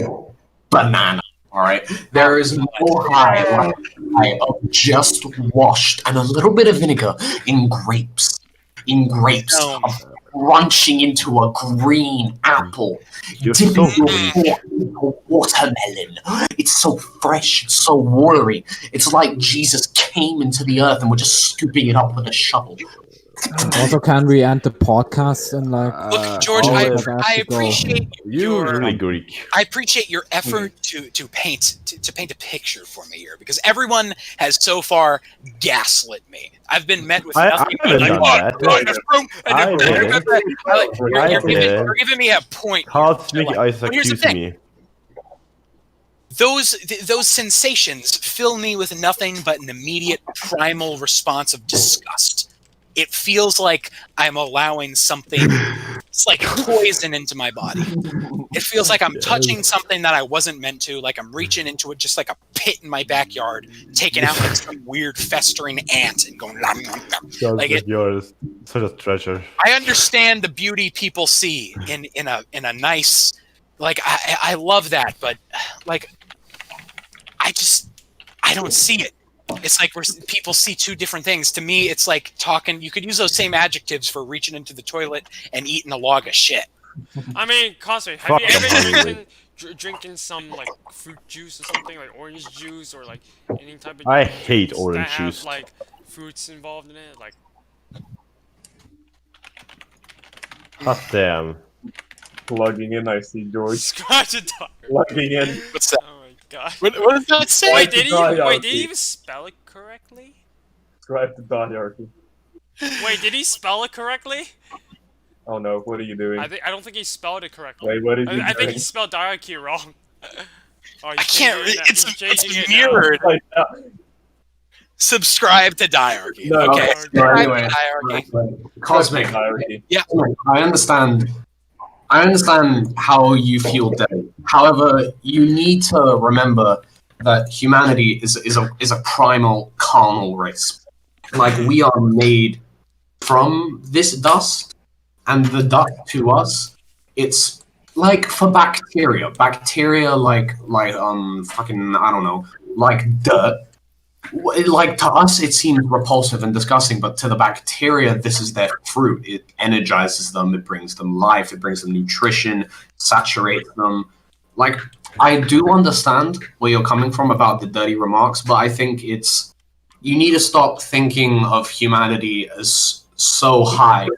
S8: banana. All right, there is no high like the high of just washed and a little bit of vinegar in grapes,
S6: No.
S8: of crunching into a green apple,
S3: You're
S8: dipping
S3: so
S8: your fork into watermelon. It's so fresh, it's so watery. It's like Jesus came into the earth and we're just scooping it up with a shovel.
S5: Also, can we end the podcast and like?
S6: Look, George,
S5: Oh,
S6: I
S5: I have to go.
S6: appreciate
S3: You're really
S6: your
S3: Greek.
S6: I appreciate your effort to paint a picture for me here, because everyone has so far gaslit me. I've been met with
S3: I
S6: nothing but
S3: haven't
S6: like,
S3: done that.
S6: "Oh,
S3: I didn't.
S6: you're giving me a point. here."
S3: Cosmic
S6: Like,
S3: is
S6: but here's the
S3: accusing
S6: thing.
S3: me.
S6: Those sensations fill me with nothing but an immediate primal response of disgust. It feels like I'm allowing something, it's like poison into my body. It feels like I'm touching something that I wasn't meant to, like I'm reaching into it just like a pit in my backyard, taking out like some weird festering ant and going, nom, nom, nom. Like
S3: Cosmic, you're such a treasure.
S6: I understand the beauty people see in a nice, like I love that, but like I don't see it. It's like people see two different things. To me, it's like talking. You could use those same adjectives for reaching into the toilet and eating a log of shit.
S1: I mean, Cosmic, have you
S3: Fuck
S1: ever
S3: them,
S1: been drinking some like fruit juice or something, like orange juice or like any type of
S3: I
S1: juice
S3: hate
S1: that
S3: orange
S1: have,
S3: juice.
S1: like fruits involved in it, like
S3: God damn.
S2: Plugging in, I see George.
S1: scratch it dog.
S2: Plugging in.
S6: What's that?
S1: Oh my god.
S6: What does that say?
S1: Wait, did he
S2: Diarchy.
S1: even spell it correctly?
S2: Subscribe to diarchy.
S1: Wait, did he spell it correctly?
S2: Oh no, what are you doing?
S1: I don't think he spelled it correctly.
S2: Wait, what did you
S1: I think
S2: doing?
S1: he spelled diarchy wrong. Oh,
S6: I can't. It's
S1: changing it now.
S6: mirrored.
S2: Like,
S6: Subscribe to Diarchy.
S2: No,
S6: Okay.
S1: okay.
S6: Subscribe
S8: Anyway,
S6: to Diarchy.
S8: Cosmic,
S2: diarchy.
S8: I understand how you feel, Dave. However, you need to remember that humanity is a primal carnal race. Like, we are made from this dust, and the dust to us, it's like for bacteria. Bacteria like fucking, I don't know, like dirt. Like, to us it seems repulsive and disgusting, but to the bacteria this is their fruit. It energizes them, it brings them life, it brings them nutrition, saturates them. Like, I do understand where you're coming from about the dirty remarks, but I think you need to stop thinking of humanity as so high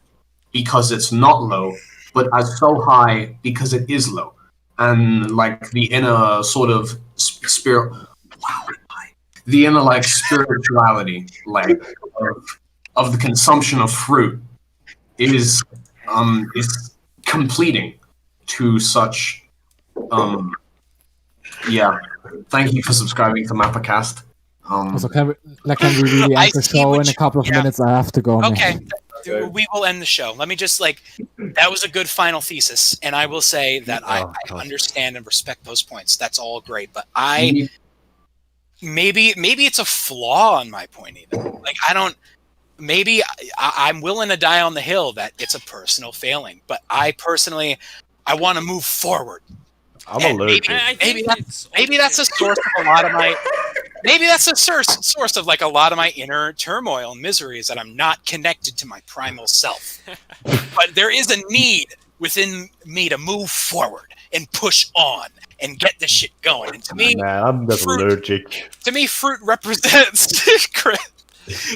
S8: because it's not low, but as so high because it is low. And like the inner sort of spirit, the inner like spirituality, like of the consumption of fruit is completing to such. Yeah, thank you for subscribing to MapperCast.
S5: Also, can we really
S6: I
S5: end the
S6: see
S5: show
S6: what
S5: in a
S6: you-
S5: couple of
S6: yeah.
S5: minutes? I have to go. man.
S6: Okay. We will end the show. Let me just that was a good final thesis, and I will say that I understand and respect those points. That's all great, but I maybe it's a flaw on my point even. Like I don't. Maybe I'm willing to die on the hill that it's a personal failing, but I personally, I want to move forward.
S3: I'm
S6: And
S3: allergic.
S6: Maybe that's a source of a lot of my. Maybe that's a source of like a lot of my inner turmoil and misery is that I'm not connected to my primal self. But there is a need within me to move forward and push on and get this shit going. And to me,
S3: Man, I'm just allergic.
S6: to me, fruit represents.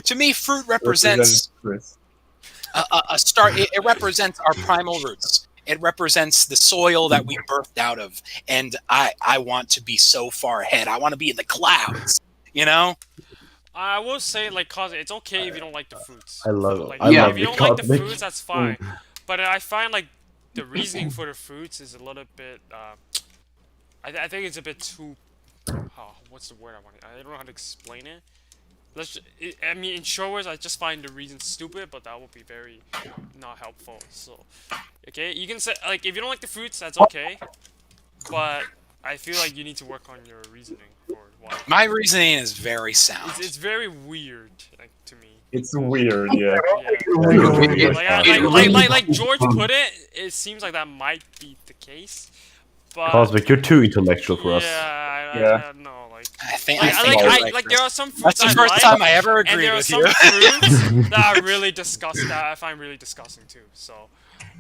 S6: To me, fruit represents
S2: Chris.
S6: a start. It represents our primal roots. It represents the soil that we birthed out of. And I want to be so far ahead. I want to be in the clouds. You know?
S1: I will say, like, cause it's okay if you don't like the fruits.
S3: I love it.
S1: Like,
S3: I love
S1: if you
S3: it.
S1: don't like the
S3: Cosmic.
S1: fruits, that's fine. But I find like the reasoning for the fruits is a little bit. I think it's a bit too. Oh, what's the word I want? I don't know how to explain it. I mean, in short words, I just find the reason stupid, but that would be very not helpful. So, okay, you can say like if you don't like the fruits, that's okay. But I feel like you need to work on your reasoning for why.
S6: My reasoning is very sound.
S1: It's very weird, like to me.
S2: It's weird, yeah.
S1: Like George put it, it seems like that might be the case. But
S3: Cosmic, you're too intellectual for us.
S1: I don't know, like
S6: I think
S1: there are some fruits
S6: that's the
S1: I
S6: first
S1: like,
S6: time I ever
S1: and
S6: agreed
S1: there are
S6: with
S1: some
S6: you.
S1: fruits that are really disgusting. That I find really disgusting too. So,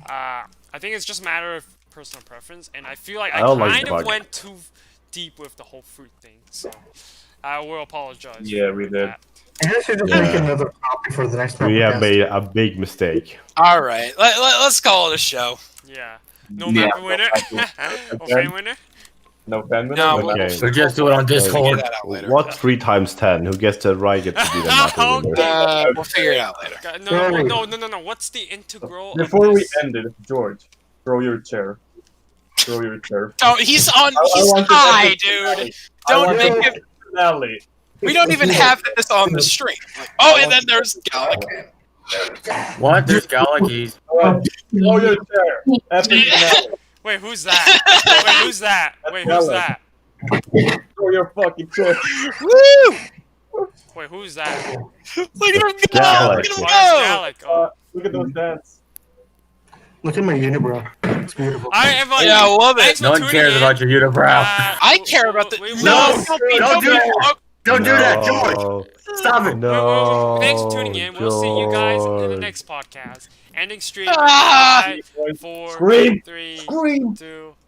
S1: I think it's just a matter of personal preference, and I feel like I
S3: don't like
S1: kind of
S3: bug.
S1: went too deep with the whole fruit thing. So, I will apologize.
S2: Yeah,
S1: for
S2: we did.
S1: that.
S7: I guess you just
S3: Yeah.
S7: make another copy for the next
S3: We have
S7: podcast.
S3: made a big mistake.
S6: All right, let's call it a show.
S1: Yeah. No
S2: Yeah,
S1: mapper winner. Or fan winner.
S2: No fan winner?
S6: No,
S2: No
S3: Okay.
S2: map.
S4: So just do it on
S6: Figure
S4: Discord.
S6: that out later.
S3: What 3 times 10? Who gets the right get to be the mapper winner?
S6: We'll figure it out later.
S1: No. What's the integral?
S2: Before
S1: of
S2: we
S1: this?
S2: end it, George, throw your chair. Throw your chair.
S6: Don't. He's
S2: I want the
S6: high,
S2: epic
S6: dude.
S2: finale. I
S6: Don't
S2: want
S6: make
S2: the
S6: him.
S2: epic finale.
S6: We don't even have this on the stream. Oh, and then there's Gallic.
S4: What? There's Galaxies.
S2: Throw your chair. Epic finale.
S1: Wait, who's that? Wait, who's that? Wait, who's that?
S2: Throw your fucking chair.
S6: Woo!
S1: Wait, who's that?
S6: Look at him go!
S3: Gallic.
S6: Look at him
S1: Why
S6: go!
S1: is Gallic? Oh.
S2: Look at those dance.
S7: Look at my unibrow. It's beautiful.
S1: Alright, everyone.
S6: Yeah, I love it.
S1: Thanks for
S4: No one
S1: tuning
S4: cares
S1: in.
S4: about your unibrow.
S6: I care about the.
S4: No,
S6: Don't
S4: do that. Don't do that, George.
S3: No.
S4: Stop it.
S3: No.
S1: Thanks for tuning in. We'll see you guys in the
S3: George.
S1: next podcast. Ending stream.
S6: Ah!
S1: 5, 4,
S2: Scream.
S1: 3,
S2: Scream.
S1: 2.